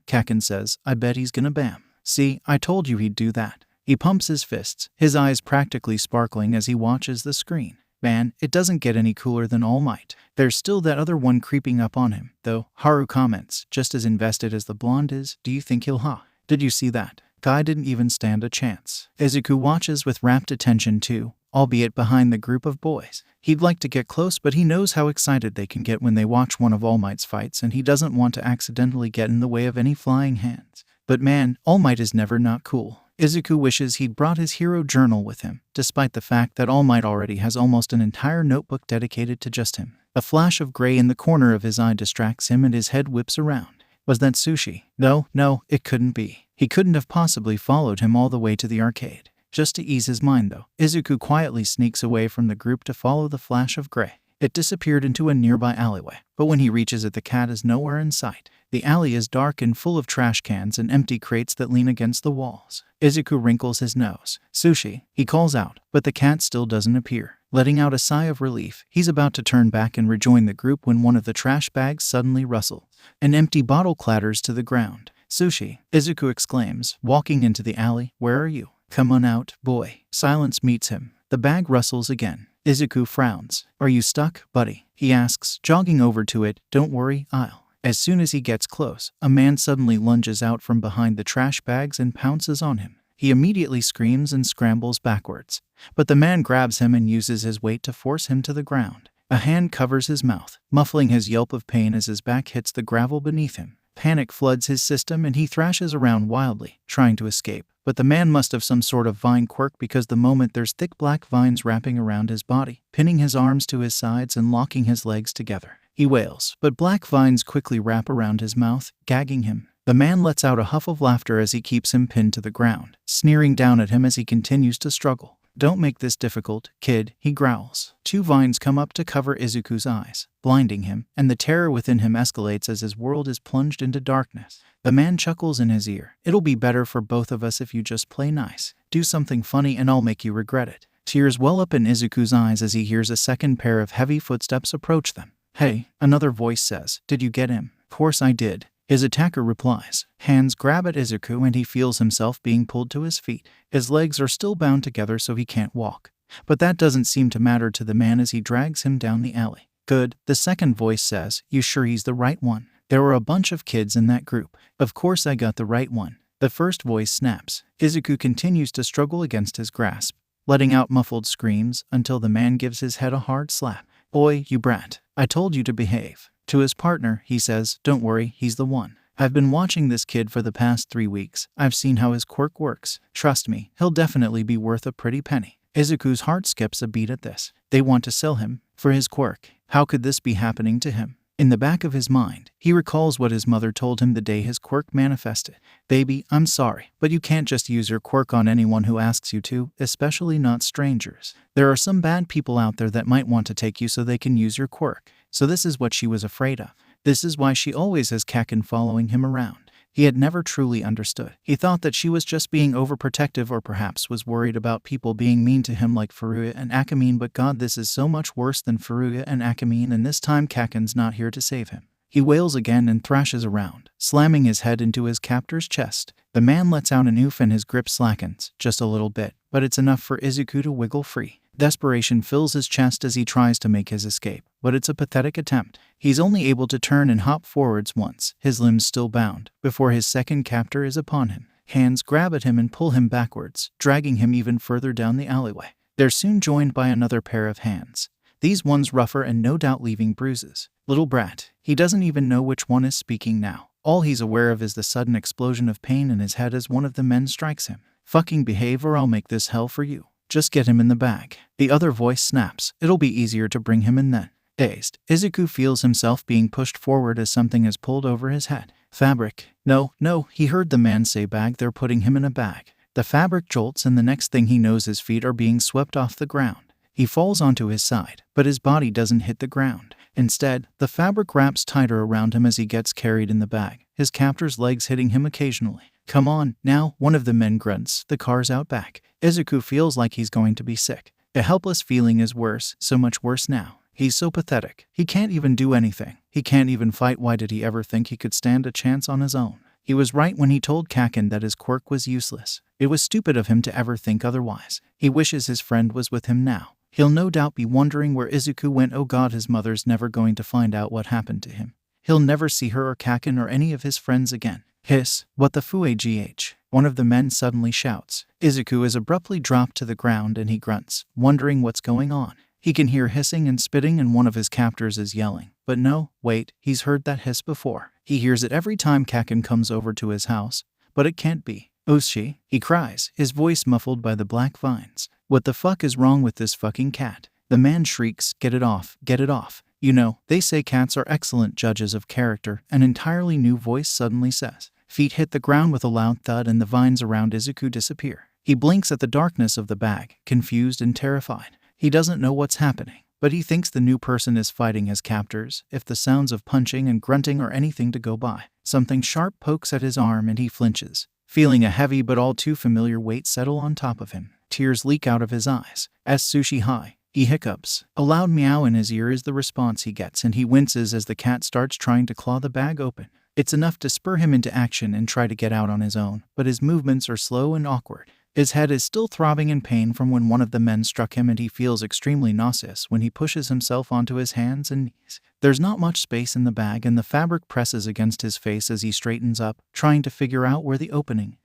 Kacchan says. I bet he's gonna bam. See, I told you he'd do that. He pumps his fists, his eyes practically sparkling as he watches the screen. Man, it doesn't get any cooler than All Might. There's still that other one creeping up on him, though. Haru comments, just as invested as the blonde is. Do you think he'll Did you see that? Guy didn't even stand a chance. Izuku watches with rapt attention too, albeit behind the group of boys. He'd like to get close, but he knows how excited they can get when they watch one of All Might's fights, and he doesn't want to accidentally get in the way of any flying hands. But man, All Might is never not cool. Izuku wishes he'd brought his hero journal with him, despite the fact that All Might already has almost an entire notebook dedicated to just him. A flash of gray in the corner of his eye distracts him and his head whips around. Was that Sushi? No, it couldn't be. He couldn't have possibly followed him all the way to the arcade. Just to ease his mind though, Izuku quietly sneaks away from the group to follow the flash of gray. It disappeared into a nearby alleyway, but when he reaches it, the cat is nowhere in sight. The alley is dark and full of trash cans and empty crates that lean against the walls. Izuku wrinkles his nose. Sushi, he calls out, but the cat still doesn't appear. Letting out a sigh of relief, he's about to turn back and rejoin the group when one of the trash bags suddenly rustles. An empty bottle clatters to the ground. Sushi, Izuku exclaims, walking into the alley. Where are you? Come on out, boy. Silence meets him. The bag rustles again. Izuku frowns. Are you stuck, buddy? He asks, jogging over to it. Don't worry, I'll. As soon as he gets close, a man suddenly lunges out from behind the trash bags and pounces on him. He immediately screams and scrambles backwards, but the man grabs him and uses his weight to force him to the ground. A hand covers his mouth, muffling his yelp of pain as his back hits the gravel beneath him. Panic floods his system and he thrashes around wildly, trying to escape. But the man must have some sort of vine quirk, because the moment there's thick black vines wrapping around his body, pinning his arms to his sides and locking his legs together. He wails, but black vines quickly wrap around his mouth, gagging him. The man lets out a huff of laughter as he keeps him pinned to the ground, sneering down at him as he continues to struggle. Don't make this difficult, kid, he growls. 2 vines come up to cover Izuku's eyes, blinding him, and the terror within him escalates as his world is plunged into darkness. The man chuckles in his ear. It'll be better for both of us if you just play nice. Do something funny and I'll make you regret it. Tears well up in Izuku's eyes as he hears a second pair of heavy footsteps approach them. Hey, another voice says. Did you get him? Of course I did. His attacker replies. Hands grab at Izuku and he feels himself being pulled to his feet. His legs are still bound together so he can't walk. But that doesn't seem to matter to the man as he drags him down the alley. Good, the second voice says. You sure he's the right one? There were a bunch of kids in that group. Of course I got the right one. The first voice snaps. Izuku continues to struggle against his grasp, letting out muffled screams until the man gives his head a hard slap. Oi, you brat. I told you to behave. To his partner, he says, don't worry, he's the one. I've been watching this kid for the past 3 weeks. I've seen how his quirk works. Trust me, he'll definitely be worth a pretty penny. Izuku's heart skips a beat at this. They want to sell him for his quirk. How could this be happening to him? In the back of his mind, he recalls what his mother told him the day his quirk manifested. Baby, I'm sorry, but you can't just use your quirk on anyone who asks you to, especially not strangers. There are some bad people out there that might want to take you so they can use your quirk. So this is what she was afraid of. This is why she always has Kacchan following him around. He had never truly understood. He thought that she was just being overprotective, or perhaps was worried about people being mean to him like Furuya and Akamine, but God, this is so much worse than Furuya and Akamine, and this time Kacchan's not here to save him. He wails again and thrashes around, slamming his head into his captor's chest. The man lets out an oof and his grip slackens, just a little bit, but it's enough for Izuku to wiggle free. Desperation fills his chest as he tries to make his escape, but it's a pathetic attempt. He's only able to turn and hop forwards once, his limbs still bound, before his second captor is upon him. Hands grab at him and pull him backwards, dragging him even further down the alleyway. They're soon joined by another pair of hands. These ones rougher and no doubt leaving bruises. Little brat, he doesn't even know which one is speaking now. All he's aware of is the sudden explosion of pain in his head as one of the men strikes him. Fucking behave or I'll make this hell for you. Just get him in the bag. The other voice snaps. It'll be easier to bring him in then. Dazed, Izuku feels himself being pushed forward as something is pulled over his head. Fabric. No, he heard the man say bag. They're putting him in a bag. The fabric jolts and the next thing he knows his feet are being swept off the ground. He falls onto his side, but his body doesn't hit the ground. Instead, the fabric wraps tighter around him as he gets carried in the bag, his captor's legs hitting him occasionally. Come on, now, one of the men grunts. The car's out back. Izuku feels like he's going to be sick. The helpless feeling is worse, so much worse now. He's so pathetic. He can't even do anything. He can't even fight. Why did he ever think he could stand a chance on his own? He was right when he told Kacchan that his quirk was useless. It was stupid of him to ever think otherwise. He wishes his friend was with him now. He'll no doubt be wondering where Izuku went. Oh god, his mother's never going to find out what happened to him. He'll never see her or Kacchan or any of his friends again. Hiss, what the fuagh? One of the men suddenly shouts. Izuku is abruptly dropped to the ground and he grunts, wondering what's going on. He can hear hissing and spitting and one of his captors is yelling. But no, wait, he's heard that hiss before. He hears it every time Kacchan comes over to his house. But it can't be. Sushi, he cries, his voice muffled by the black vines. What the fuck is wrong with this fucking cat? The man shrieks, get it off, get it off. You know, they say cats are excellent judges of character. An entirely new voice suddenly says. Feet hit the ground with a loud thud and the vines around Izuku disappear. He blinks at the darkness of the bag, confused and terrified. He doesn't know what's happening, but he thinks the new person is fighting his captors. If the sounds of punching and grunting are anything to go by, something sharp pokes at his arm and he flinches, feeling a heavy but all too familiar weight settle on top of him. Tears leak out of his eyes. As Sushi hi, he hiccups. A loud meow in his ear is the response he gets and he winces as the cat starts trying to claw the bag open. It's enough to spur him into action and try to get out on his own, but his movements are slow and awkward. His head is still throbbing in pain from when one of the men struck him and he feels extremely nauseous when he pushes himself onto his hands and knees. There's not much space in the bag and the fabric presses against his face as he straightens up, trying to figure out where the opening is.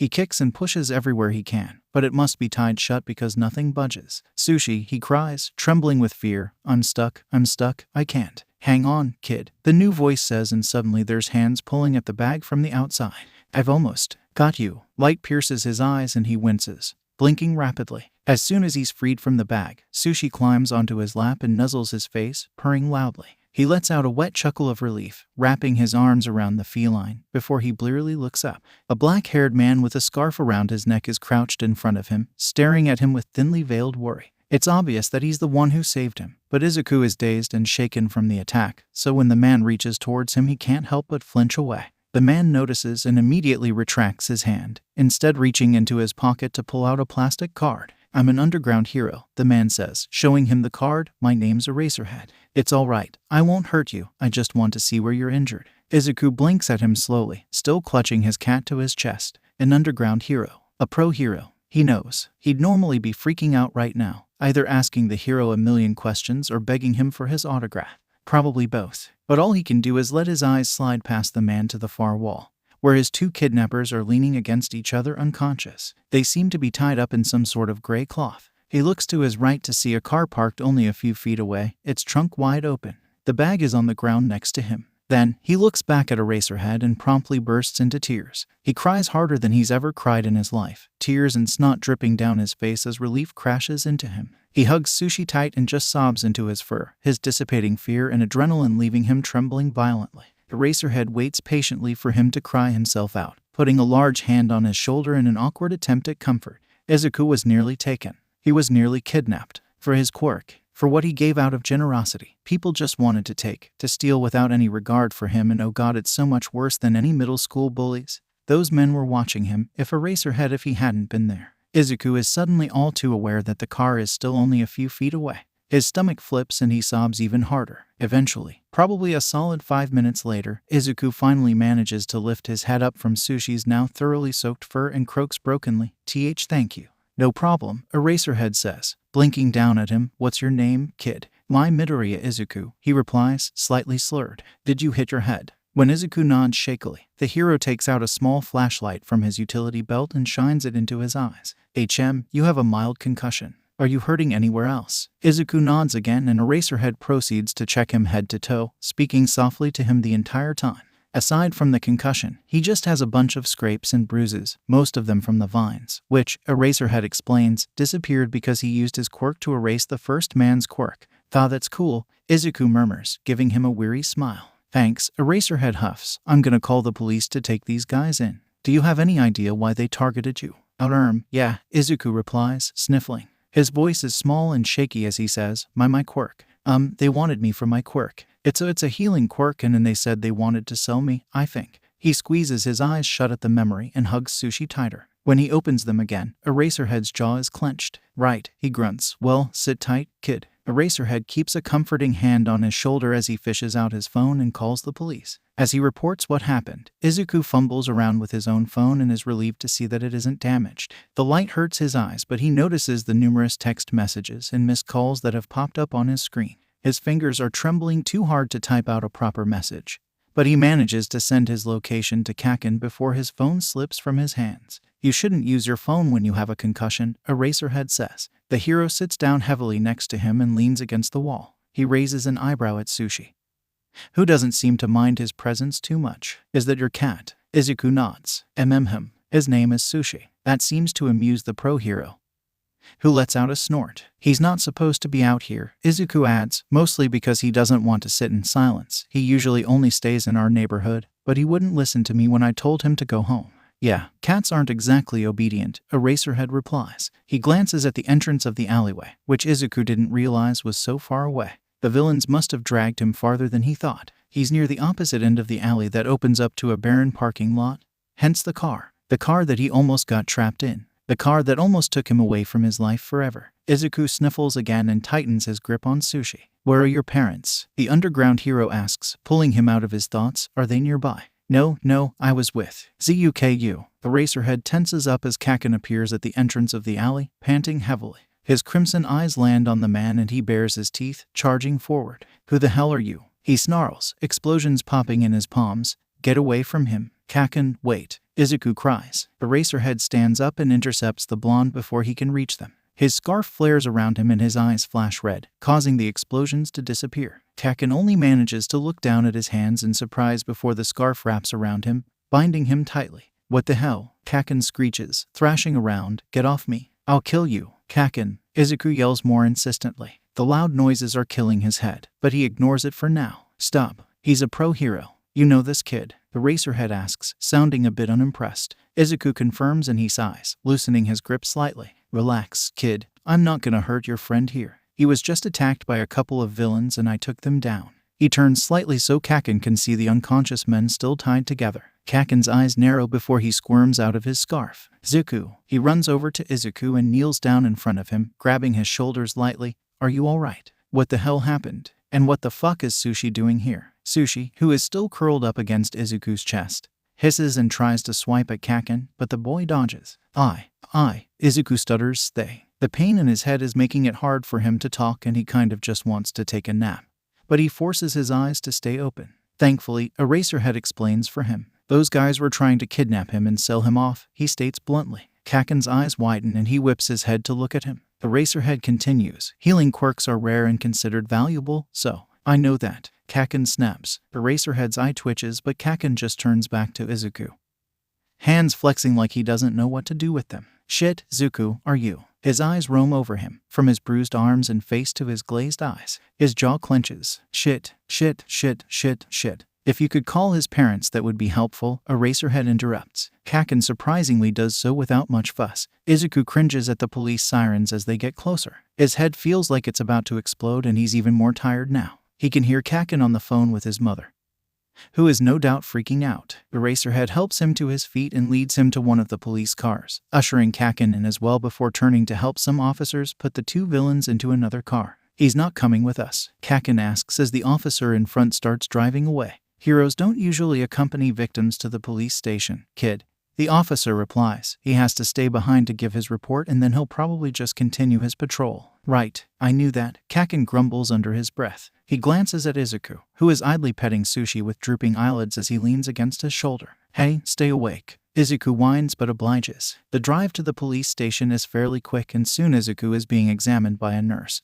He kicks and pushes everywhere he can, but it must be tied shut because nothing budges. Sushi, he cries, trembling with fear. I'm stuck, I can't. Hang on, kid, the new voice says, and suddenly there's hands pulling at the bag from the outside. I've almost got you. Light pierces his eyes and he winces, blinking rapidly. As soon as he's freed from the bag, Sushi climbs onto his lap and nuzzles his face, purring loudly. He lets out a wet chuckle of relief, wrapping his arms around the feline, before he blearily looks up. A black-haired man with a scarf around his neck is crouched in front of him, staring at him with thinly veiled worry. It's obvious that he's the one who saved him, but Izuku is dazed and shaken from the attack, so when the man reaches towards him he can't help but flinch away. The man notices and immediately retracts his hand, instead reaching into his pocket to pull out a plastic card. I'm an underground hero, the man says, showing him the card. My name's Eraserhead. It's all right. I won't hurt you. I just want to see where you're injured. Izuku blinks at him slowly, still clutching his cat to his chest. An underground hero. A pro hero. He knows. He'd normally be freaking out right now, either asking the hero a million questions or begging him for his autograph. Probably both. But all he can do is let his eyes slide past the man to the far wall, where his two kidnappers are leaning against each other unconscious. They seem to be tied up in some sort of gray cloth. He looks to his right to see a car parked only a few feet away, its trunk wide open. The bag is on the ground next to him. Then, he looks back at Eraserhead and promptly bursts into tears. He cries harder than he's ever cried in his life, tears and snot dripping down his face as relief crashes into him. He hugs Sushi tight and just sobs into his fur, his dissipating fear and adrenaline leaving him trembling violently. Eraserhead waits patiently for him to cry himself out, putting a large hand on his shoulder in an awkward attempt at comfort. Izuku was nearly taken. He was nearly kidnapped. For his quirk. For what he gave out of generosity. People just wanted to take, to steal without any regard for him, and oh god, it's so much worse than any middle school bullies. Those men were watching him, if he hadn't been there. Izuku is suddenly all too aware that the car is still only a few feet away. His stomach flips and he sobs even harder. Eventually, probably a solid 5 minutes later, Izuku finally manages to lift his head up from Sushi's now thoroughly soaked fur and croaks brokenly, Thank you. No problem, Eraserhead says, blinking down at him. What's your name, kid? My Midoriya Izuku, he replies, slightly slurred. Did you hit your head? When Izuku nods shakily, the hero takes out a small flashlight from his utility belt and shines it into his eyes. You have a mild concussion. Are you hurting anywhere else? Izuku nods again and Eraserhead proceeds to check him head to toe, speaking softly to him the entire time. Aside from the concussion, he just has a bunch of scrapes and bruises, most of them from the vines, which, Eraserhead explains, disappeared because he used his quirk to erase the first man's quirk. That's cool, Izuku murmurs, giving him a weary smile. Thanks, Eraserhead huffs. I'm gonna call the police to take these guys in. Do you have any idea why they targeted you? Yeah, Izuku replies, sniffling. His voice is small and shaky as he says, my quirk. They wanted me for my quirk. It's a healing quirk and then they said they wanted to sell me, I think. He squeezes his eyes shut at the memory and hugs Sushi tighter. When he opens them again, Eraserhead's jaw is clenched. Right, he grunts. Well, sit tight, kid. Eraserhead keeps a comforting hand on his shoulder as he fishes out his phone and calls the police. As he reports what happened, Izuku fumbles around with his own phone and is relieved to see that it isn't damaged. The light hurts his eyes, but he notices the numerous text messages and missed calls that have popped up on his screen. His fingers are trembling too hard to type out a proper message, but he manages to send his location to Kacchan before his phone slips from his hands. You shouldn't use your phone when you have a concussion, Eraserhead says. The hero sits down heavily next to him and leans against the wall. He raises an eyebrow at Sushi, who doesn't seem to mind his presence too much. Is that your cat? Izuku nods. Him. His name is Sushi. That seems to amuse the pro hero, who lets out a snort. He's not supposed to be out here, Izuku adds, mostly because he doesn't want to sit in silence. He usually only stays in our neighborhood, but he wouldn't listen to me when I told him to go home. Yeah, cats aren't exactly obedient, Eraserhead replies. He glances at the entrance of the alleyway, which Izuku didn't realize was so far away. The villains must have dragged him farther than he thought. He's near the opposite end of the alley that opens up to a barren parking lot. Hence the car that he almost got trapped in. The car that almost took him away from his life forever. Izuku sniffles again and tightens his grip on Sushi. Where are your parents? The underground hero asks, pulling him out of his thoughts. Are they nearby? No, I was with Zuku. Eraserhead tenses up as Kacchan appears at the entrance of the alley, panting heavily. His crimson eyes land on the man and he bares his teeth, charging forward. Who the hell are you? He snarls, explosions popping in his palms. Get away from him. Kacchan, wait. Izuku cries. Eraserhead stands up and intercepts the blonde before he can reach them. His scarf flares around him and his eyes flash red, causing the explosions to disappear. Kacchan only manages to look down at his hands in surprise before the scarf wraps around him, binding him tightly. What the hell? Kacchan screeches, thrashing around. Get off me. I'll kill you. Kacchan. Izuku yells more insistently. The loud noises are killing his head, but he ignores it for now. Stop. He's a pro hero. You know this kid? Eraserhead asks, sounding a bit unimpressed. Izuku confirms and he sighs, loosening his grip slightly. Relax, kid. I'm not gonna hurt your friend here. He was just attacked by a couple of villains and I took them down. He turns slightly so Kacchan can see the unconscious men still tied together. Kacchan's eyes narrow before he squirms out of his scarf. Zuku. He runs over to Izuku and kneels down in front of him, grabbing his shoulders lightly. Are you alright? What the hell happened? And what the fuck is Sushi doing here? Sushi, who is still curled up against Izuku's chest, hisses and tries to swipe at Kacchan, but the boy dodges. Izuku stutters. The pain in his head is making it hard for him to talk and he kind of just wants to take a nap. But he forces his eyes to stay open. Thankfully, Eraserhead explains for him. Those guys were trying to kidnap him and sell him off, he states bluntly. Kacchan's eyes widen and he whips his head to look at him. Eraserhead continues. Healing quirks are rare and considered valuable, so I know that. Kacchan snaps. Eraserhead's eye twitches, but Kacchan just turns back to Izuku, hands flexing like he doesn't know what to do with them. Shit, Zuku, are you? His eyes roam over him, from his bruised arms and face to his glazed eyes. His jaw clenches. Shit. If you could call his parents, that would be helpful, Eraserhead interrupts. Kacchan surprisingly does so without much fuss. Izuku cringes at the police sirens as they get closer. His head feels like it's about to explode and he's even more tired now. He can hear Kacchan on the phone with his mother, who is no doubt freaking out. Eraserhead helps him to his feet and leads him to one of the police cars, ushering Kacchan in as well before turning to help some officers put the two villains into another car. He's not coming with us, Kacchan asks as the officer in front starts driving away. Heroes don't usually accompany victims to the police station, kid. The officer replies. He has to stay behind to give his report and then he'll probably just continue his patrol. Right, I knew that, Kacchan grumbles under his breath. He glances at Izuku, who is idly petting Sushi with drooping eyelids as he leans against his shoulder. Hey, stay awake. Izuku whines but obliges. The drive to the police station is fairly quick and soon Izuku is being examined by a nurse,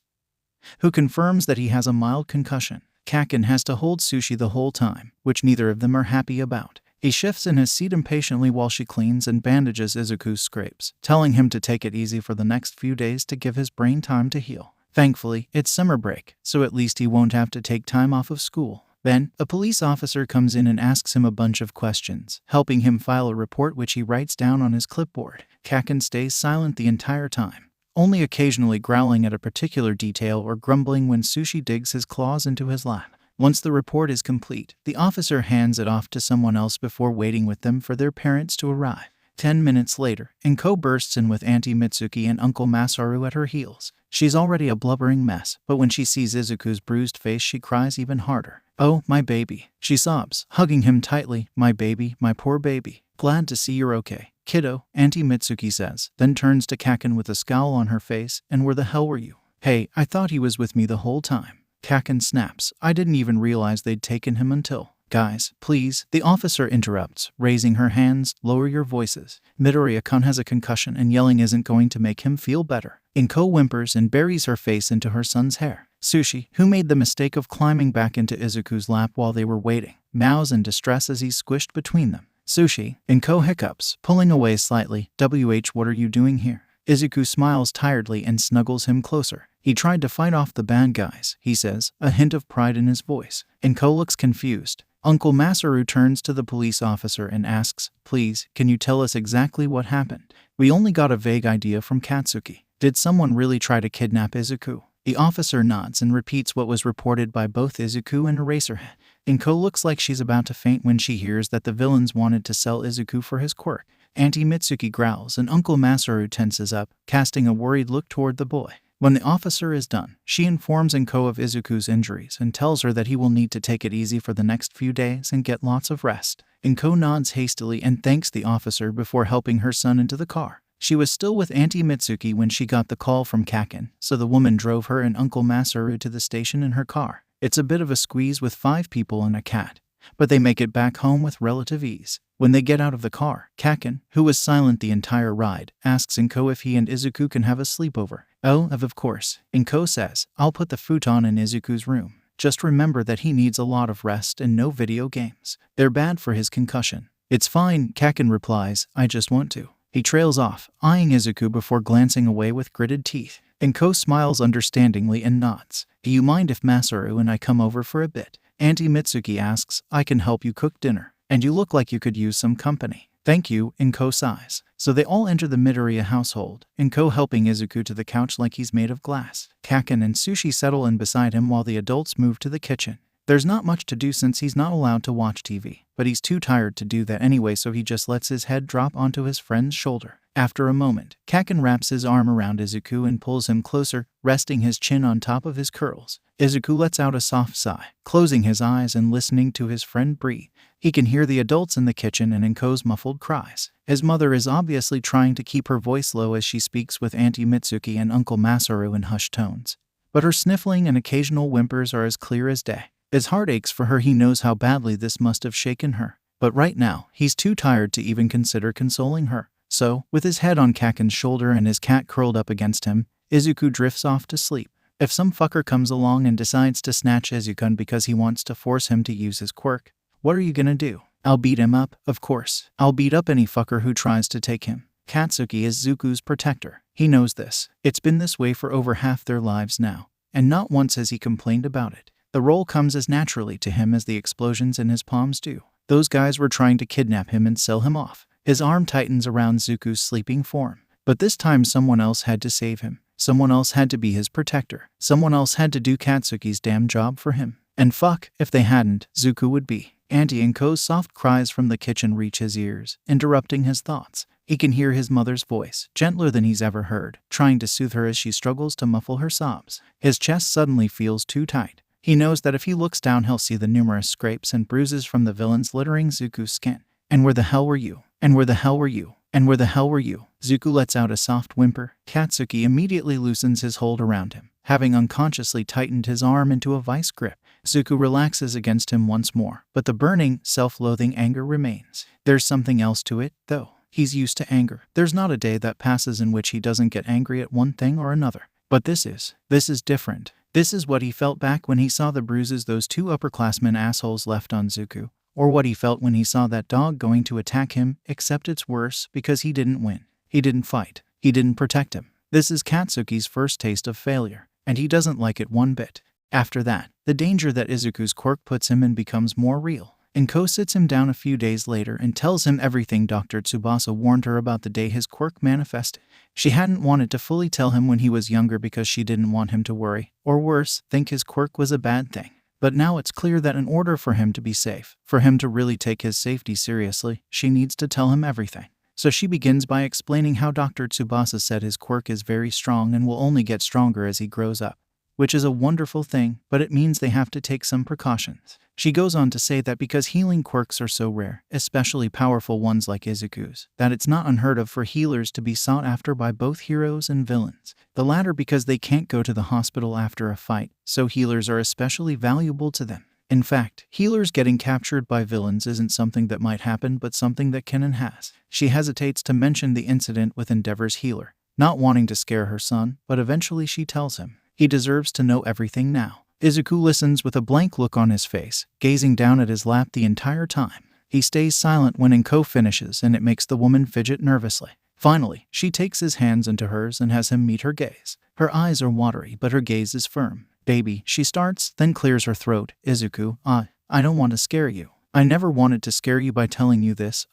who confirms that he has a mild concussion. Kacchan has to hold Sushi the whole time, which neither of them are happy about. He shifts in his seat impatiently while she cleans and bandages Izuku's scrapes, telling him to take it easy for the next few days to give his brain time to heal. Thankfully, it's summer break, so at least he won't have to take time off of school. Then, a police officer comes in and asks him a bunch of questions, helping him file a report which he writes down on his clipboard. Kacchan stays silent the entire time, only occasionally growling at a particular detail or grumbling when Sushi digs his claws into his lap. Once the report is complete, the officer hands it off to someone else before waiting with them for their parents to arrive. 10 minutes later, Inko bursts in with Auntie Mitsuki and Uncle Masaru at her heels. She's already a blubbering mess, but when she sees Izuku's bruised face she cries even harder. Oh, my baby, she sobs, hugging him tightly. My baby, my poor baby. Glad to see you're okay, kiddo, Auntie Mitsuki says, then turns to Kacchan with a scowl on her face. And where the hell were you? Hey, I thought he was with me the whole time. Kacchan snaps. I didn't even realize they'd taken him until... Guys, please, the officer interrupts, raising her hands. Lower your voices. Midoriya-kun has a concussion and yelling isn't going to make him feel better. Inko whimpers and buries her face into her son's hair. Sushi, who made the mistake of climbing back into Izuku's lap while they were waiting, meows in distress as he's squished between them. Sushi, Inko hiccups, pulling away slightly. What are you doing here? Izuku smiles tiredly and snuggles him closer. He tried to fight off the bad guys, he says, a hint of pride in his voice. Inko looks confused. Uncle Masaru turns to the police officer and asks, please, can you tell us exactly what happened? We only got a vague idea from Katsuki. Did someone really try to kidnap Izuku? The officer nods and repeats what was reported by both Izuku and Eraserhead. Inko looks like she's about to faint when she hears that the villains wanted to sell Izuku for his quirk. Auntie Mitsuki growls and Uncle Masaru tenses up, casting a worried look toward the boy. When the officer is done, she informs Inko of Izuku's injuries and tells her that he will need to take it easy for the next few days and get lots of rest. Inko nods hastily and thanks the officer before helping her son into the car. She was still with Auntie Mitsuki when she got the call from Kacchan, so the woman drove her and Uncle Masaru to the station in her car. It's a bit of a squeeze with 5 people and a cat, but they make it back home with relative ease. When they get out of the car, Kacchan, who was silent the entire ride, asks Inko if he and Izuku can have a sleepover. Oh, of course, Inko says. I'll put the futon in Izuku's room. Just remember that he needs a lot of rest and no video games. They're bad for his concussion. It's fine, Kacchan replies. I just want to. He trails off, eyeing Izuku before glancing away with gritted teeth. Inko smiles understandingly and nods. Do you mind if Masaru and I come over for a bit? Auntie Mitsuki asks. I can help you cook dinner. And you look like you could use some company. Thank you, Inko sighs. So they all enter the Midoriya household, Inko helping Izuku to the couch like he's made of glass. Kacchan and Sushi settle in beside him while the adults move to the kitchen. There's not much to do since he's not allowed to watch TV, but he's too tired to do that anyway, so he just lets his head drop onto his friend's shoulder. After a moment, Kacchan wraps his arm around Izuku and pulls him closer, resting his chin on top of his curls. Izuku lets out a soft sigh, closing his eyes and listening to his friend breathe. He can hear the adults in the kitchen and Inko's muffled cries. His mother is obviously trying to keep her voice low as she speaks with Auntie Mitsuki and Uncle Masaru in hushed tones, but her sniffling and occasional whimpers are as clear as day. His heart aches for her. He knows how badly this must have shaken her, but right now, he's too tired to even consider consoling her. So, with his head on Kacchan's shoulder and his cat curled up against him, Izuku drifts off to sleep. If some fucker comes along and decides to snatch Izuku because he wants to force him to use his quirk, what are you gonna do? I'll beat him up, of course. I'll beat up any fucker who tries to take him. Katsuki is Zuko's protector. He knows this. It's been this way for over half their lives now, and not once has he complained about it. The role comes as naturally to him as the explosions in his palms do. Those guys were trying to kidnap him and sell him off. His arm tightens around Zuko's sleeping form. But this time someone else had to save him. Someone else had to be his protector. Someone else had to do Katsuki's damn job for him. And fuck, if they hadn't, Zuko would be. Auntie Inko's soft cries from the kitchen reach his ears, interrupting his thoughts. He can hear his mother's voice, gentler than he's ever heard, trying to soothe her as she struggles to muffle her sobs. His chest suddenly feels too tight. He knows that if he looks down he'll see the numerous scrapes and bruises from the villains littering Zuku's skin. And where the hell were you? And where the hell were you? And where the hell were you? Zuku lets out a soft whimper. Katsuki immediately loosens his hold around him, having unconsciously tightened his arm into a vice grip. Zuku relaxes against him once more, but the burning, self-loathing anger remains. There's something else to it, though. He's used to anger. There's not a day that passes in which he doesn't get angry at one thing or another. But this is different. This is what he felt back when he saw the bruises those two upperclassmen assholes left on Zuku, or what he felt when he saw that dog going to attack him, except it's worse because he didn't win. He didn't fight. He didn't protect him. This is Katsuki's first taste of failure, and he doesn't like it one bit. After that, the danger that Izuku's quirk puts him in becomes more real. Inko sits him down a few days later and tells him everything Dr. Tsubasa warned her about the day his quirk manifested. She hadn't wanted to fully tell him when he was younger because she didn't want him to worry, or worse, think his quirk was a bad thing. But now it's clear that in order for him to be safe, for him to really take his safety seriously, she needs to tell him everything. So she begins by explaining how Dr. Tsubasa said his quirk is very strong and will only get stronger as he grows up. Which is a wonderful thing, but it means they have to take some precautions. She goes on to say that because healing quirks are so rare, especially powerful ones like Izuku's, that it's not unheard of for healers to be sought after by both heroes and villains. The latter because they can't go to the hospital after a fight, so healers are especially valuable to them. In fact, healers getting captured by villains isn't something that might happen but something that can and has. She hesitates to mention the incident with Endeavor's healer, not wanting to scare her son, but eventually she tells him. He deserves to know everything now. Izuku listens with a blank look on his face, gazing down at his lap the entire time. He stays silent when Inko finishes, and it makes the woman fidget nervously. Finally, she takes his hands into hers and has him meet her gaze. Her eyes are watery, but her gaze is firm. Baby, she starts, then clears her throat. Izuku, I don't want to scare you. I never wanted to scare you by telling you this.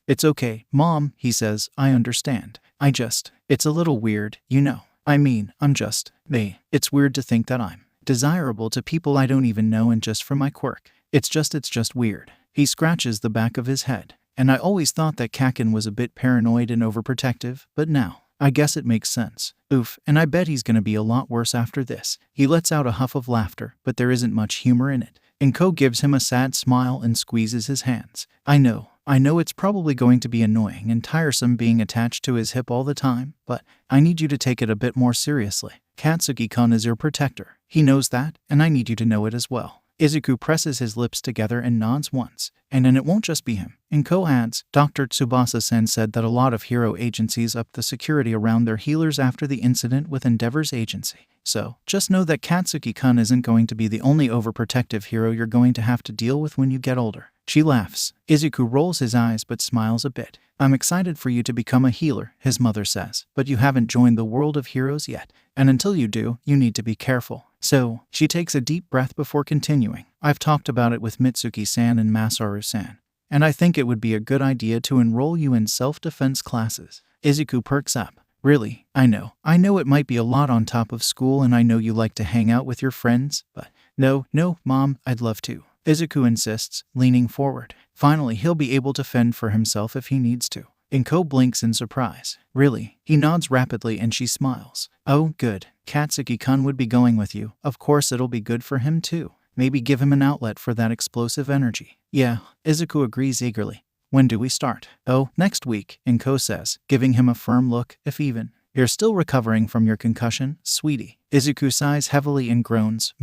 It's okay, Mom, he says, I understand. It's a little weird, you know. It's weird to think that I'm desirable to people I don't even know and just for my quirk. It's just weird. He scratches the back of his head. And I always thought that Kacchan was a bit paranoid and overprotective, but now, I guess it makes sense. Oof, and I bet he's gonna be a lot worse after this. He lets out a huff of laughter, but there isn't much humor in it. Inko gives him a sad smile and squeezes his hands. I know it's probably going to be annoying and tiresome being attached to his hip all the time, but I need you to take it a bit more seriously. Katsuki-kun is your protector. He knows that, and I need you to know it as well. Izuku presses his lips together and nods once. And then it won't just be him. Inko adds, Dr. Tsubasa-sen said that a lot of hero agencies upped the security around their healers after the incident with Endeavor's agency. So, just know that Katsuki-kun isn't going to be the only overprotective hero you're going to have to deal with when you get older. She laughs. Izuku rolls his eyes but smiles a bit. I'm excited for you to become a healer, his mother says, but you haven't joined the world of heroes yet. And until you do, you need to be careful. So, she takes a deep breath before continuing. I've talked about it with Mitsuki-san and Masaru-san, and I think it would be a good idea to enroll you in self-defense classes. Izuku perks up. Really? I know it might be a lot on top of school and I know you like to hang out with your friends, but no, Mom, I'd love to. Izuku insists, leaning forward. Finally, he'll be able to fend for himself if he needs to. Inko blinks in surprise. Really? He nods rapidly and she smiles. Oh, good. Katsuki-kun would be going with you. Of course it'll be good for him too. Maybe give him an outlet for that explosive energy. Yeah, Izuku agrees eagerly. When do we start? Oh, next week, Inko says, giving him a firm look, if even. You're still recovering from your concussion, sweetie. Izuku sighs heavily and groans.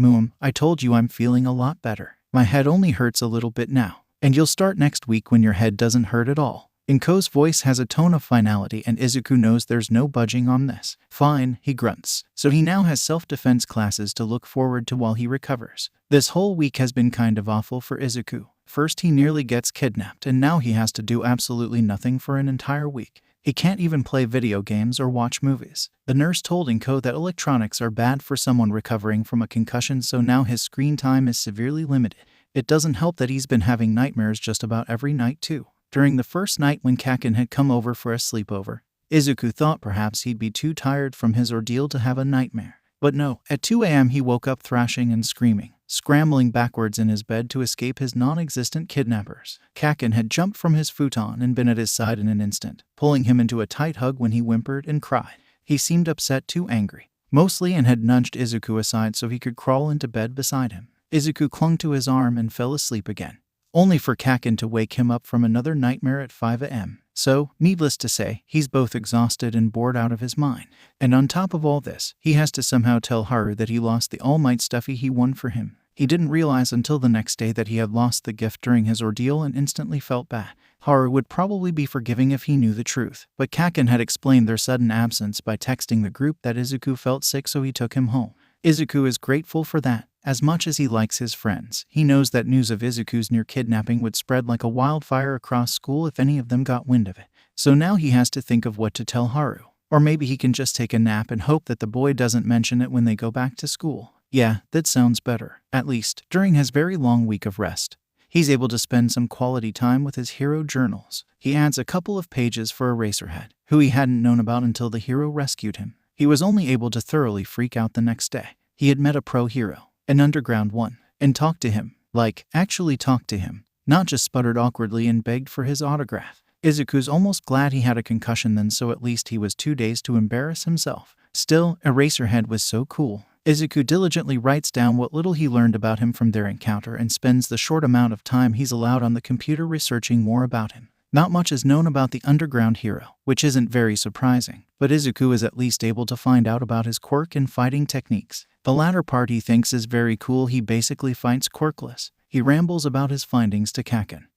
I told you I'm feeling a lot better. My head only hurts a little bit now. And you'll start next week when your head doesn't hurt at all. Inko's voice has a tone of finality and Izuku knows there's no budging on this. Fine, he grunts. So he now has self-defense classes to look forward to while he recovers. This whole week has been kind of awful for Izuku. First he nearly gets kidnapped and now he has to do absolutely nothing for an entire week. He can't even play video games or watch movies. The nurse told Inko that electronics are bad for someone recovering from a concussion, so now his screen time is severely limited. It doesn't help that he's been having nightmares just about every night too. During the first night when Kacchan had come over for a sleepover, Izuku thought perhaps he'd be too tired from his ordeal to have a nightmare. But no, at 2 a.m. he woke up thrashing and screaming, scrambling backwards in his bed to escape his non-existent kidnappers. Kacchan had jumped from his futon and been at his side in an instant, pulling him into a tight hug when he whimpered and cried. He seemed upset, too angry, mostly, and had nudged Izuku aside so he could crawl into bed beside him. Izuku clung to his arm and fell asleep again, only for Kacchan to wake him up from another nightmare at 5 a.m. So, needless to say, he's both exhausted and bored out of his mind. And on top of all this, he has to somehow tell Haru that he lost the All Might stuffy he won for him. He didn't realize until the next day that he had lost the gift during his ordeal and instantly felt bad. Haru would probably be forgiving if he knew the truth, but Kacchan had explained their sudden absence by texting the group that Izuku felt sick, so he took him home. Izuku is grateful for that. As much as he likes his friends, he knows that news of Izuku's near kidnapping would spread like a wildfire across school if any of them got wind of it. So now he has to think of what to tell Haru. Or maybe he can just take a nap and hope that the boy doesn't mention it when they go back to school. Yeah, that sounds better. At least, during his very long week of rest, he's able to spend some quality time with his hero journals. He adds a couple of pages for Eraserhead, who he hadn't known about until the hero rescued him. He was only able to thoroughly freak out the next day. He had met a pro hero, an underground one, and talked to him. Like, actually talked to him. Not just sputtered awkwardly and begged for his autograph. Izuku's almost glad he had a concussion then, so at least he was 2 days to embarrass himself. Still, Eraserhead was so cool. Izuku diligently writes down what little he learned about him from their encounter and spends the short amount of time he's allowed on the computer researching more about him. Not much is known about the underground hero, which isn't very surprising, but Izuku is at least able to find out about his quirk and fighting techniques. The latter part he thinks is very cool. He basically fights quirkless. He rambles about his findings to Kacchan,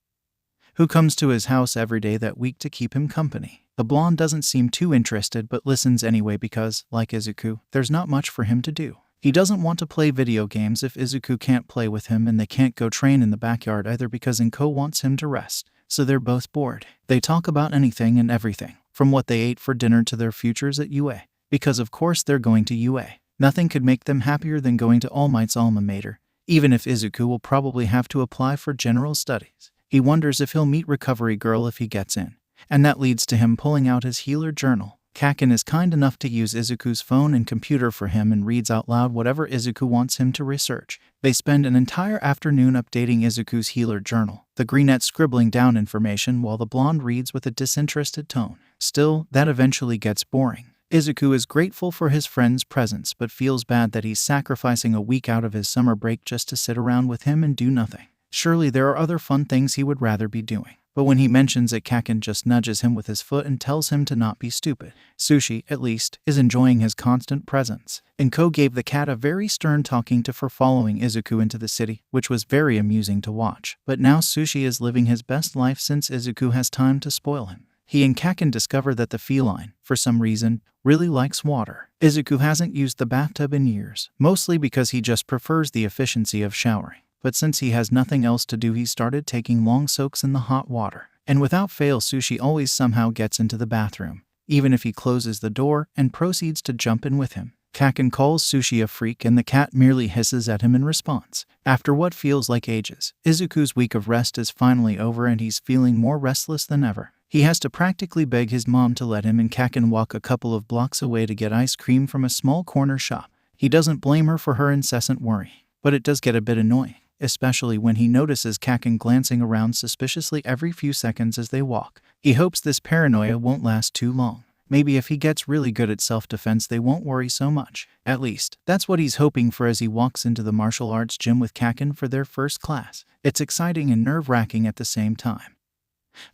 who comes to his house every day that week to keep him company. The blonde doesn't seem too interested but listens anyway because, like Izuku, there's not much for him to do. He doesn't want to play video games if Izuku can't play with him, and they can't go train in the backyard either because Inko wants him to rest. So they're both bored. They talk about anything and everything, from what they ate for dinner to their futures at UA. Because of course they're going to UA. Nothing could make them happier than going to All Might's alma mater, even if Izuku will probably have to apply for general studies. He wonders if he'll meet Recovery Girl if he gets in, and that leads to him pulling out his healer journal. Kacchan is kind enough to use Izuku's phone and computer for him and reads out loud whatever Izuku wants him to research. They spend an entire afternoon updating Izuku's healer journal, the greenette scribbling down information while the blonde reads with a disinterested tone. Still, that eventually gets boring. Izuku is grateful for his friend's presence but feels bad that he's sacrificing a week out of his summer break just to sit around with him and do nothing. Surely there are other fun things he would rather be doing. But when he mentions it, Kacchan just nudges him with his foot and tells him to not be stupid. Sushi, at least, is enjoying his constant presence. Inko gave the cat a very stern talking to for following Izuku into the city, which was very amusing to watch. But now Sushi is living his best life since Izuku has time to spoil him. He and Kacchan discover that the feline, for some reason, really likes water. Izuku hasn't used the bathtub in years, mostly because he just prefers the efficiency of showering. But since he has nothing else to do, he started taking long soaks in the hot water. And without fail, Sushi always somehow gets into the bathroom, even if he closes the door, and proceeds to jump in with him. Kacchan calls Sushi a freak and the cat merely hisses at him in response. After what feels like ages, Izuku's week of rest is finally over and he's feeling more restless than ever. He has to practically beg his mom to let him and Kacchan walk a couple of blocks away to get ice cream from a small corner shop. He doesn't blame her for her incessant worry, but it does get a bit annoying, especially when he notices Kacchan glancing around suspiciously every few seconds as they walk. He hopes this paranoia won't last too long. Maybe if he gets really good at self-defense they won't worry so much. At least, that's what he's hoping for as he walks into the martial arts gym with Kacchan for their first class. It's exciting and nerve-wracking at the same time.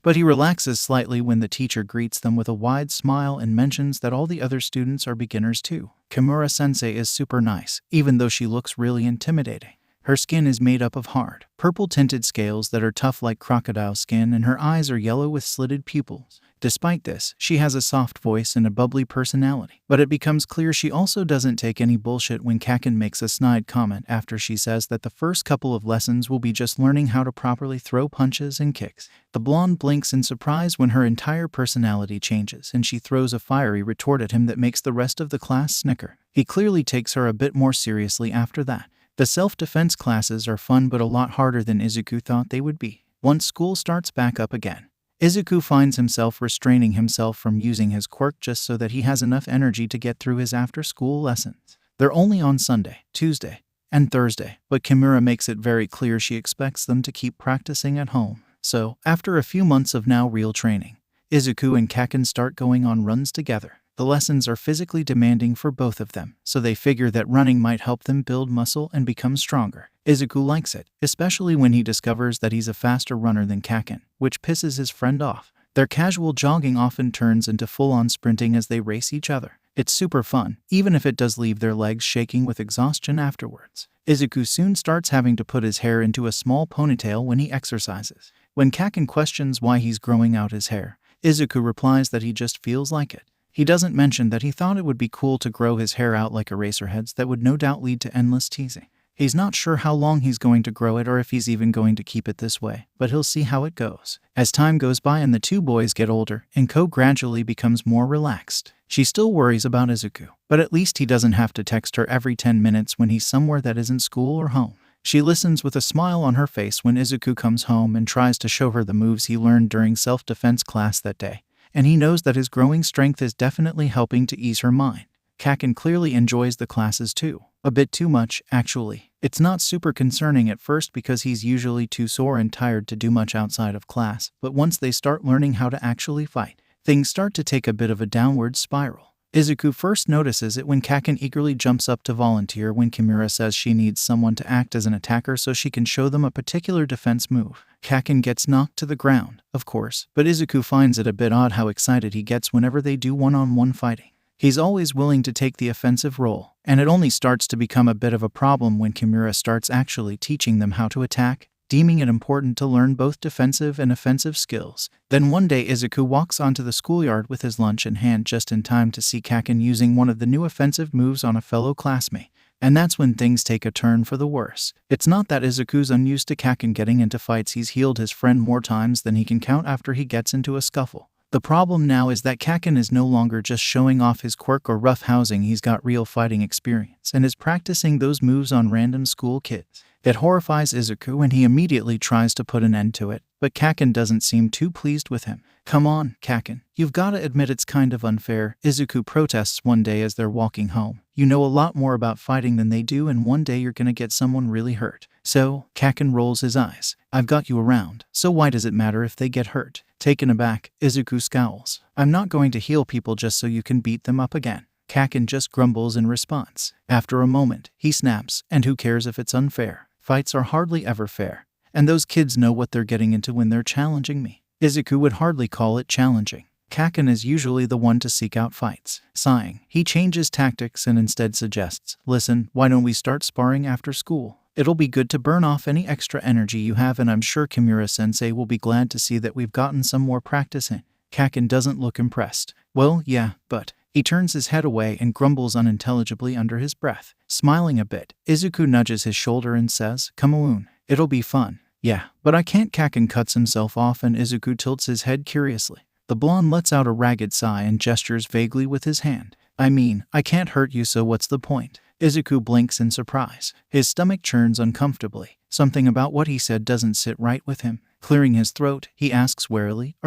But he relaxes slightly when the teacher greets them with a wide smile and mentions that all the other students are beginners too. Kimura-sensei is super nice, even though she looks really intimidating. Her skin is made up of hard, purple-tinted scales that are tough like crocodile skin, and her eyes are yellow with slitted pupils. Despite this, she has a soft voice and a bubbly personality. But it becomes clear she also doesn't take any bullshit when Kacchan makes a snide comment after she says that the first couple of lessons will be just learning how to properly throw punches and kicks. The blonde blinks in surprise when her entire personality changes, and she throws a fiery retort at him that makes the rest of the class snicker. He clearly takes her a bit more seriously after that. The self-defense classes are fun but a lot harder than Izuku thought they would be. Once school starts back up again, Izuku finds himself restraining himself from using his quirk just so that he has enough energy to get through his after-school lessons. They're only on Sunday, Tuesday, and Thursday, but Kimura makes it very clear she expects them to keep practicing at home. So, after a few months of now real training, Izuku and Kacchan start going on runs together. The lessons are physically demanding for both of them, so they figure that running might help them build muscle and become stronger. Izuku likes it, especially when he discovers that he's a faster runner than Kacchan, which pisses his friend off. Their casual jogging often turns into full-on sprinting as they race each other. It's super fun, even if it does leave their legs shaking with exhaustion afterwards. Izuku soon starts having to put his hair into a small ponytail when he exercises. When Kacchan questions why he's growing out his hair, Izuku replies that he just feels like it. He doesn't mention that he thought it would be cool to grow his hair out like Eraserhead's that would no doubt lead to endless teasing. He's not sure how long he's going to grow it or if he's even going to keep it this way, but he'll see how it goes. As time goes by and the two boys get older, Inko gradually becomes more relaxed. She still worries about Izuku, but at least he doesn't have to text her every 10 minutes when he's somewhere that isn't school or home. She listens with a smile on her face when Izuku comes home and tries to show her the moves he learned during self-defense class that day, and he knows that his growing strength is definitely helping to ease her mind. Kacchan clearly enjoys the classes too. A bit too much, actually. It's not super concerning at first because he's usually too sore and tired to do much outside of class, but once they start learning how to actually fight, things start to take a bit of a downward spiral. Izuku first notices it when Kacchan eagerly jumps up to volunteer when Kimura says she needs someone to act as an attacker so she can show them a particular defense move. Kacchan gets knocked to the ground, of course, but Izuku finds it a bit odd how excited he gets whenever they do one-on-one fighting. He's always willing to take the offensive role, and it only starts to become a bit of a problem when Kimura starts actually teaching them how to attack, deeming it important to learn both defensive and offensive skills. Then one day Izuku walks onto the schoolyard with his lunch in hand just in time to see Kacchan using one of the new offensive moves on a fellow classmate. And that's when things take a turn for the worse. It's not that Izuku's unused to Kacchan getting into fights. He's healed his friend more times than he can count after he gets into a scuffle. The problem now is that Kacchan is no longer just showing off his quirk or roughhousing. He's got real fighting experience and is practicing those moves on random school kids. It horrifies Izuku and he immediately tries to put an end to it, but Kacchan doesn't seem too pleased with him. "Come on, Kacchan, you've gotta admit it's kind of unfair," Izuku protests one day as they're walking home. "You know a lot more about fighting than they do and one day you're gonna get someone really hurt." "So," Kacchan rolls his eyes, "I've got you around, so why does it matter if they get hurt?" Taken aback, Izuku scowls. "I'm not going to heal people just so you can beat them up again." Kacchan just grumbles in response. After a moment, he snaps, "And who cares if it's unfair? Fights are hardly ever fair, and those kids know what they're getting into when they're challenging me." Izuku would hardly call it challenging. Kacchan is usually the one to seek out fights. Sighing, he changes tactics and instead suggests, "Listen, why don't we start sparring after school? It'll be good to burn off any extra energy you have and I'm sure Kimura-sensei will be glad to see that we've gotten some more practice in." Kacchan doesn't look impressed. "Well, yeah, but..." He turns his head away and grumbles unintelligibly under his breath. Smiling a bit, Izuku nudges his shoulder and says, "Come on, it'll be fun." "Yeah, but I can't." Kacchan cuts himself off and Izuku tilts his head curiously. The blonde lets out a ragged sigh and gestures vaguely with his hand. "I mean, I can't hurt you, so what's the point?" Izuku blinks in surprise. His stomach churns uncomfortably. Something about what he said doesn't sit right with him. Clearing his throat, he asks warily,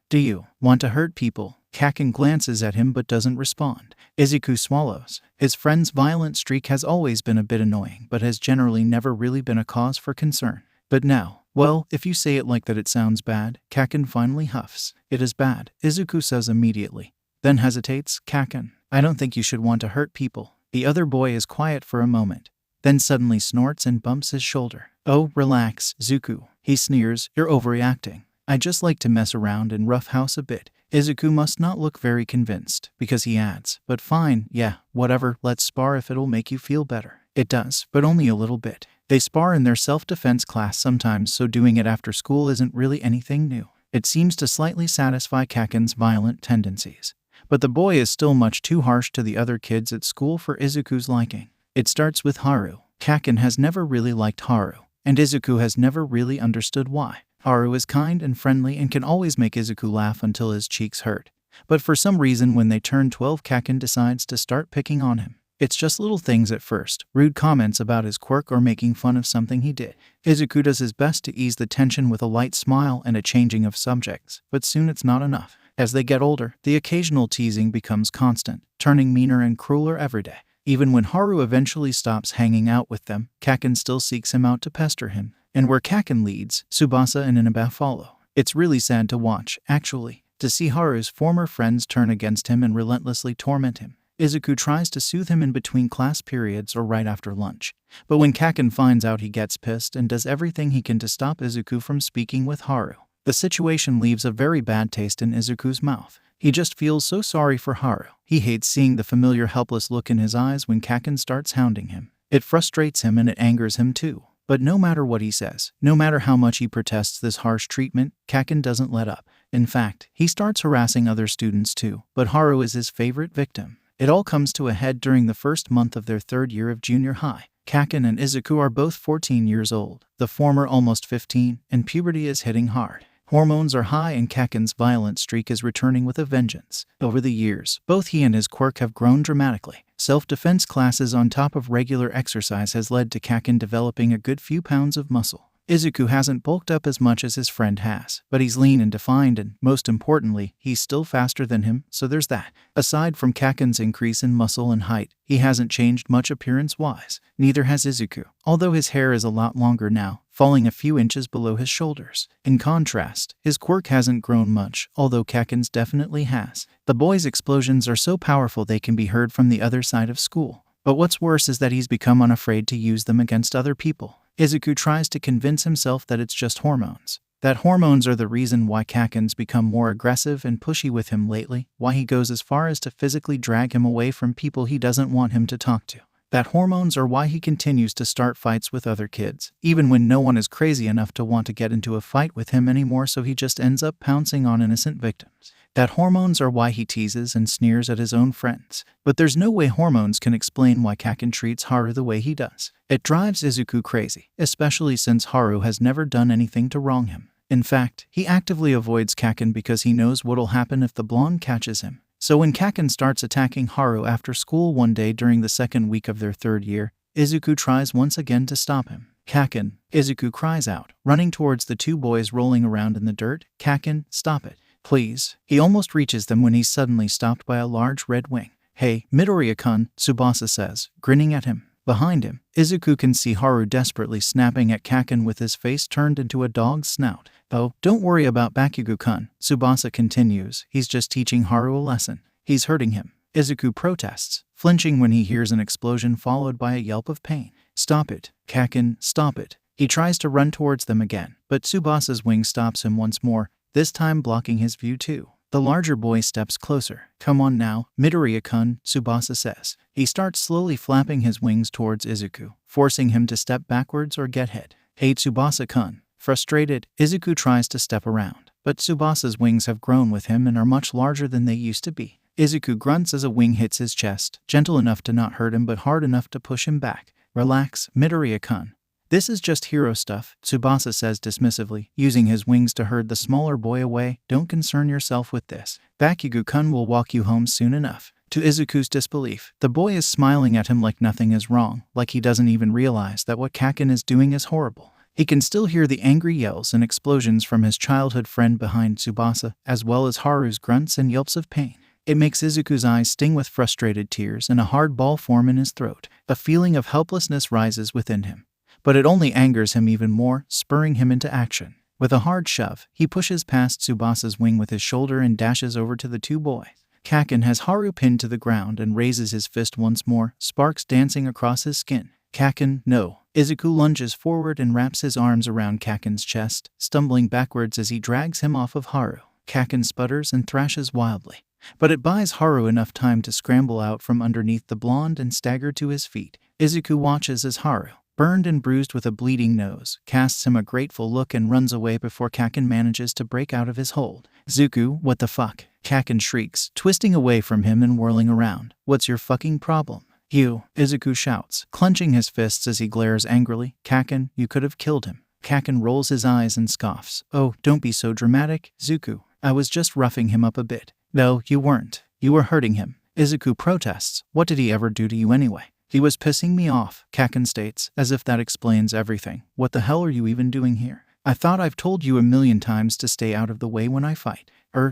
"Do you want to hurt people?" Kacchan glances at him but doesn't respond. Izuku swallows. His friend's violent streak has always been a bit annoying but has generally never really been a cause for concern. But now, well, if you say it like that it sounds bad. Kacchan finally huffs. "It is bad," Izuku says immediately. Then hesitates. "Kacchan, I don't think you should want to hurt people." The other boy is quiet for a moment, then suddenly snorts and bumps his shoulder. "Oh, relax, Zuku," he sneers, "you're overreacting. I just like to mess around and roughhouse a bit." Izuku must not look very convinced, because he adds, "But fine, yeah, whatever, let's spar if it'll make you feel better." It does, but only a little bit. They spar in their self-defense class sometimes, so doing it after school isn't really anything new. It seems to slightly satisfy Kacchan's violent tendencies. But the boy is still much too harsh to the other kids at school for Izuku's liking. It starts with Haru. Kacchan has never really liked Haru, and Izuku has never really understood why. Haru is kind and friendly and can always make Izuku laugh until his cheeks hurt. But for some reason when they turn 12, Kacchan decides to start picking on him. It's just little things at first, rude comments about his quirk or making fun of something he did. Izuku does his best to ease the tension with a light smile and a changing of subjects, but soon it's not enough. As they get older, the occasional teasing becomes constant, turning meaner and crueler every day. Even when Haru eventually stops hanging out with them, Kacchan still seeks him out to pester him. And where Kacchan leads, Tsubasa and Inaba follow. It's really sad to watch, actually, to see Haru's former friends turn against him and relentlessly torment him. Izuku tries to soothe him in between class periods or right after lunch. But when Kacchan finds out, he gets pissed and does everything he can to stop Izuku from speaking with Haru. The situation leaves a very bad taste in Izuku's mouth. He just feels so sorry for Haru. He hates seeing the familiar helpless look in his eyes when Kacchan starts hounding him. It frustrates him and it angers him too. But no matter what he says, no matter how much he protests this harsh treatment, Kacchan doesn't let up. In fact, he starts harassing other students too, but Haru is his favorite victim. It all comes to a head during the first month of their third year of junior high. Kacchan and Izuku are both 14 years old, the former almost 15, and puberty is hitting hard. Hormones are high and Kacchan's violent streak is returning with a vengeance. Over the years, both he and his quirk have grown dramatically. Self-defense classes on top of regular exercise has led to Kacchan developing a good few pounds of muscle. Izuku hasn't bulked up as much as his friend has, but he's lean and defined and, most importantly, he's still faster than him, so there's that. Aside from Kacchan's increase in muscle and height, he hasn't changed much appearance-wise. Neither has Izuku, although his hair is a lot longer now, falling a few inches below his shoulders. In contrast, his quirk hasn't grown much, although Kacchan's definitely has. The boy's explosions are so powerful they can be heard from the other side of school. But what's worse is that he's become unafraid to use them against other people. Izuku tries to convince himself that it's just hormones. That hormones are the reason why Kacchan's become more aggressive and pushy with him lately, why he goes as far as to physically drag him away from people he doesn't want him to talk to. That hormones are why he continues to start fights with other kids, even when no one is crazy enough to want to get into a fight with him anymore, so he just ends up pouncing on innocent victims. That hormones are why he teases and sneers at his own friends. But there's no way hormones can explain why Kacchan treats Haru the way he does. It drives Izuku crazy, especially since Haru has never done anything to wrong him. In fact, he actively avoids Kacchan because he knows what'll happen if the blonde catches him. So when Kacchan starts attacking Haru after school one day during the second week of their third year, Izuku tries once again to stop him. "Kacchan!" Izuku cries out, running towards the two boys rolling around in the dirt. "Kacchan, stop it. Please." He almost reaches them when he's suddenly stopped by a large red wing. "Hey, Midoriya-kun," Tsubasa says, grinning at him. Behind him, Izuku can see Haru desperately snapping at Kacchan with his face turned into a dog's snout. "Oh, don't worry about Bakugo-kun," Tsubasa continues. "He's just teaching Haru a lesson. He's hurting him." Izuku protests, flinching when he hears an explosion followed by a yelp of pain. "Stop it, Kacchan, stop it." He tries to run towards them again, but Tsubasa's wing stops him once more, this time blocking his view too. The larger boy steps closer. "Come on now, Midoriya-kun," Tsubasa says. He starts slowly flapping his wings towards Izuku, forcing him to step backwards or get hit. "Hey Tsubasa-kun." Frustrated, Izuku tries to step around, but Tsubasa's wings have grown with him and are much larger than they used to be. Izuku grunts as a wing hits his chest, gentle enough to not hurt him but hard enough to push him back. "Relax, Midoriya-kun. This is just hero stuff," Tsubasa says dismissively, using his wings to herd the smaller boy away. "Don't concern yourself with this. Bakugo-kun will walk you home soon enough." To Izuku's disbelief, the boy is smiling at him like nothing is wrong, like he doesn't even realize that what Kacchan is doing is horrible. He can still hear the angry yells and explosions from his childhood friend behind Tsubasa, as well as Haru's grunts and yelps of pain. It makes Izuku's eyes sting with frustrated tears and a hard ball form in his throat. A feeling of helplessness rises within him. But it only angers him even more, spurring him into action. With a hard shove, he pushes past Tsubasa's wing with his shoulder and dashes over to the two boys. Kacchan has Haru pinned to the ground and raises his fist once more, sparks dancing across his skin. "Kacchan, no." Izuku lunges forward and wraps his arms around Kacchan's chest, stumbling backwards as he drags him off of Haru. Kacchan sputters and thrashes wildly, but it buys Haru enough time to scramble out from underneath the blonde and stagger to his feet. Izuku watches as Haru, burned and bruised with a bleeding nose, casts him a grateful look and runs away before Kacchan manages to break out of his hold. "Zuku, what the fuck?" Kacchan shrieks, twisting away from him and whirling around. "What's your fucking problem?" "You," Izuku shouts, clenching his fists as he glares angrily. "Kacchan, you could have killed him." Kacchan rolls his eyes and scoffs. "Oh, don't be so dramatic, Zuku. I was just roughing him up a bit." "No, you weren't. You were hurting him." Izuku protests. "What did he ever do to you anyway?" "He was pissing me off," Kacchan states, as if that explains everything. "What the hell are you even doing here? I thought I've told you a million times to stay out of the way when I fight."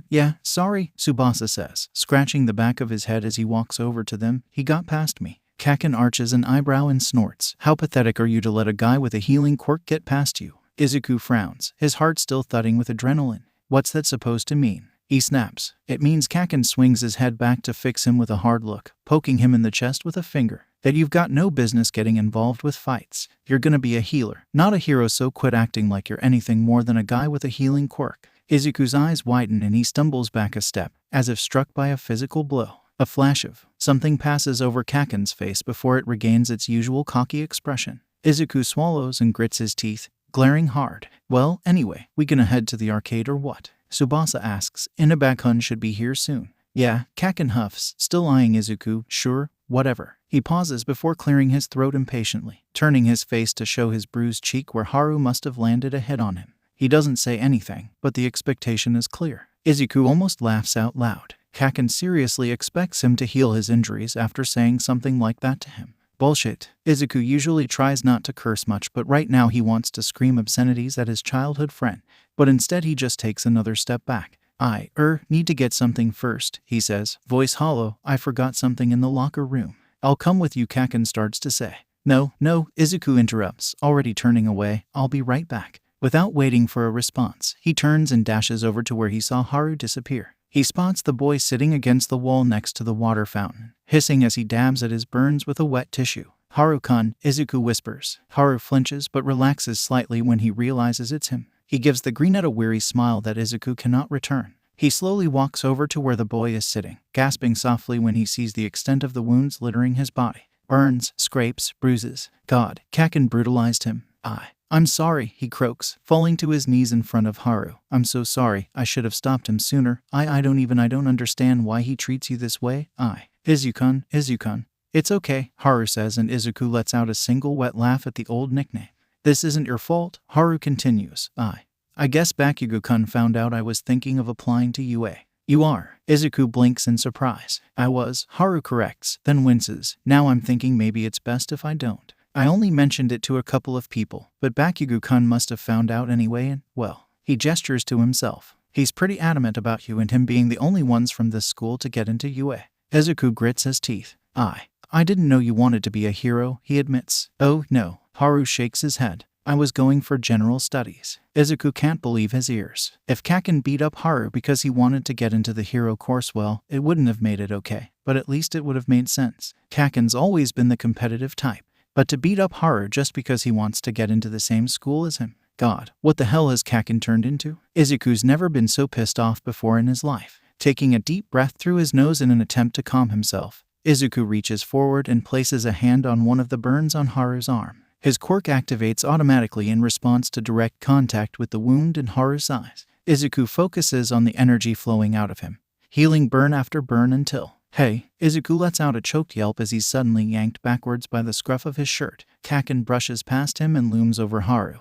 Yeah, sorry," Tsubasa says, scratching the back of his head as he walks over to them. "He got past me." Kacchan arches an eyebrow and snorts. How pathetic are you to let a guy with a healing quirk get past you? Izuku frowns, his heart still thudding with adrenaline. What's that supposed to mean? He snaps. It means Kacchan swings his head back to fix him with a hard look, poking him in the chest with a finger. That you've got no business getting involved with fights. You're gonna be a healer, not a hero, so quit acting like you're anything more than a guy with a healing quirk. Izuku's eyes widen and he stumbles back a step, as if struck by a physical blow. A flash of something passes over Kacchan's face before it regains its usual cocky expression. Izuku swallows and grits his teeth, glaring hard. Well, anyway, we gonna head to the arcade or what? Tsubasa asks. Inaba-kun should be here soon. Yeah, Kacchan huffs, still eyeing Izuku. Sure, whatever. He pauses before clearing his throat impatiently, turning his face to show his bruised cheek where Haru must have landed a hit on him. He doesn't say anything, but the expectation is clear. Izuku almost laughs out loud. Kacchan seriously expects him to heal his injuries after saying something like that to him. Bullshit. Izuku usually tries not to curse much, but right now he wants to scream obscenities at his childhood friend. But instead he just takes another step back. I need to get something first, he says, voice hollow. I forgot something in the locker room. I'll come with you, Kacchan starts to say. No, Izuku interrupts, already turning away. I'll be right back. Without waiting for a response, he turns and dashes over to where he saw Haru disappear. He spots the boy sitting against the wall next to the water fountain, hissing as he dabs at his burns with a wet tissue. Haru-kun, Izuku whispers. Haru flinches but relaxes slightly when he realizes it's him. He gives the greenette a weary smile that Izuku cannot return. He slowly walks over to where the boy is sitting, gasping softly when he sees the extent of the wounds littering his body. Burns, scrapes, bruises. God, Kacchan brutalized him. I'm sorry, he croaks, falling to his knees in front of Haru. I'm so sorry, I should have stopped him sooner. I don't understand why he treats you this way. Izuku-kun. It's okay, Haru says, and Izuku lets out a single wet laugh at the old nickname. This isn't your fault, Haru continues. I guess Bakugo-kun found out I was thinking of applying to UA. You are. Izuku blinks in surprise. I was, Haru corrects, then winces. Now I'm thinking maybe it's best if I don't. I only mentioned it to a couple of people, but Bakugo-kun must have found out anyway and, well, he gestures to himself. He's pretty adamant about you and him being the only ones from this school to get into UA. Izuku grits his teeth. I didn't know you wanted to be a hero, he admits. Oh, no. Haru shakes his head. I was going for general studies. Izuku can't believe his ears. If Kacchan beat up Haru because he wanted to get into the hero course, well, it wouldn't have made it okay, but at least it would have made sense. Kacchan's always been the competitive type. But to beat up Haru just because he wants to get into the same school as him? God, what the hell has Kacchan turned into? Izuku's never been so pissed off before in his life. Taking a deep breath through his nose in an attempt to calm himself, Izuku reaches forward and places a hand on one of the burns on Haru's arm. His quirk activates automatically in response to direct contact with the wound in Haru's eyes. Izuku focuses on the energy flowing out of him, healing burn after burn until... Hey, Izuku lets out a choked yelp as he's suddenly yanked backwards by the scruff of his shirt. Kacchan brushes past him and looms over Haru,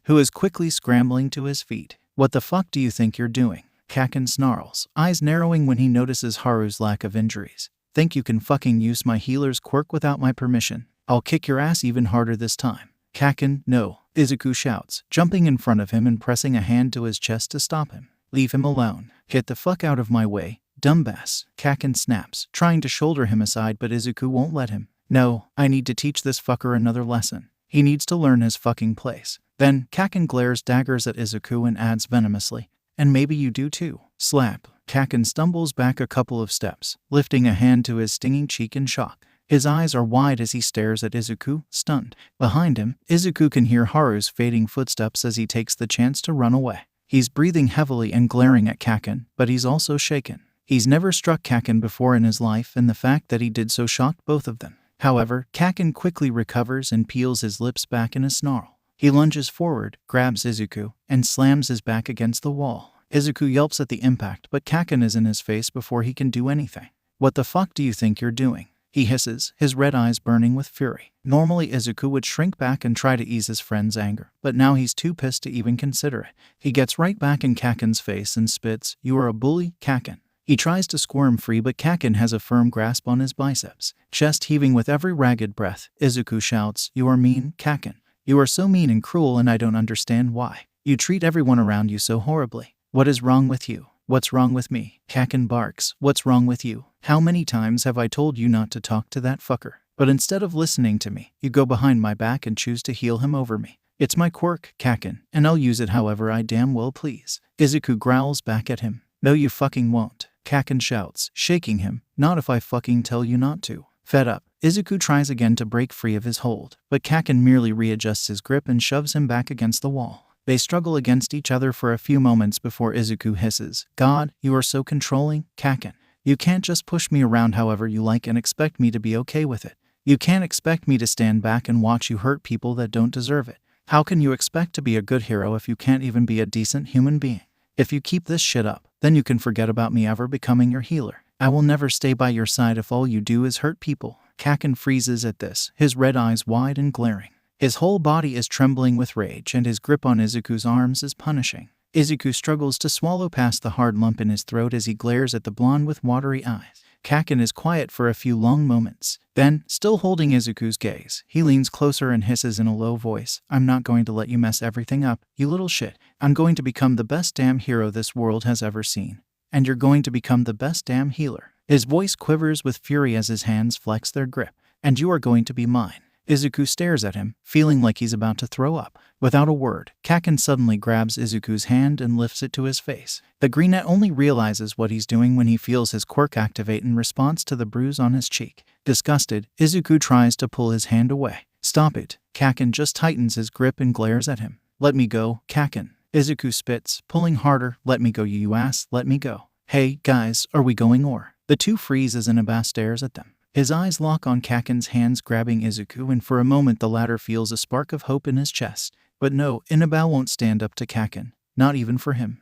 who is quickly scrambling to his feet. What the fuck do you think you're doing? Kacchan snarls, eyes narrowing when he notices Haru's lack of injuries. Think you can fucking use my healer's quirk without my permission? I'll kick your ass even harder this time. Kacchan, no, Izuku shouts, jumping in front of him and pressing a hand to his chest to stop him. Leave him alone. Get the fuck out of my way. Dumbass, Kacchan snaps, trying to shoulder him aside, but Izuku won't let him. No, I need to teach this fucker another lesson. He needs to learn his fucking place. Then, Kacchan glares daggers at Izuku and adds venomously, and maybe you do too. Slap. Kacchan stumbles back a couple of steps, lifting a hand to his stinging cheek in shock. His eyes are wide as he stares at Izuku, stunned. Behind him, Izuku can hear Haru's fading footsteps as he takes the chance to run away. He's breathing heavily and glaring at Kacchan, but he's also shaken. He's never struck Kacchan before in his life, and the fact that he did so shocked both of them. However, Kacchan quickly recovers and peels his lips back in a snarl. He lunges forward, grabs Izuku, and slams his back against the wall. Izuku yelps at the impact, but Kacchan is in his face before he can do anything. What the fuck do you think you're doing? He hisses, his red eyes burning with fury. Normally Izuku would shrink back and try to ease his friend's anger, but now he's too pissed to even consider it. He gets right back in Kacchan's face and spits, "You are a bully, Kacchan." He tries to squirm free, but Kacchan has a firm grasp on his biceps. Chest heaving with every ragged breath, Izuku shouts, "You are mean, Kacchan. You are so mean and cruel, and I don't understand why. You treat everyone around you so horribly. What is wrong with you? What's wrong with me?" Kacchan barks, "What's wrong with you? How many times have I told you not to talk to that fucker?" But instead of listening to me, you go behind my back and choose to heal him over me. It's my quirk, Kacchan, and I'll use it however I damn well please. Izuku growls back at him. No you fucking won't, Kacchan shouts, shaking him. Not if I fucking tell you not to. Fed up, Izuku tries again to break free of his hold, but Kacchan merely readjusts his grip and shoves him back against the wall. They struggle against each other for a few moments before Izuku hisses, God, you are so controlling, Kacchan. You can't just push me around however you like and expect me to be okay with it. You can't expect me to stand back and watch you hurt people that don't deserve it. How can you expect to be a good hero if you can't even be a decent human being? If you keep this shit up, then you can forget about me ever becoming your healer. I will never stay by your side if all you do is hurt people. Kacchan freezes at this, his red eyes wide and glaring. His whole body is trembling with rage and his grip on Izuku's arms is punishing. Izuku struggles to swallow past the hard lump in his throat as he glares at the blonde with watery eyes. Kacchan is quiet for a few long moments. Then, still holding Izuku's gaze, he leans closer and hisses in a low voice, I'm not going to let you mess everything up, you little shit. I'm going to become the best damn hero this world has ever seen. And you're going to become the best damn healer. His voice quivers with fury as his hands flex their grip. And you are going to be mine. Izuku stares at him, feeling like he's about to throw up. Without a word, Kacchan suddenly grabs Izuku's hand and lifts it to his face. The greenette only realizes what he's doing when he feels his quirk activate in response to the bruise on his cheek. Disgusted, Izuku tries to pull his hand away. Stop it. Kacchan just tightens his grip and glares at him. Let me go, Kacchan. Izuku spits, pulling harder. Let me go, you ass, let me go. Hey, guys, are we going or? The two freeze as Inaba stares at them. His eyes lock on Kacchan's hands grabbing Izuku and for a moment the latter feels a spark of hope in his chest. But no, Inaba won't stand up to Kacchan. Not even for him.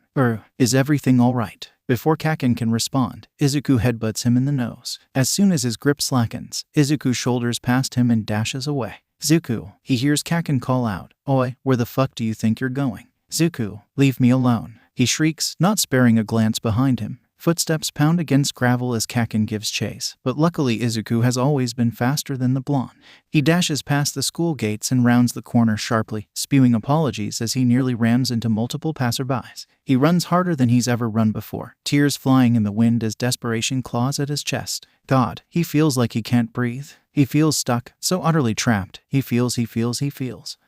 Is everything alright? Before Kacchan can respond, Izuku headbutts him in the nose. As soon as his grip slackens, Izuku shoulders past him and dashes away. Zuku, he hears Kacchan call out, Oi, where the fuck do you think you're going? Zuku, leave me alone. He shrieks, not sparing a glance behind him. Footsteps pound against gravel as Kacchan gives chase, but luckily Izuku has always been faster than the blonde. He dashes past the school gates and rounds the corner sharply, spewing apologies as he nearly rams into multiple passerbys. He runs harder than he's ever run before, tears flying in the wind as desperation claws at his chest. God, he feels like he can't breathe. He feels stuck, so utterly trapped. He feels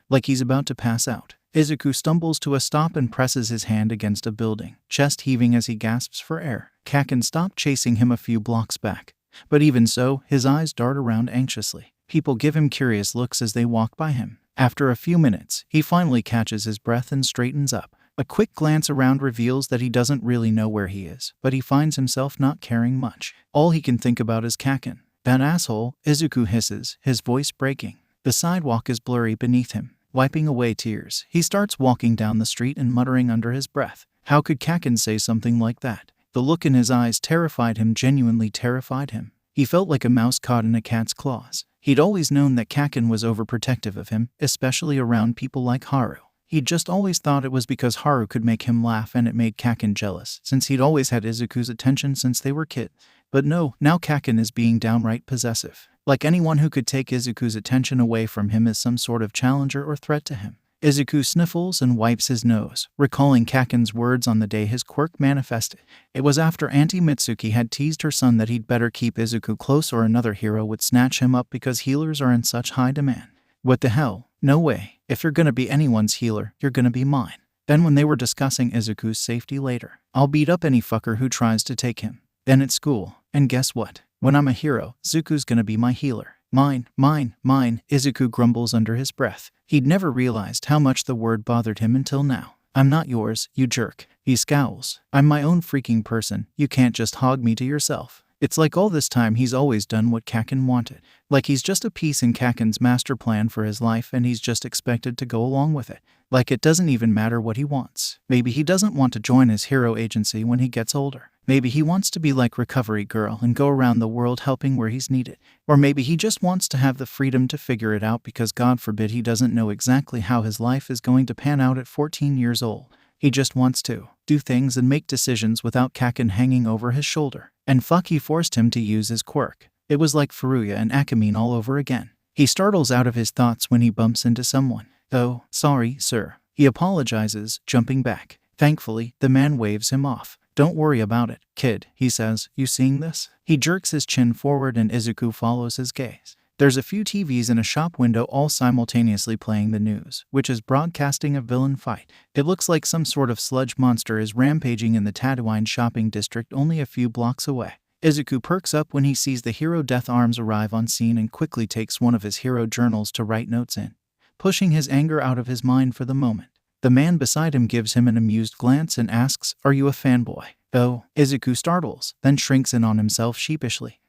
like he's about to pass out. Izuku stumbles to a stop and presses his hand against a building, chest heaving as he gasps for air. Kacchan stopped chasing him a few blocks back. But even so, his eyes dart around anxiously. People give him curious looks as they walk by him. After a few minutes, he finally catches his breath and straightens up. A quick glance around reveals that he doesn't really know where he is, but he finds himself not caring much. All he can think about is Kacchan. That asshole, Izuku hisses, his voice breaking. The sidewalk is blurry beneath him. Wiping away tears, he starts walking down the street and muttering under his breath. How could Kacchan say something like that? The look in his eyes terrified him, genuinely terrified him. He felt like a mouse caught in a cat's claws. He'd always known that Kacchan was overprotective of him, especially around people like Haru. He'd just always thought it was because Haru could make him laugh and it made Kacchan jealous, since he'd always had Izuku's attention since they were kids. But no, now Kacchan is being downright possessive. Like anyone who could take Izuku's attention away from him as some sort of challenger or threat to him. Izuku sniffles and wipes his nose, recalling Kacchan's words on the day his quirk manifested. It was after Auntie Mitsuki had teased her son that he'd better keep Izuku close or another hero would snatch him up because healers are in such high demand. What the hell? No way. If you're gonna be anyone's healer, you're gonna be mine. Then when they were discussing Izuku's safety later, I'll beat up any fucker who tries to take him. Then at school, and guess what? When I'm a hero, Zuku's gonna be my healer. Mine, Izuku grumbles under his breath. He'd never realized how much the word bothered him until now. I'm not yours, you jerk. He scowls. I'm my own freaking person. You can't just hog me to yourself. It's like all this time he's always done what Kacchan wanted. Like he's just a piece in Kacchan's master plan for his life and he's just expected to go along with it. Like it doesn't even matter what he wants. Maybe he doesn't want to join his hero agency when he gets older. Maybe he wants to be like Recovery Girl and go around the world helping where he's needed. Or maybe he just wants to have the freedom to figure it out because God forbid he doesn't know exactly how his life is going to pan out at 14 years old. He just wants to do things and make decisions without Kacchan hanging over his shoulder. And fuck, he forced him to use his quirk. It was like Furuya and Akamine all over again. He startles out of his thoughts when he bumps into someone. Oh, sorry, sir. He apologizes, jumping back. Thankfully, the man waves him off. Don't worry about it, kid, he says. You seeing this? He jerks his chin forward and Izuku follows his gaze. There's a few TVs in a shop window all simultaneously playing the news, which is broadcasting a villain fight. It looks like some sort of sludge monster is rampaging in the Tatooine shopping district only a few blocks away. Izuku perks up when he sees the hero Death Arms arrive on scene and quickly takes one of his hero journals to write notes in, pushing his anger out of his mind for the moment. The man beside him gives him an amused glance and asks, "Are you a fanboy?" "Oh." Izuku startles, then shrinks in on himself sheepishly.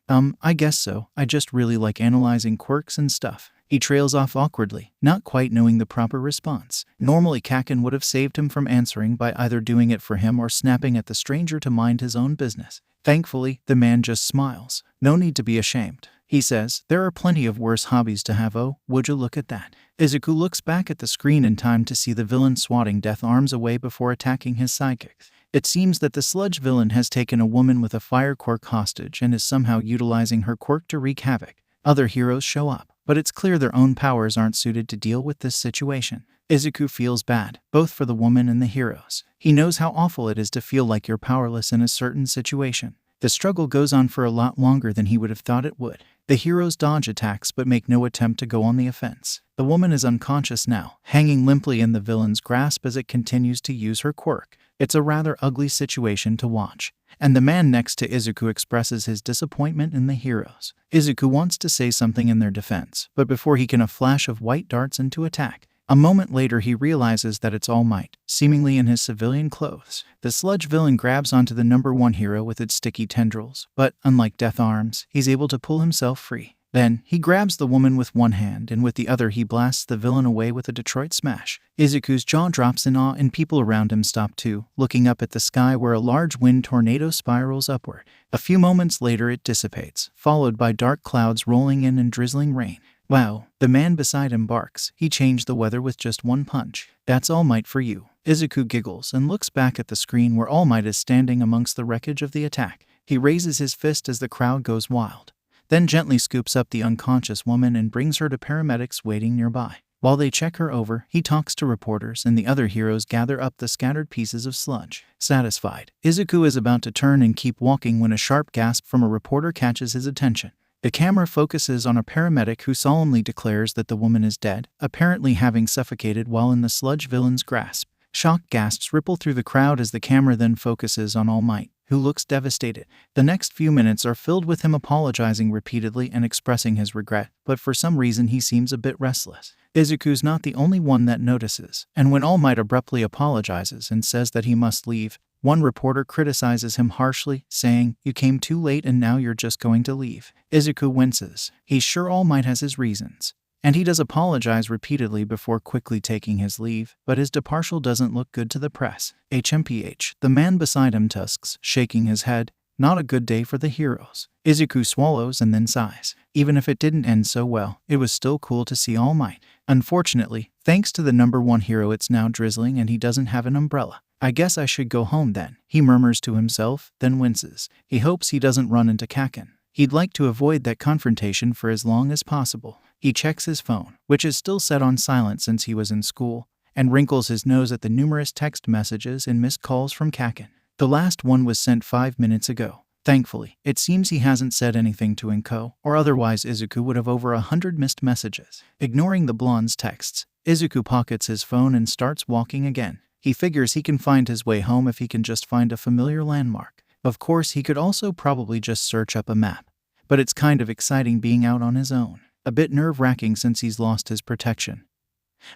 I guess so. I just really like analyzing quirks and stuff." He trails off awkwardly, not quite knowing the proper response. Normally Kacchan would have saved him from answering by either doing it for him or snapping at the stranger to mind his own business. Thankfully, the man just smiles. "No need to be ashamed," he says. "There are plenty of worse hobbies to have. Oh, would you look at that?" Izuku looks back at the screen in time to see the villain swatting Death Arms away before attacking his sidekicks. It seems that the sludge villain has taken a woman with a fire quirk hostage and is somehow utilizing her quirk to wreak havoc. Other heroes show up, but it's clear their own powers aren't suited to deal with this situation. Izuku feels bad, both for the woman and the heroes. He knows how awful it is to feel like you're powerless in a certain situation. The struggle goes on for a lot longer than he would have thought it would. The heroes dodge attacks but make no attempt to go on the offense. The woman is unconscious now, hanging limply in the villain's grasp as it continues to use her quirk. It's a rather ugly situation to watch, and the man next to Izuku expresses his disappointment in the heroes. Izuku wants to say something in their defense, but before he can, a flash of white darts into attack. A moment later he realizes that it's All Might, seemingly in his civilian clothes. The sludge villain grabs onto the number one hero with its sticky tendrils, but, unlike Death Arms, he's able to pull himself free. Then, he grabs the woman with one hand and with the other he blasts the villain away with a Detroit smash. Izuku's jaw drops in awe and people around him stop too, looking up at the sky where a large wind tornado spirals upward. A few moments later it dissipates, followed by dark clouds rolling in and drizzling rain. "Wow," the man beside him barks. "He changed the weather with just one punch. That's All Might for you." Izuku giggles and looks back at the screen where All Might is standing amongst the wreckage of the attack. He raises his fist as the crowd goes wild, then gently scoops up the unconscious woman and brings her to paramedics waiting nearby. While they check her over, he talks to reporters and the other heroes gather up the scattered pieces of sludge. Satisfied, Izuku is about to turn and keep walking when a sharp gasp from a reporter catches his attention. The camera focuses on a paramedic who solemnly declares that the woman is dead, apparently having suffocated while in the sludge villain's grasp. Shocked gasps ripple through the crowd as the camera then focuses on All Might, who looks devastated. The next few minutes are filled with him apologizing repeatedly and expressing his regret, but for some reason he seems a bit restless. Izuku's not the only one that notices, and when All Might abruptly apologizes and says that he must leave, one reporter criticizes him harshly, saying, "You came too late and now you're just going to leave." Izuku winces. He's sure All Might has his reasons, and he does apologize repeatedly before quickly taking his leave, but his departure doesn't look good to the press. HMPH, the man beside him tusks, shaking his head. Not a good day for the heroes. Izuku swallows and then sighs. Even if it didn't end so well, it was still cool to see All Might. Unfortunately, thanks to the number one hero, it's now drizzling and he doesn't have an umbrella. "I guess I should go home then," he murmurs to himself, then winces. He hopes he doesn't run into Kacchan. He'd like to avoid that confrontation for as long as possible. He checks his phone, which is still set on silent since he was in school, and wrinkles his nose at the numerous text messages and missed calls from Kacchan. The last one was sent 5 minutes ago. Thankfully, it seems he hasn't said anything to Inko, or otherwise Izuku would have over 100 missed messages. Ignoring the blonde's texts, Izuku pockets his phone and starts walking again. He figures he can find his way home if he can just find a familiar landmark. Of course, he could also probably just search up a map, but it's kind of exciting being out on his own. A bit nerve-wracking since he's lost his protection,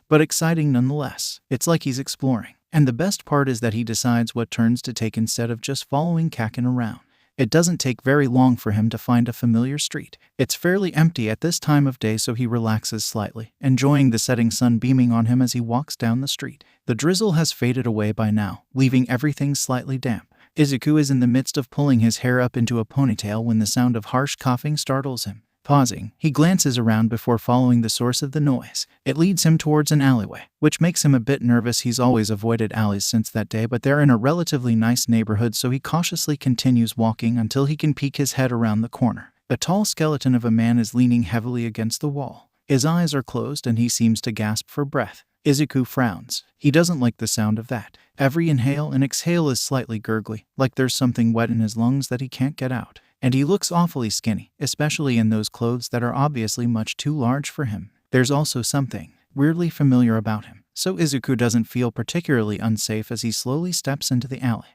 but exciting nonetheless. It's like he's exploring. And the best part is that he decides what turns to take instead of just following Kacchan around. It doesn't take very long for him to find a familiar street. It's fairly empty at this time of day, so he relaxes slightly, enjoying the setting sun beaming on him as he walks down the street. The drizzle has faded away by now, leaving everything slightly damp. Izuku is in the midst of pulling his hair up into a ponytail when the sound of harsh coughing startles him. Pausing, he glances around before following the source of the noise. It leads him towards an alleyway, which makes him a bit nervous. He's always avoided alleys since that day, but they're in a relatively nice neighborhood, so he cautiously continues walking until he can peek his head around the corner. A tall skeleton of a man is leaning heavily against the wall. His eyes are closed and he seems to gasp for breath. Izuku frowns. He doesn't like the sound of that. Every inhale and exhale is slightly gurgly, like there's something wet in his lungs that he can't get out. And he looks awfully skinny, especially in those clothes that are obviously much too large for him. There's also something weirdly familiar about him, so Izuku doesn't feel particularly unsafe as he slowly steps into the alley.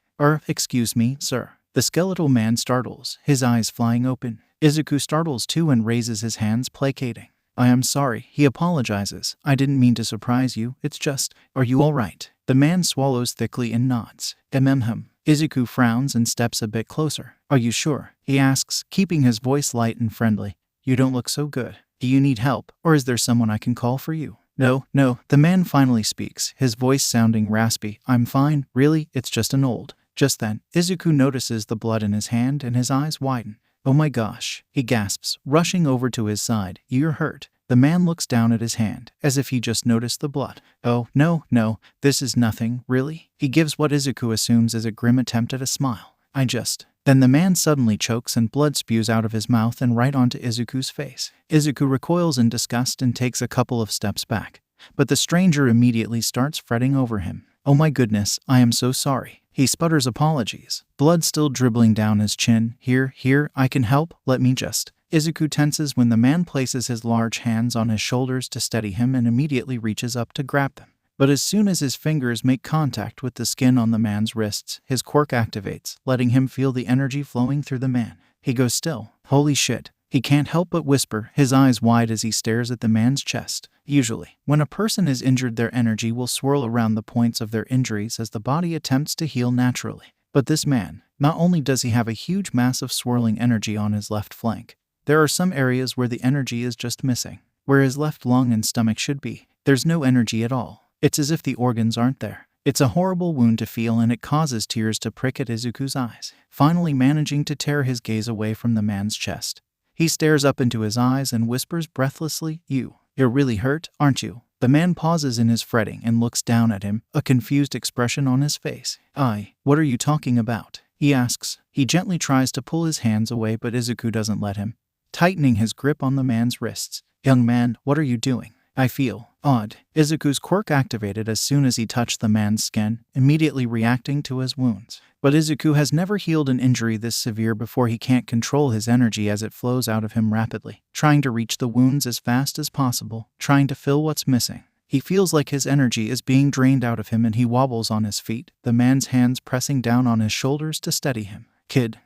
Excuse me, sir. The skeletal man startles, his eyes flying open. Izuku startles too and raises his hands, placating. I am sorry, he apologizes. I didn't mean to surprise you, it's just, are you alright? The man swallows thickly and nods. Izuku frowns and steps a bit closer. Are you sure? He asks, keeping his voice light and friendly. You don't look so good. Do you need help, or is there someone I can call for you? No, the man finally speaks, his voice sounding raspy. I'm fine, really, it's just an old. Just then, Izuku notices the blood in his hand and his eyes widen. Oh my gosh, he gasps, rushing over to his side. You're hurt. The man looks down at his hand, as if he just noticed the blood. Oh, no, this is nothing, really? He gives what Izuku assumes is a grim attempt at a smile. Then the man suddenly chokes and blood spews out of his mouth and right onto Izuku's face. Izuku recoils in disgust and takes a couple of steps back. But the stranger immediately starts fretting over him. Oh my goodness, I am so sorry. He sputters apologies, blood still dribbling down his chin. Here, I can help, let me just. Izuku tenses when the man places his large hands on his shoulders to steady him and immediately reaches up to grab them. But as soon as his fingers make contact with the skin on the man's wrists, his quirk activates, letting him feel the energy flowing through the man. He goes still. Holy shit. He can't help but whisper, his eyes wide as he stares at the man's chest. Usually, when a person is injured, their energy will swirl around the points of their injuries as the body attempts to heal naturally. But this man, not only does he have a huge mass of swirling energy on his left flank, there are some areas where the energy is just missing. Where his left lung and stomach should be, there's no energy at all. It's as if the organs aren't there. It's a horrible wound to feel and it causes tears to prick at Izuku's eyes, finally managing to tear his gaze away from the man's chest. He stares up into his eyes and whispers breathlessly, You're really hurt, aren't you? The man pauses in his fretting and looks down at him, a confused expression on his face. What are you talking about? He asks. He gently tries to pull his hands away, but Izuku doesn't let him, tightening his grip on the man's wrists. Young man, what are you doing? I feel odd. Izuku's quirk activated as soon as he touched the man's skin, immediately reacting to his wounds. But Izuku has never healed an injury this severe before. He can't control his energy as it flows out of him rapidly, trying to reach the wounds as fast as possible, trying to fill what's missing. He feels like his energy is being drained out of him and he wobbles on his feet, the man's hands pressing down on his shoulders to steady him. Kid,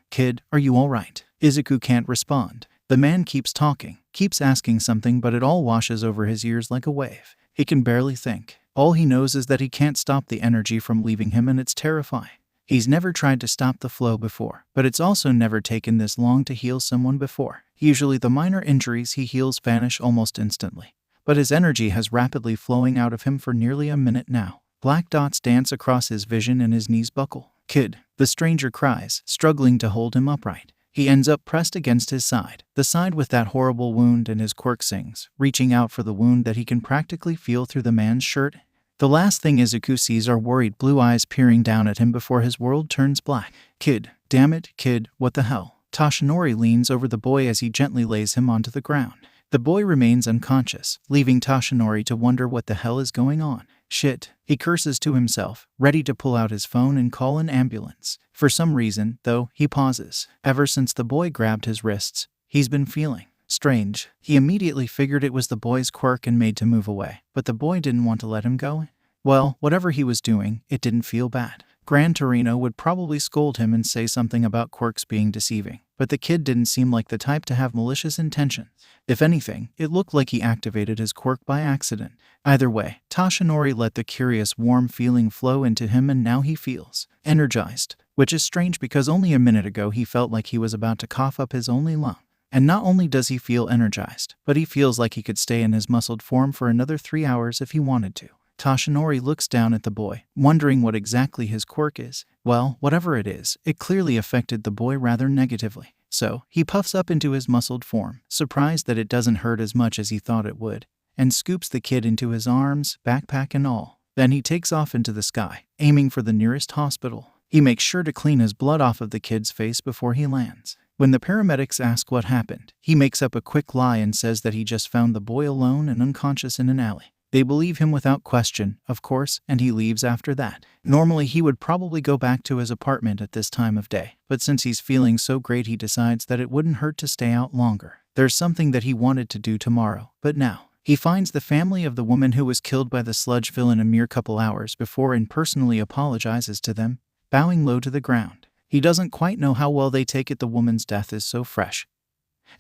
are you alright? Izuku can't respond. The man keeps talking, keeps asking something, but it all washes over his ears like a wave. He can barely think. All he knows is that he can't stop the energy from leaving him, and it's terrifying. He's never tried to stop the flow before, but it's also never taken this long to heal someone before. Usually the minor injuries he heals vanish almost instantly, but his energy has rapidly flowing out of him for nearly a minute now. Black dots dance across his vision and his knees buckle. Kid, the stranger cries, struggling to hold him upright. He ends up pressed against his side, the side with that horrible wound, and his quirk sings, reaching out for the wound that he can practically feel through the man's shirt. The last thing Izuku sees are worried blue eyes peering down at him before his world turns black. Kid, damn it, kid, what the hell? Toshinori leans over the boy as he gently lays him onto the ground. The boy remains unconscious, leaving Toshinori to wonder what the hell is going on. Shit, he curses to himself, ready to pull out his phone and call an ambulance. For some reason, though, he pauses. Ever since the boy grabbed his wrists, he's been feeling strange. He immediately figured it was the boy's quirk and made to move away, but the boy didn't want to let him go. Well, whatever he was doing, it didn't feel bad. Gran Torino would probably scold him and say something about quirks being deceiving, but the kid didn't seem like the type to have malicious intentions. If anything, it looked like he activated his quirk by accident. Either way, Toshinori let the curious warm feeling flow into him, and now he feels energized, which is strange because only a minute ago he felt like he was about to cough up his only lung. And not only does he feel energized, but he feels like he could stay in his muscled form for another 3 hours if he wanted to. Toshinori looks down at the boy, wondering what exactly his quirk is. Well, whatever it is, it clearly affected the boy rather negatively. So, he puffs up into his muscled form, surprised that it doesn't hurt as much as he thought it would, and scoops the kid into his arms, backpack and all. Then he takes off into the sky, aiming for the nearest hospital. He makes sure to clean his blood off of the kid's face before he lands. When the paramedics ask what happened, he makes up a quick lie and says that he just found the boy alone and unconscious in an alley. They believe him without question, of course, and he leaves after that. Normally he would probably go back to his apartment at this time of day, but since he's feeling so great he decides that it wouldn't hurt to stay out longer. There's something that he wanted to do tomorrow, but now he finds the family of the woman who was killed by the sludge villain a mere couple hours before and personally apologizes to them, bowing low to the ground. He doesn't quite know how well they take it the woman's death is so fresh,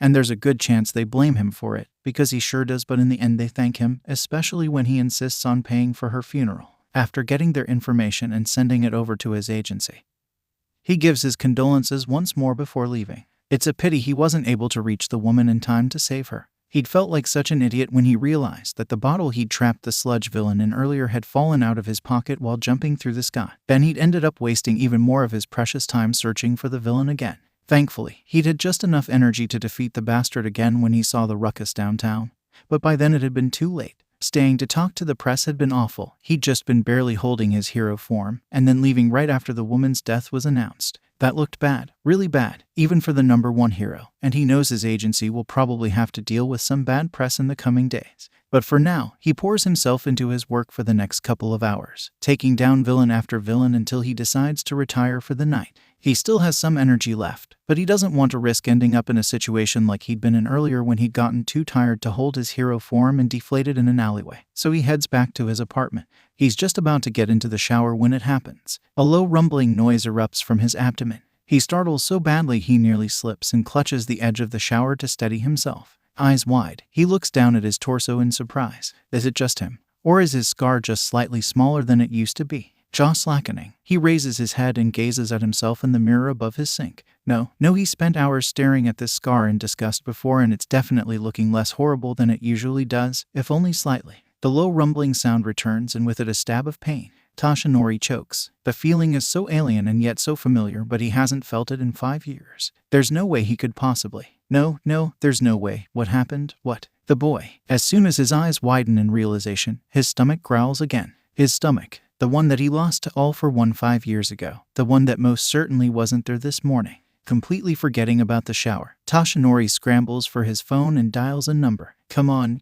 and there's a good chance they blame him for it, because he sure does, but in the end they thank him, especially when he insists on paying for her funeral. After getting their information and sending it over to his agency, he gives his condolences once more before leaving. It's a pity he wasn't able to reach the woman in time to save her. He'd felt like such an idiot when he realized that the bottle he'd trapped the sludge villain in earlier had fallen out of his pocket while jumping through the sky. Then he'd ended up wasting even more of his precious time searching for the villain again. Thankfully, he'd had just enough energy to defeat the bastard again when he saw the ruckus downtown, but by then it had been too late. Staying to talk to the press had been awful. He'd just been barely holding his hero form, and then leaving right after the woman's death was announced. That looked bad, really bad, even for the #1 hero, and he knows his agency will probably have to deal with some bad press in the coming days. But for now, he pours himself into his work for the next couple of hours, taking down villain after villain until he decides to retire for the night. He still has some energy left, but he doesn't want to risk ending up in a situation like he'd been in earlier when he'd gotten too tired to hold his hero form and deflated in an alleyway. So he heads back to his apartment. He's just about to get into the shower when it happens. A low rumbling noise erupts from his abdomen. He startles so badly he nearly slips and clutches the edge of the shower to steady himself. Eyes wide, he looks down at his torso in surprise. Is it just him? Or is his scar just slightly smaller than it used to be? Jaw slackening, he raises his head and gazes at himself in the mirror above his sink. No, he spent hours staring at this scar in disgust before, and it's definitely looking less horrible than it usually does, if only slightly. The low rumbling sound returns, and with it a stab of pain. Toshinori chokes. The feeling is so alien and yet so familiar, but he hasn't felt it in 5 years. There's no way he could possibly. No, there's no way. What happened? What? The boy. As soon as his eyes widen in realization, his stomach growls again. His stomach. The one that he lost to all for one 5 years ago. The one that most certainly wasn't there this morning. Completely forgetting about the shower, Toshinori scrambles for his phone and dials a number. Come on,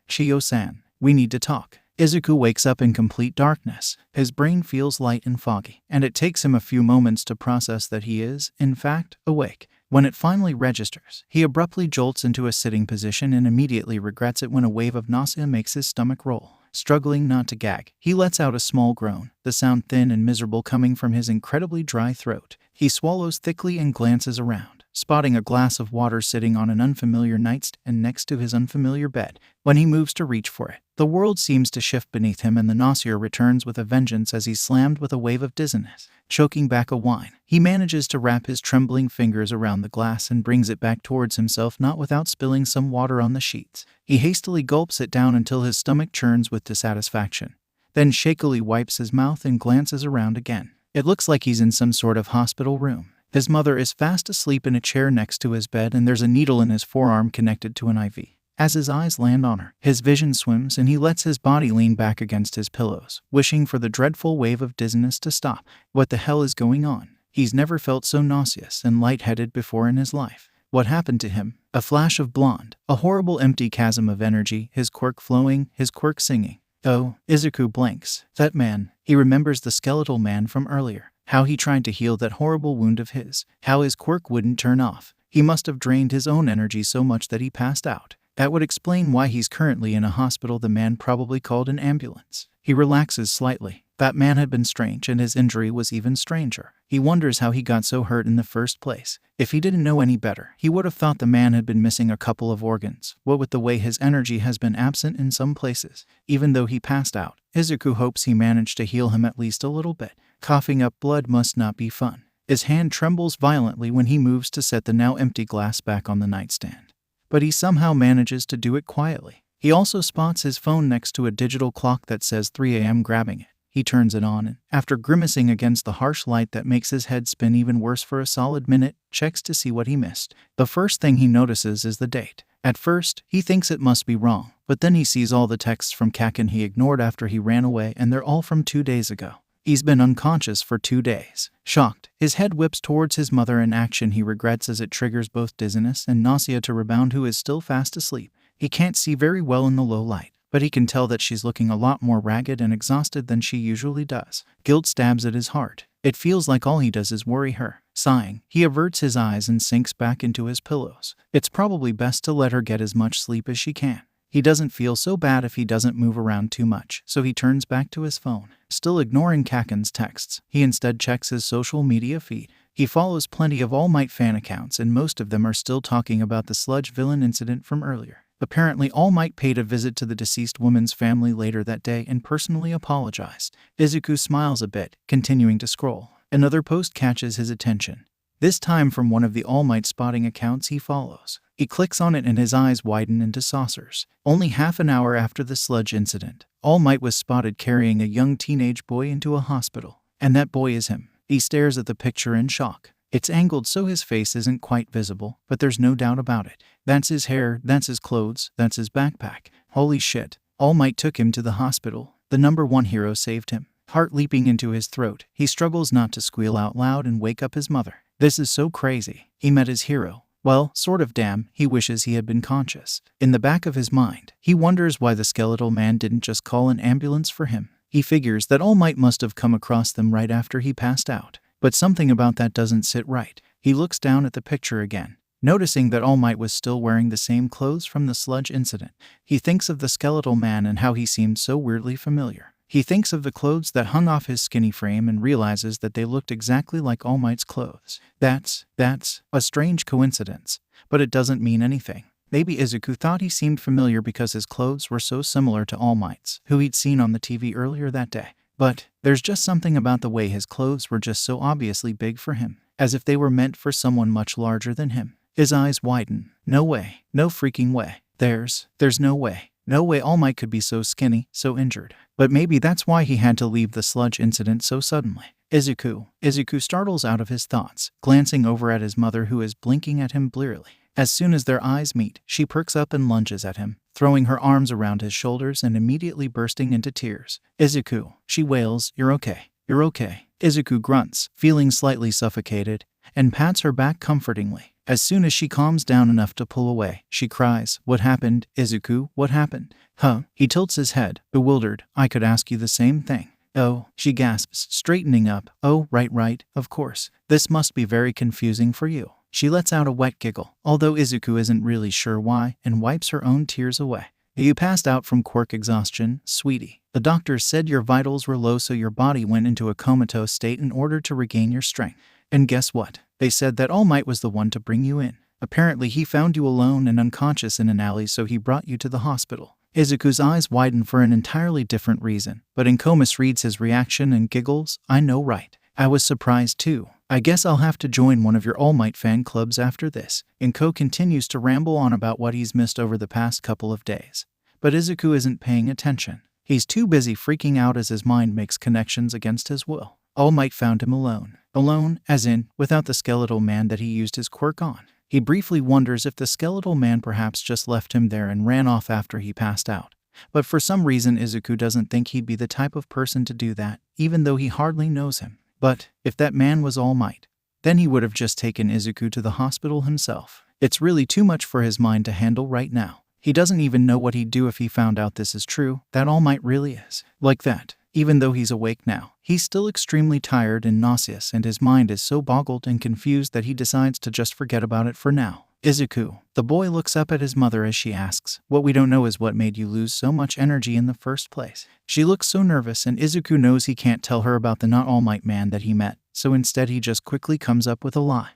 Chiyo-san. We need to talk. Izuku wakes up in complete darkness. His brain feels light and foggy, and it takes him a few moments to process that he is, in fact, awake. When it finally registers, he abruptly jolts into a sitting position and immediately regrets it when a wave of nausea makes his stomach roll. Struggling not to gag, he lets out a small groan, the sound thin and miserable coming from his incredibly dry throat. He swallows thickly and glances around, spotting a glass of water sitting on an unfamiliar nightstand next to his unfamiliar bed. When he moves to reach for it, the world seems to shift beneath him and the nausea returns with a vengeance as he's slammed with a wave of dizziness. Choking back a whine, he manages to wrap his trembling fingers around the glass and brings it back towards himself, not without spilling some water on the sheets. He hastily gulps it down until his stomach churns with dissatisfaction, then shakily wipes his mouth and glances around again. It looks like he's in some sort of hospital room. His mother is fast asleep in a chair next to his bed, and there's a needle in his forearm connected to an IV. As his eyes land on her, his vision swims and he lets his body lean back against his pillows, wishing for the dreadful wave of dizziness to stop. What the hell is going on? He's never felt so nauseous and lightheaded before in his life. What happened to him? A flash of blonde, a horrible empty chasm of energy, his quirk flowing, his quirk singing. Oh, Izuku blanks. That man. He remembers the skeletal man from earlier. How he tried to heal that horrible wound of his. How his quirk wouldn't turn off. He must have drained his own energy so much that he passed out. That would explain why he's currently in a hospital. The man probably called an ambulance. He relaxes slightly. That man had been strange, and his injury was even stranger. He wonders how he got so hurt in the first place. If he didn't know any better, he would have thought the man had been missing a couple of organs. What with the way his energy has been absent in some places. Even though he passed out, Izuku hopes he managed to heal him at least a little bit. Coughing up blood must not be fun. His hand trembles violently when he moves to set the now empty glass back on the nightstand. But he somehow manages to do it quietly. He also spots his phone next to a digital clock that says 3 a.m. Grabbing it, he turns it on and, after grimacing against the harsh light that makes his head spin even worse for a solid minute, checks to see what he missed. The first thing he notices is the date. At first, he thinks it must be wrong, but then he sees all the texts from Kacchan he ignored after he ran away, and they're all from 2 days ago. He's been unconscious for 2 days. Shocked, his head whips towards his mother, an action he regrets as it triggers both dizziness and nausea to Rebound, who is still fast asleep. He can't see very well in the low light, but he can tell that she's looking a lot more ragged and exhausted than she usually does. Guilt stabs at his heart. It feels like all he does is worry her. Sighing, he averts his eyes and sinks back into his pillows. It's probably best to let her get as much sleep as she can. He doesn't feel so bad if he doesn't move around too much, so he turns back to his phone. Still ignoring Kacchan's texts, he instead checks his social media feed. He follows plenty of All Might fan accounts, and most of them are still talking about the sludge villain incident from earlier. Apparently, All Might paid a visit to the deceased woman's family later that day and personally apologized. Izuku smiles a bit, continuing to scroll. Another post catches his attention. This time from one of the All Might spotting accounts he follows. He clicks on it and his eyes widen into saucers. Only half an hour after the sludge incident, All Might was spotted carrying a young teenage boy into a hospital. And that boy is him. He stares at the picture in shock. It's angled so his face isn't quite visible, but there's no doubt about it. That's his hair, that's his clothes, that's his backpack. Holy shit. All Might took him to the hospital. The #1 hero saved him. Heart leaping into his throat, he struggles not to squeal out loud and wake up his mother. This is so crazy. He met his hero. Well, sort of damn, he wishes he had been conscious. In the back of his mind, he wonders why the skeletal man didn't just call an ambulance for him. He figures that All Might must have come across them right after he passed out. But something about that doesn't sit right. He looks down at the picture again, noticing that All Might was still wearing the same clothes from the sludge incident. He thinks of the skeletal man and how he seemed so weirdly familiar. He thinks of the clothes that hung off his skinny frame and realizes that they looked exactly like All Might's clothes. That's a strange coincidence, but it doesn't mean anything. Maybe Izuku thought he seemed familiar because his clothes were so similar to All Might's, who he'd seen on the TV earlier that day. But there's just something about the way his clothes were just so obviously big for him, as if they were meant for someone much larger than him. His eyes widen. No way. No freaking way. There's no way. No way All Might could be so skinny, so injured. But maybe that's why he had to leave the sludge incident so suddenly. Izuku startles out of his thoughts, glancing over at his mother who is blinking at him blearily. As soon as their eyes meet, she perks up and lunges at him, throwing her arms around his shoulders and immediately bursting into tears. Izuku, she wails, "You're okay. You're okay." Izuku grunts, feeling slightly suffocated, and pats her back comfortingly. As soon as she calms down enough to pull away, she cries, "What happened, Izuku? What happened?" "Huh?" He tilts his head, bewildered. "I could ask you the same thing." "Oh," she gasps, straightening up. "Oh, right, of course. This must be very confusing for you." She lets out a wet giggle, although Izuku isn't really sure why, and wipes her own tears away. "You passed out from Quirk exhaustion, sweetie. The doctors said your vitals were low, so your body went into a comatose state in order to regain your strength. And guess what? They said that All Might was the one to bring you in. Apparently he found you alone and unconscious in an alley, so he brought you to the hospital." Izuku's eyes widen for an entirely different reason, but Inkomus reads his reaction and giggles. "I know, right? I was surprised too. I guess I'll have to join one of your All Might fan clubs after this." Inko continues to ramble on about what he's missed over the past couple of days. But Izuku isn't paying attention. He's too busy freaking out as his mind makes connections against his will. All Might found him alone. Alone, as in, without the skeletal man that he used his quirk on. He briefly wonders if the skeletal man perhaps just left him there and ran off after he passed out. But for some reason Izuku doesn't think he'd be the type of person to do that, even though he hardly knows him. But if that man was All Might, then he would have just taken Izuku to the hospital himself. It's really too much for his mind to handle right now. He doesn't even know what he'd do if he found out this is true, that All Might really is like that. Even though he's awake now, he's still extremely tired and nauseous, and his mind is so boggled and confused that he decides to just forget about it for now. "Izuku." The boy looks up at his mother as she asks, "What we don't know is what made you lose so much energy in the first place." She looks so nervous, and Izuku knows he can't tell her about the not All Might man that he met, so instead he just quickly comes up with a lie.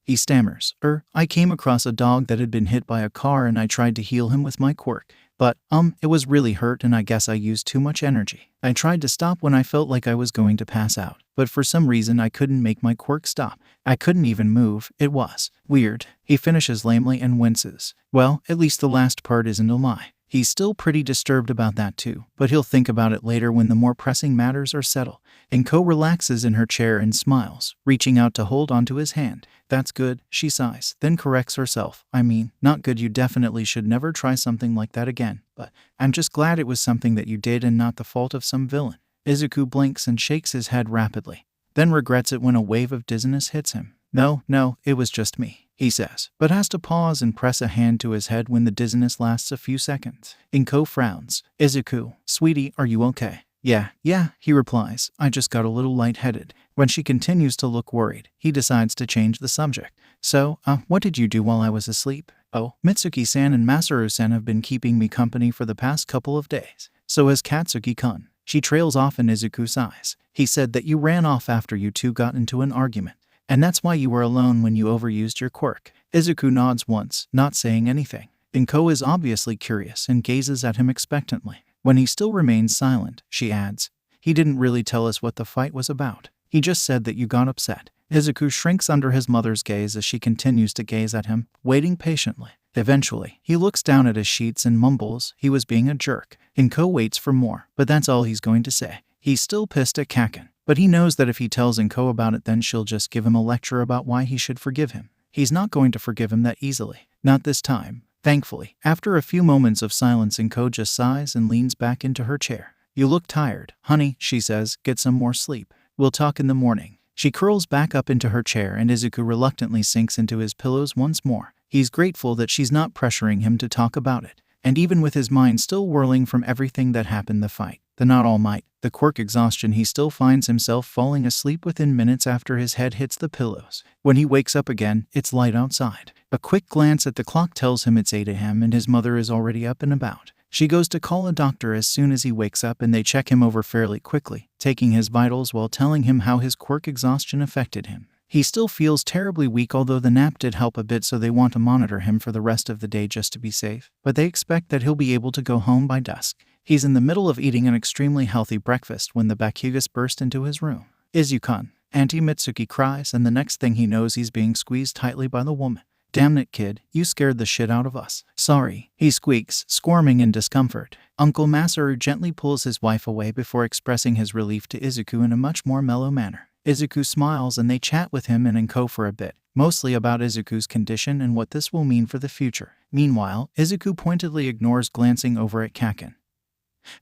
He stammers. I came across a dog that had been hit by a car and I tried to heal him with my quirk. But, it was really hurt and I guess I used too much energy. I tried to stop when I felt like I was going to pass out, but for some reason I couldn't make my quirk stop. I couldn't even move. It was weird." He finishes lamely and winces. Well, at least the last part isn't a lie. He's still pretty disturbed about that too, but he'll think about it later when the more pressing matters are settled. Inko relaxes in her chair and smiles, reaching out to hold onto his hand. "That's good," she sighs, then corrects herself. "I mean, not good. You definitely should never try something like that again, but I'm just glad it was something that you did and not the fault of some villain." Izuku blinks and shakes his head rapidly, then regrets it when a wave of dizziness hits him. No, it was just me, he says, but has to pause and press a hand to his head when the dizziness lasts a few seconds. Inko frowns. Izuku, sweetie, are you okay? Yeah, he replies. I just got a little lightheaded. When she continues to look worried, he decides to change the subject. So, what did you do while I was asleep? Oh, Mitsuki-san and Masaru-san have been keeping me company for the past couple of days. So has Katsuki-kun. She trails off in Izuku's eyes. He said that you ran off after you two got into an argument. And that's why you were alone when you overused your quirk. Izuku nods once, not saying anything. Inko is obviously curious and gazes at him expectantly. When he still remains silent, she adds, he didn't really tell us what the fight was about. He just said that you got upset. Izuku shrinks under his mother's gaze as she continues to gaze at him, waiting patiently. Eventually, he looks down at his sheets and mumbles, he was being a jerk. Inko waits for more, but that's all he's going to say. He's still pissed at Kacchan, but he knows that if he tells Inko about it, then she'll just give him a lecture about why he should forgive him. He's not going to forgive him that easily. Not this time. Thankfully, after a few moments of silence, Inko just sighs and leans back into her chair. You look tired, honey, she says, get some more sleep. We'll talk in the morning. She curls back up into her chair and Izuku reluctantly sinks into his pillows once more. He's grateful that she's not pressuring him to talk about it. And even with his mind still whirling from everything that happened the fight, the not all might, the quirk exhaustion, he still finds himself falling asleep within minutes after his head hits the pillows. When he wakes up again, it's light outside. A quick glance at the clock tells him it's 8 a.m. and his mother is already up and about. She goes to call a doctor as soon as he wakes up and they check him over fairly quickly, taking his vitals while telling him how his quirk exhaustion affected him. He still feels terribly weak, although the nap did help a bit, so they want to monitor him for the rest of the day just to be safe, but they expect that he'll be able to go home by dusk. He's in the middle of eating an extremely healthy breakfast when the Bakugas burst into his room. Izuku, Auntie Mitsuki cries, and the next thing he knows he's being squeezed tightly by the woman. Damn it, kid, you scared the shit out of us. Sorry, he squeaks, squirming in discomfort. Uncle Masaru gently pulls his wife away before expressing his relief to Izuku in a much more mellow manner. Izuku smiles and they chat with him and Inko for a bit, mostly about Izuku's condition and what this will mean for the future. Meanwhile, Izuku pointedly ignores glancing over at Kacchan,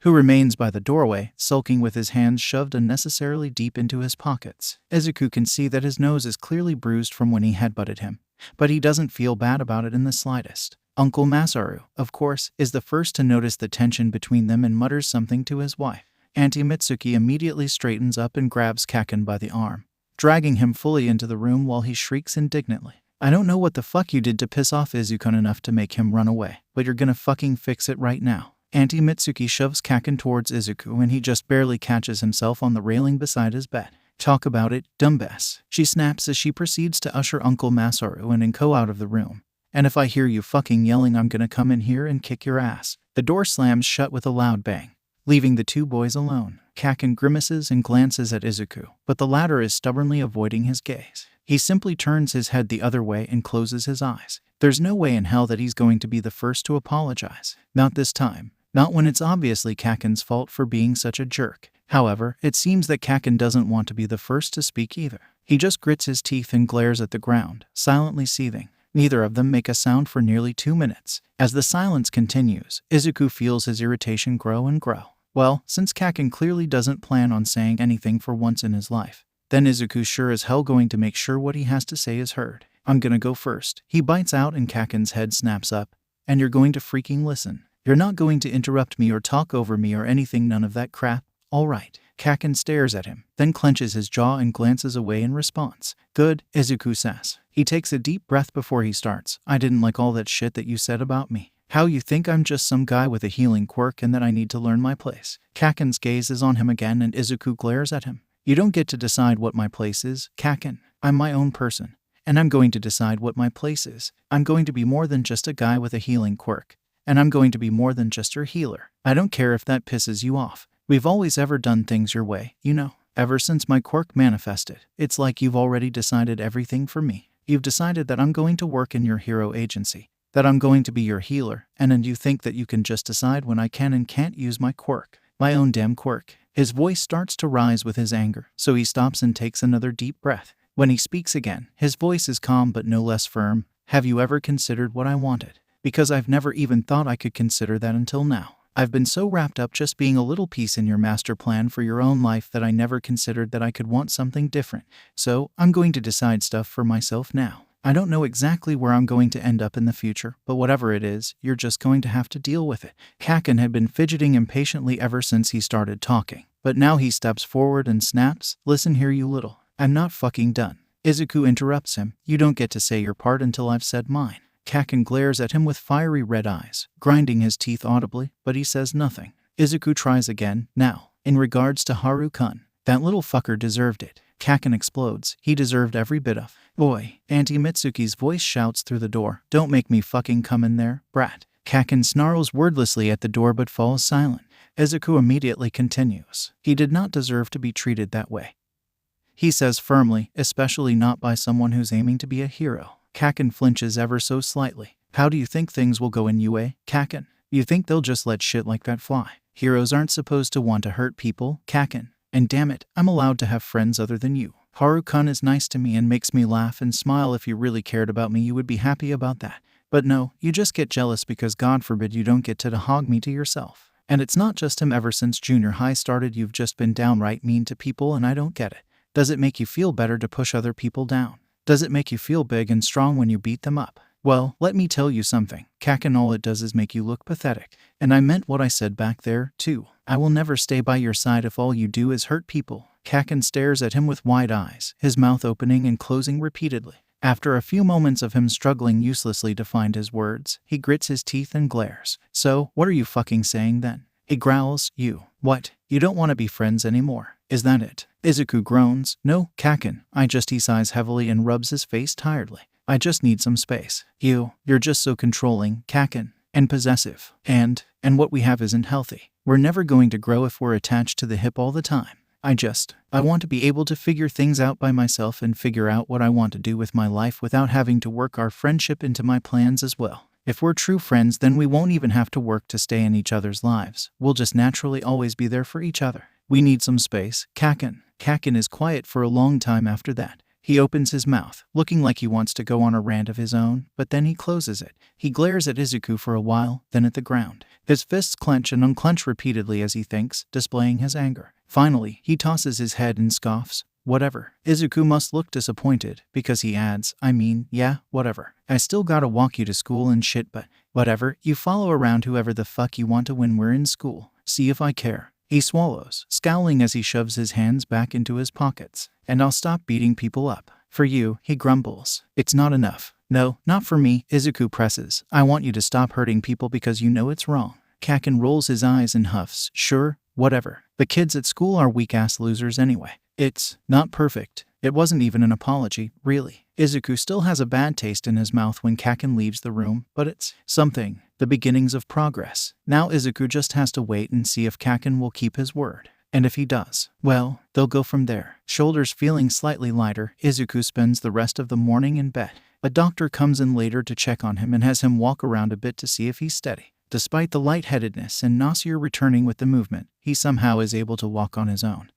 who remains by the doorway, sulking with his hands shoved unnecessarily deep into his pockets. Izuku can see that his nose is clearly bruised from when he headbutted him, but he doesn't feel bad about it in the slightest. Uncle Masaru, of course, is the first to notice the tension between them and mutters something to his wife. Auntie Mitsuki immediately straightens up and grabs Kacchan by the arm, dragging him fully into the room while he shrieks indignantly. I don't know what the fuck you did to piss off Izuku enough to make him run away, but you're gonna fucking fix it right now. Auntie Mitsuki shoves Kacchan towards Izuku and he just barely catches himself on the railing beside his bed. Talk about it, dumbass, she snaps as she proceeds to usher Uncle Masaru and Inko out of the room. And if I hear you fucking yelling, I'm gonna come in here and kick your ass. The door slams shut with a loud bang, leaving the two boys alone. Kacchan grimaces and glances at Izuku, but the latter is stubbornly avoiding his gaze. He simply turns his head the other way and closes his eyes. There's no way in hell that he's going to be the first to apologize. Not this time. Not when it's obviously Kacchan's fault for being such a jerk. However, it seems that Kacchan doesn't want to be the first to speak either. He just grits his teeth and glares at the ground, silently seething. Neither of them make a sound for nearly 2 minutes. As the silence continues, Izuku feels his irritation grow and grow. Well, since Kacchan clearly doesn't plan on saying anything for once in his life, then Izuku's sure as hell going to make sure what he has to say is heard. I'm gonna go first. He bites out and Kacchan's head snaps up. And you're going to freaking listen. You're not going to interrupt me or talk over me or anything, none of that crap. All right. Kacchan stares at him, then clenches his jaw and glances away in response. Good, Izuku says. He takes a deep breath before he starts. I didn't like all that shit that you said about me. How you think I'm just some guy with a healing quirk and that I need to learn my place. Kacchan's gaze is on him again and Izuku glares at him. You don't get to decide what my place is, Kacchan. I'm my own person. And I'm going to decide what my place is. I'm going to be more than just a guy with a healing quirk. And I'm going to be more than just your healer. I don't care if that pisses you off. We've always ever done things your way, you know. Ever since my quirk manifested, it's like you've already decided everything for me. You've decided that I'm going to work in your hero agency, that I'm going to be your healer, and you think that you can just decide when I can and can't use my quirk. My own damn quirk. His voice starts to rise with his anger, so he stops and takes another deep breath. When he speaks again, his voice is calm but no less firm. Have you ever considered what I wanted? Because I've never even thought I could consider that until now. I've been so wrapped up just being a little piece in your master plan for your own life that I never considered that I could want something different. So, I'm going to decide stuff for myself now. I don't know exactly where I'm going to end up in the future, but whatever it is, you're just going to have to deal with it. Kacchan had been fidgeting impatiently ever since he started talking, but now he steps forward and snaps, "Listen here, you little. I'm not fucking done." Izuku interrupts him. "You don't get to say your part until I've said mine." Kacchan glares at him with fiery red eyes, grinding his teeth audibly, but he says nothing. Izuku tries again. "Now, in regards to Haru-kun, that little fucker deserved it." Kacchan explodes. "He deserved every bit of." "Boy," Auntie Mitsuki's voice shouts through the door. "Don't make me fucking come in there, brat." Kacchan snarls wordlessly at the door but falls silent. Izuku immediately continues. "He did not deserve to be treated that way," he says firmly, "especially not by someone who's aiming to be a hero." Kacchan flinches ever so slightly. "How do you think things will go in UA, Kacchan? You think they'll just let shit like that fly? Heroes aren't supposed to want to hurt people, Kacchan. And damn it, I'm allowed to have friends other than you. Haru-kun is nice to me and makes me laugh and smile. If you really cared about me, you would be happy about that. But no, you just get jealous because God forbid you don't get to hog me to yourself. And it's not just him. Ever since junior high started, you've just been downright mean to people and I don't get it. Does it make you feel better to push other people down? Does it make you feel big and strong when you beat them up? Well, let me tell you something, Kacchan, all it does is make you look pathetic. And I meant what I said back there, too. I will never stay by your side if all you do is hurt people." Kacchan stares at him with wide eyes, his mouth opening and closing repeatedly. After a few moments of him struggling uselessly to find his words, he grits his teeth and glares. "So, what are you fucking saying then?" He growls. "You. What? You don't want to be friends anymore? Is that it?" Izuku groans. "No, Kacchan, he sighs heavily and rubs his face tiredly. "I just need some space. You're just so controlling, Kacchan, and possessive. And what we have isn't healthy. We're never going to grow if we're attached to the hip all the time. I want to be able to figure things out by myself and figure out what I want to do with my life without having to work our friendship into my plans as well. If we're true friends, then we won't even have to work to stay in each other's lives. We'll just naturally always be there for each other. We need some space, Kacchan." Kacchan is quiet for a long time after that. He opens his mouth, looking like he wants to go on a rant of his own, but then he closes it. He glares at Izuku for a while, then at the ground. His fists clench and unclench repeatedly as he thinks, displaying his anger. Finally, he tosses his head and scoffs. "Whatever." Izuku must look disappointed, because he adds, "Yeah, whatever. I still gotta walk you to school and shit, but whatever, you follow around whoever the fuck you want to when we're in school. See if I care." He swallows, scowling as he shoves his hands back into his pockets. "And I'll stop beating people up. For you," he grumbles. "It's not enough." "No, not for me," Izuku presses. "I want you to stop hurting people because you know it's wrong." Kacchan rolls his eyes and huffs. "Sure, whatever. The kids at school are weak-ass losers anyway. It's not perfect." It wasn't even an apology, really. Izuku still has a bad taste in his mouth when Kacchan leaves the room, but it's something. The beginnings of progress. Now Izuku just has to wait and see if Kacchan will keep his word. And if he does, well, they'll go from there. Shoulders feeling slightly lighter, Izuku spends the rest of the morning in bed. A doctor comes in later to check on him and has him walk around a bit to see if he's steady. Despite the lightheadedness and nausea returning with the movement, he somehow is able to walk on his own.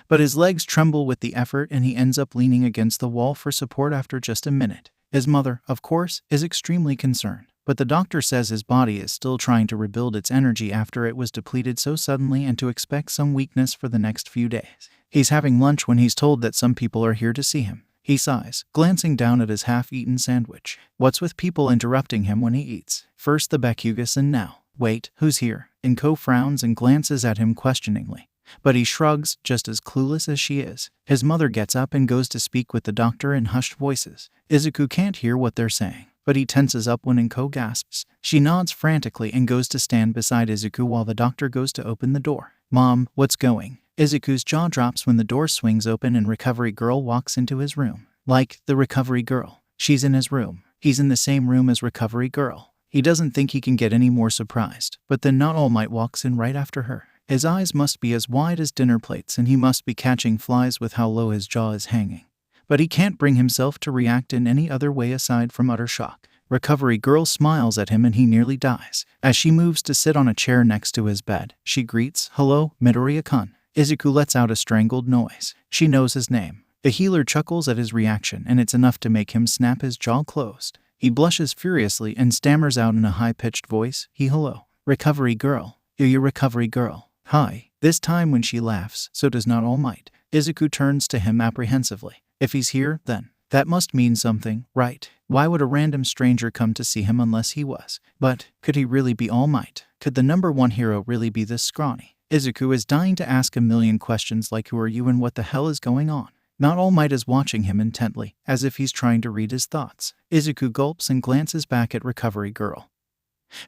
But his legs tremble with the effort and he ends up leaning against the wall for support after just a minute. His mother, of course, is extremely concerned, but the doctor says his body is still trying to rebuild its energy after it was depleted so suddenly and to expect some weakness for the next few days. He's having lunch when he's told that some people are here to see him. He sighs, glancing down at his half-eaten sandwich. What's with people interrupting him when he eats? First the Bakugas and now, wait, who's here? Inko frowns and glances at him questioningly. But he shrugs, just as clueless as she is. His mother gets up and goes to speak with the doctor in hushed voices. Izuku can't hear what they're saying, but he tenses up when Inko gasps. She nods frantically and goes to stand beside Izuku while the doctor goes to open the door. "Mom, what's going?" Izuku's jaw drops when the door swings open and Recovery Girl walks into his room. Like, the Recovery Girl. She's in his room. He's in the same room as Recovery Girl. He doesn't think he can get any more surprised, but then Not All Might walks in right after her. His eyes must be as wide as dinner plates and he must be catching flies with how low his jaw is hanging. But he can't bring himself to react in any other way aside from utter shock. Recovery Girl smiles at him and he nearly dies. As she moves to sit on a chair next to his bed, she greets, "Hello, Midoriya-kun." Izuku lets out a strangled noise. She knows his name. The healer chuckles at his reaction and it's enough to make him snap his jaw closed. He blushes furiously and stammers out in a high-pitched voice, hello. Recovery Girl. You recovery girl. Hi. This time when she laughs, so does not All Might. Izuku turns to him apprehensively. If he's here, then that must mean something, right? Why would a random stranger come to see him unless he was? But could he really be All Might? Could the number one hero really be this scrawny? Izuku is dying to ask a million questions like who are you and what the hell is going on? Not All Might is watching him intently, as if he's trying to read his thoughts. Izuku gulps and glances back at Recovery Girl,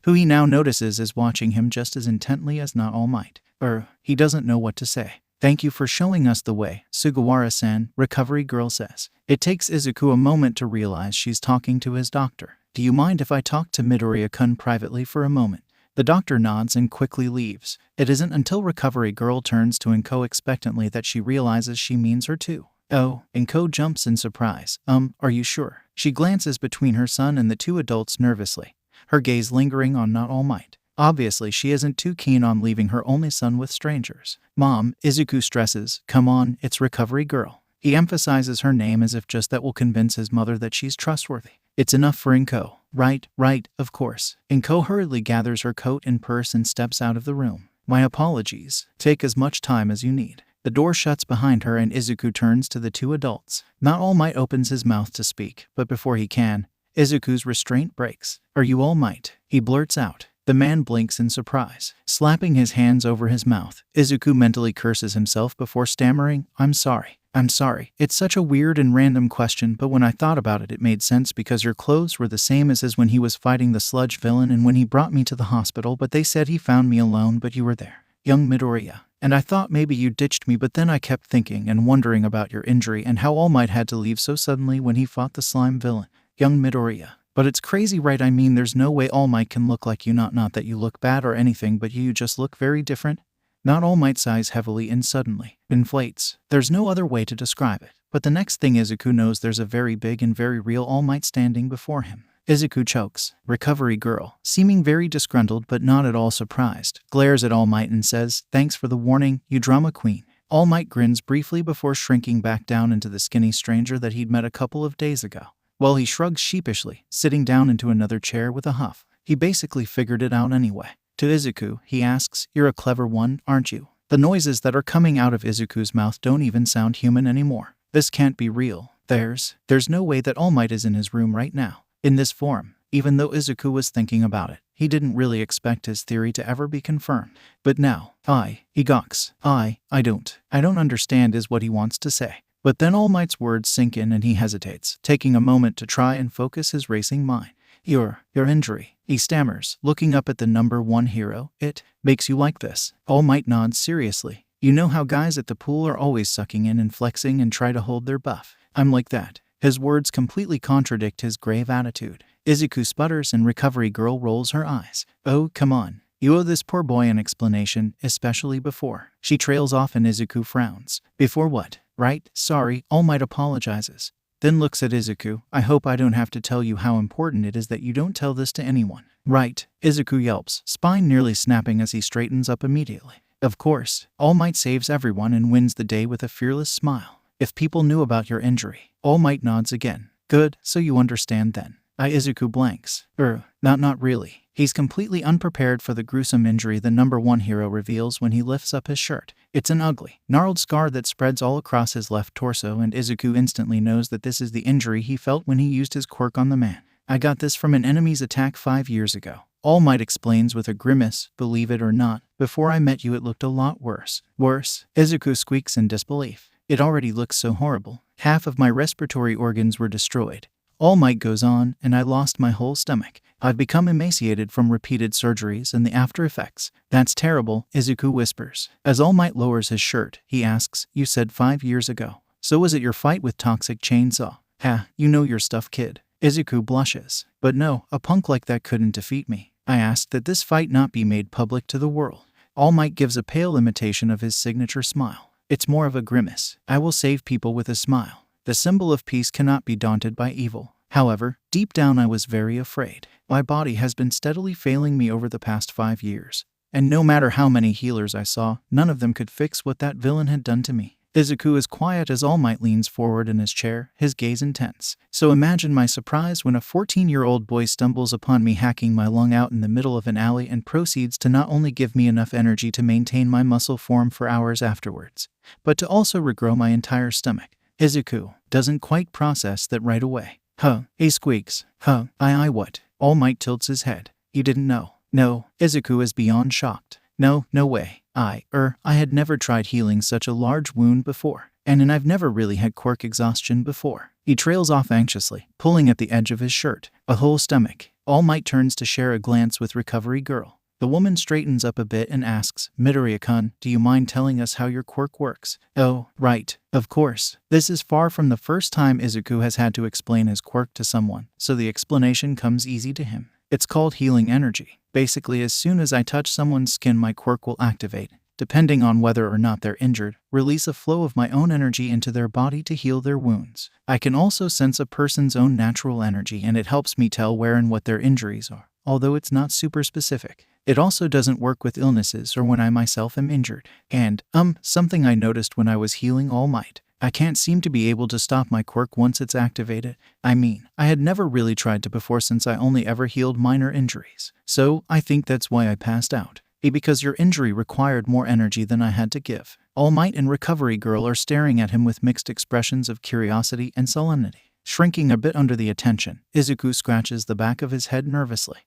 who he now notices is watching him just as intently as Not All Might. He doesn't know what to say. Thank you for showing us the way, Sugawara-san, Recovery Girl says. It takes Izuku a moment to realize she's talking to his doctor. Do you mind if I talk to Midoriya-kun privately for a moment? The doctor nods and quickly leaves. It isn't until Recovery Girl turns to Inko expectantly that she realizes she means her too. Oh, Inko jumps in surprise. Are you sure? She glances between her son and the two adults nervously, her gaze lingering on Not All Might. Obviously, she isn't too keen on leaving her only son with strangers. Mom, Izuku stresses, come on, it's Recovery Girl. He emphasizes her name as if just that will convince his mother that she's trustworthy. It's enough for Inko. Right, of course. Inko hurriedly gathers her coat and purse and steps out of the room. My apologies. Take as much time as you need. The door shuts behind her and Izuku turns to the two adults. Not All Might opens his mouth to speak, but before he can, Izuku's restraint breaks. Are you All Might? He blurts out. The man blinks in surprise. Slapping his hands over his mouth, Izuku mentally curses himself before stammering, I'm sorry. It's such a weird and random question, but when I thought about it, it made sense because your clothes were the same as his when he was fighting the sludge villain and when he brought me to the hospital, but they said he found me alone, but you were there. Young Midoriya. And I thought maybe you ditched me, but then I kept thinking and wondering about your injury and how All Might had to leave so suddenly when he fought the slime villain. Young Midoriya. But it's crazy, right? I mean, there's no way All Might can look like you, not that you look bad or anything, but you just look very different. Not All Might sighs heavily and suddenly inflates. There's no other way to describe it. But the next thing Izuku knows, there's a very big and very real All Might standing before him. Izuku chokes. Recovery Girl, seeming very disgruntled but not at all surprised, glares at All Might and says, thanks for the warning, you drama queen. All Might grins briefly before shrinking back down into the skinny stranger that he'd met a couple of days ago. Well, he shrugs sheepishly, sitting down into another chair with a huff. He basically figured it out anyway. To Izuku, he asks, you're a clever one, aren't you? The noises that are coming out of Izuku's mouth don't even sound human anymore. This can't be real. There's no way that All Might is in his room right now, in this form. Even though Izuku was thinking about it, he didn't really expect his theory to ever be confirmed. But now, he gawks. I don't understand is what he wants to say. But then All Might's words sink in and he hesitates, taking a moment to try and focus his racing mind. Your injury, he stammers, looking up at the number one hero. It makes you like this. All Might nods seriously. You know how guys at the pool are always sucking in and flexing and try to hold their buff. I'm like that. His words completely contradict his grave attitude. Izuku sputters and Recovery Girl rolls her eyes. Oh, come on. You owe this poor boy an explanation, especially before. She trails off and Izuku frowns. Before what? Right? Sorry, All Might apologizes. Then looks at Izuku. I hope I don't have to tell you how important it is that you don't tell this to anyone. Right? Izuku yelps, spine nearly snapping as he straightens up immediately. Of course, All Might saves everyone and wins the day with a fearless smile. If people knew about your injury. All Might nods again. Good, so you understand then. Izuku blanks. Not really. He's completely unprepared for the gruesome injury the number one hero reveals when he lifts up his shirt. It's an ugly, gnarled scar that spreads all across his left torso, and Izuku instantly knows that this is the injury he felt when he used his quirk on the man. I got this from an enemy's attack 5 years ago. All Might explains with a grimace, believe it or not, before I met you it looked a lot worse. Worse? Izuku squeaks in disbelief. It already looks so horrible. Half of my respiratory organs were destroyed. All Might goes on, and I lost my whole stomach. I've become emaciated from repeated surgeries and the after effects. That's terrible, Izuku whispers. As All Might lowers his shirt, he asks, you said 5 years ago. So was it your fight with Toxic Chainsaw? You know your stuff, kid. Izuku blushes. But no, a punk like that couldn't defeat me. I asked that this fight not be made public to the world. All Might gives a pale imitation of his signature smile. It's more of a grimace. I will save people with a smile. The symbol of peace cannot be daunted by evil. However, deep down I was very afraid. My body has been steadily failing me over the past 5 years. And no matter how many healers I saw, none of them could fix what that villain had done to me. Izuku is quiet as All Might leans forward in his chair, his gaze intense. So imagine my surprise when a 14-year-old boy stumbles upon me hacking my lung out in the middle of an alley and proceeds to not only give me enough energy to maintain my muscle form for hours afterwards, but to also regrow my entire stomach. Izuku doesn't quite process that right away. Huh, he squeaks. Huh, I what? All Might tilts his head. You didn't know? No, Izuku is beyond shocked. No way. I had never tried healing such a large wound before, and I've never really had quirk exhaustion before. He trails off anxiously, pulling at the edge of his shirt. A whole stomach. All Might turns to share a glance with Recovery Girl. The woman straightens up a bit and asks, Midoriya-kun, do you mind telling us how your quirk works? Oh, right. Of course. This is far from the first time Izuku has had to explain his quirk to someone, so the explanation comes easy to him. It's called healing energy. Basically, as soon as I touch someone's skin, my quirk will activate, depending on whether or not they're injured, release a flow of my own energy into their body to heal their wounds. I can also sense a person's own natural energy, and it helps me tell where and what their injuries are, although it's not super specific. It also doesn't work with illnesses or when I myself am injured. And, something I noticed when I was healing All Might. I can't seem to be able to stop my quirk once it's activated. I mean, I had never really tried to before since I only ever healed minor injuries. So, I think that's why I passed out. Because your injury required more energy than I had to give. All Might and Recovery Girl are staring at him with mixed expressions of curiosity and solemnity. Shrinking a bit under the attention, Izuku scratches the back of his head nervously.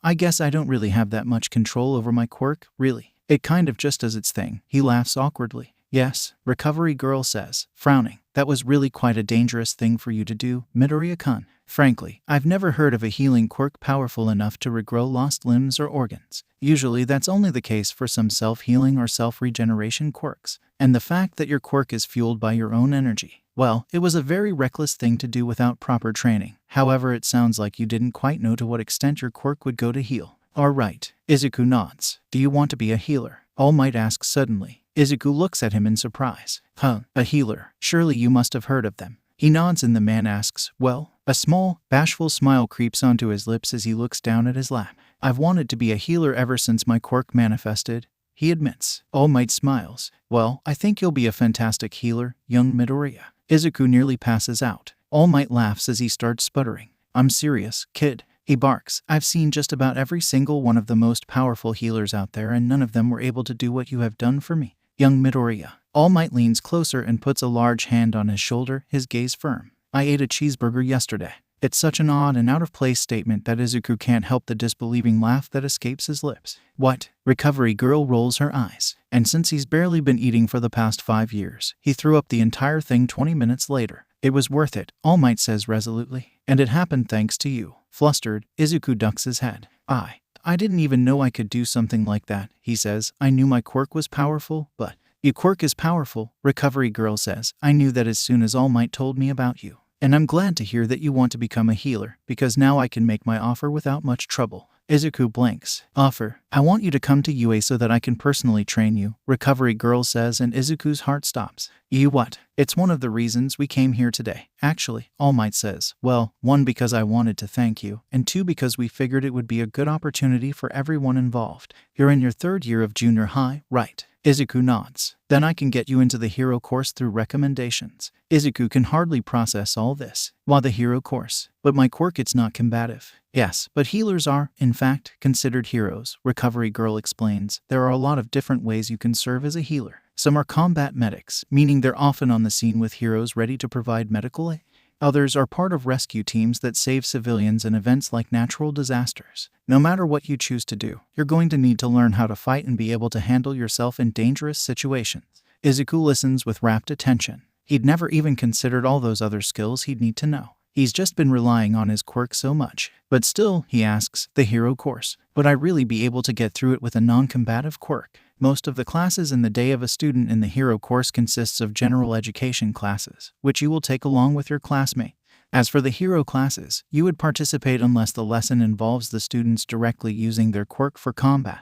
I guess I don't really have that much control over my quirk, really. It kind of just does its thing. He laughs awkwardly. Yes, Recovery Girl says, frowning. That was really quite a dangerous thing for you to do, Midoriya-kun. Frankly, I've never heard of a healing quirk powerful enough to regrow lost limbs or organs. Usually that's only the case for some self-healing or self-regeneration quirks. And the fact that your quirk is fueled by your own energy, well, it was a very reckless thing to do without proper training. However, it sounds like you didn't quite know to what extent your quirk would go to heal. All right. Izuku nods. Do you want to be a healer? All Might asks suddenly. Izuku looks at him in surprise. Huh, a healer. Surely you must have heard of them. He nods and the man asks, well, a small, bashful smile creeps onto his lips as he looks down at his lap. I've wanted to be a healer ever since my quirk manifested, he admits. All Might smiles. Well, I think you'll be a fantastic healer, young Midoriya. Izuku nearly passes out. All Might laughs as he starts sputtering. I'm serious, kid. He barks. I've seen just about every single one of the most powerful healers out there, and none of them were able to do what you have done for me, young Midoriya. All Might leans closer and puts a large hand on his shoulder, his gaze firm. I ate a cheeseburger yesterday. It's such an odd and out-of-place statement that Izuku can't help the disbelieving laugh that escapes his lips. What? Recovery Girl rolls her eyes. And since he's barely been eating for the past 5 years, he threw up the entire thing 20 minutes later. It was worth it, All Might says resolutely. And it happened thanks to you. Flustered, Izuku ducks his head. I didn't even know I could do something like that, he says. I knew my quirk was powerful, but... Your quirk is powerful, Recovery Girl says. I knew that as soon as All Might told me about you. And I'm glad to hear that you want to become a healer, because now I can make my offer without much trouble. Izuku blinks. Offer? I want you to come to UA so that I can personally train you, Recovery Girl says, and Izuku's heart stops. You what? It's one of the reasons we came here today. Actually, All Might says. Well, 1 because I wanted to thank you, and 2 because we figured it would be a good opportunity for everyone involved. You're in your 3rd year of junior high, right? Izuku nods. Then I can get you into the hero course through recommendations. Izuku can hardly process all this. Why the hero course? But my quirk, it's not combative. Yes, but healers are, in fact, considered heroes, Recovery Girl explains. There are a lot of different ways you can serve as a healer. Some are combat medics, meaning they're often on the scene with heroes ready to provide medical aid. Others are part of rescue teams that save civilians in events like natural disasters. No matter what you choose to do, you're going to need to learn how to fight and be able to handle yourself in dangerous situations. Izuku listens with rapt attention. He'd never even considered all those other skills he'd need to know. He's just been relying on his quirk so much. But still, he asks, the hero course. Would I really be able to get through it with a non-combative quirk? Most of the classes in the day of a student in the hero course consists of general education classes, which you will take along with your classmate. As for the hero classes, you would participate unless the lesson involves the students directly using their quirk for combat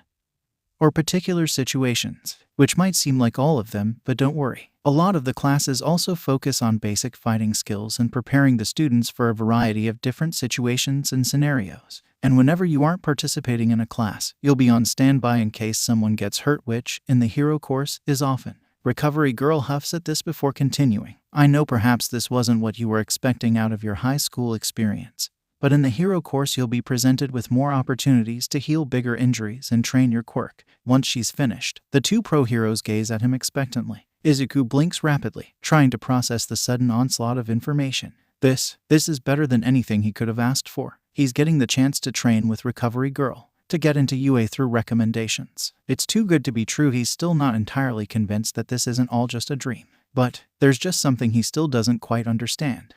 or particular situations, which might seem like all of them, but don't worry. A lot of the classes also focus on basic fighting skills and preparing the students for a variety of different situations and scenarios. And whenever you aren't participating in a class, you'll be on standby in case someone gets hurt, which, in the hero course, is often. Recovery Girl huffs at this before continuing. I know perhaps this wasn't what you were expecting out of your high school experience, but in the hero course you'll be presented with more opportunities to heal bigger injuries and train your quirk. Once she's finished, the two pro heroes gaze at him expectantly. Izuku blinks rapidly, trying to process the sudden onslaught of information. This is better than anything he could have asked for. He's getting the chance to train with Recovery Girl, to get into UA through recommendations. It's too good to be true. He's still not entirely convinced that this isn't all just a dream. But there's just something he still doesn't quite understand.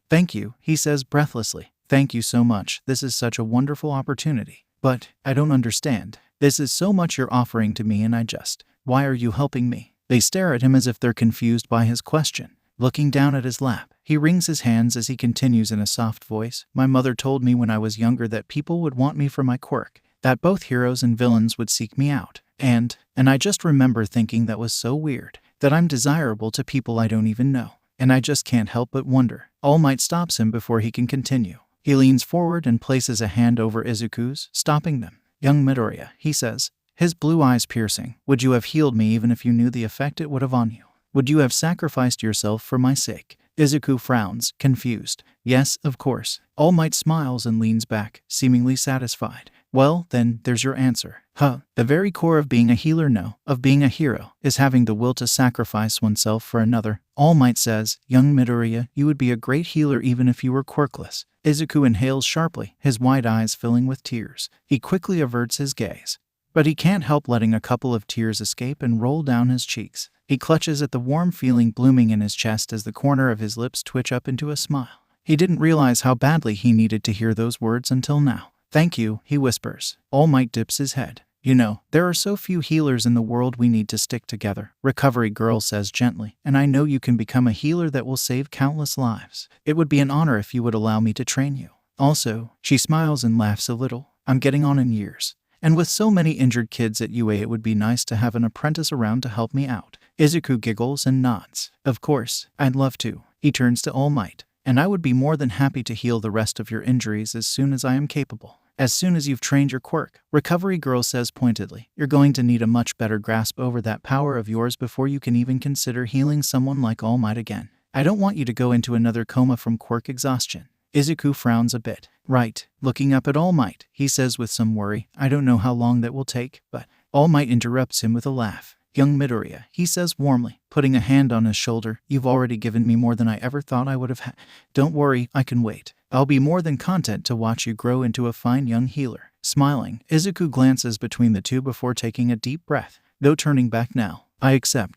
Thank you, he says breathlessly. Thank you so much. This is such a wonderful opportunity. But I don't understand. This is so much you're offering to me and why are you helping me? They stare at him as if they're confused by his question. Looking down at his lap, he wrings his hands as he continues in a soft voice. My mother told me when I was younger that people would want me for my quirk, that both heroes and villains would seek me out. And I just remember thinking that was so weird, that I'm desirable to people I don't even know. And I just can't help but wonder. All Might stops him before he can continue. He leans forward and places a hand over Izuku's, stopping them. Young Midoriya, he says, his blue eyes piercing. Would you have healed me even if you knew the effect it would have on you? Would you have sacrificed yourself for my sake? Izuku frowns, confused. Yes, of course. All Might smiles and leans back, seemingly satisfied. Well, then, there's your answer. The very core of being a healer, of being a hero, is having the will to sacrifice oneself for another. All Might says, young Midoriya, you would be a great healer even if you were quirkless. Izuku inhales sharply, his wide eyes filling with tears. He quickly averts his gaze, but he can't help letting a couple of tears escape and roll down his cheeks. He clutches at the warm feeling blooming in his chest as the corner of his lips twitch up into a smile. He didn't realize how badly he needed to hear those words until now. Thank you, he whispers. All Might dips his head. You know, there are so few healers in the world. We need to stick together, Recovery Girl says gently, and I know you can become a healer that will save countless lives. It would be an honor if you would allow me to train you. Also, she smiles and laughs a little. I'm getting on in years, and with so many injured kids at UA it would be nice to have an apprentice around to help me out. Izuku giggles and nods. Of course, I'd love to. He turns to All Might. And I would be more than happy to heal the rest of your injuries as soon as I am capable. As soon as you've trained your quirk, Recovery Girl says pointedly. You're going to need a much better grasp over that power of yours before you can even consider healing someone like All Might again. I don't want you to go into another coma from quirk exhaustion. Izuku frowns a bit. Right. Looking up at All Might, he says with some worry, I don't know how long that will take, but All Might interrupts him with a laugh. Young Midoriya, he says warmly, putting a hand on his shoulder, you've already given me more than I ever thought I would have had. Don't worry, I can wait. I'll be more than content to watch you grow into a fine young healer. Smiling, Izuku glances between the two before taking a deep breath. No turning back now. I accept.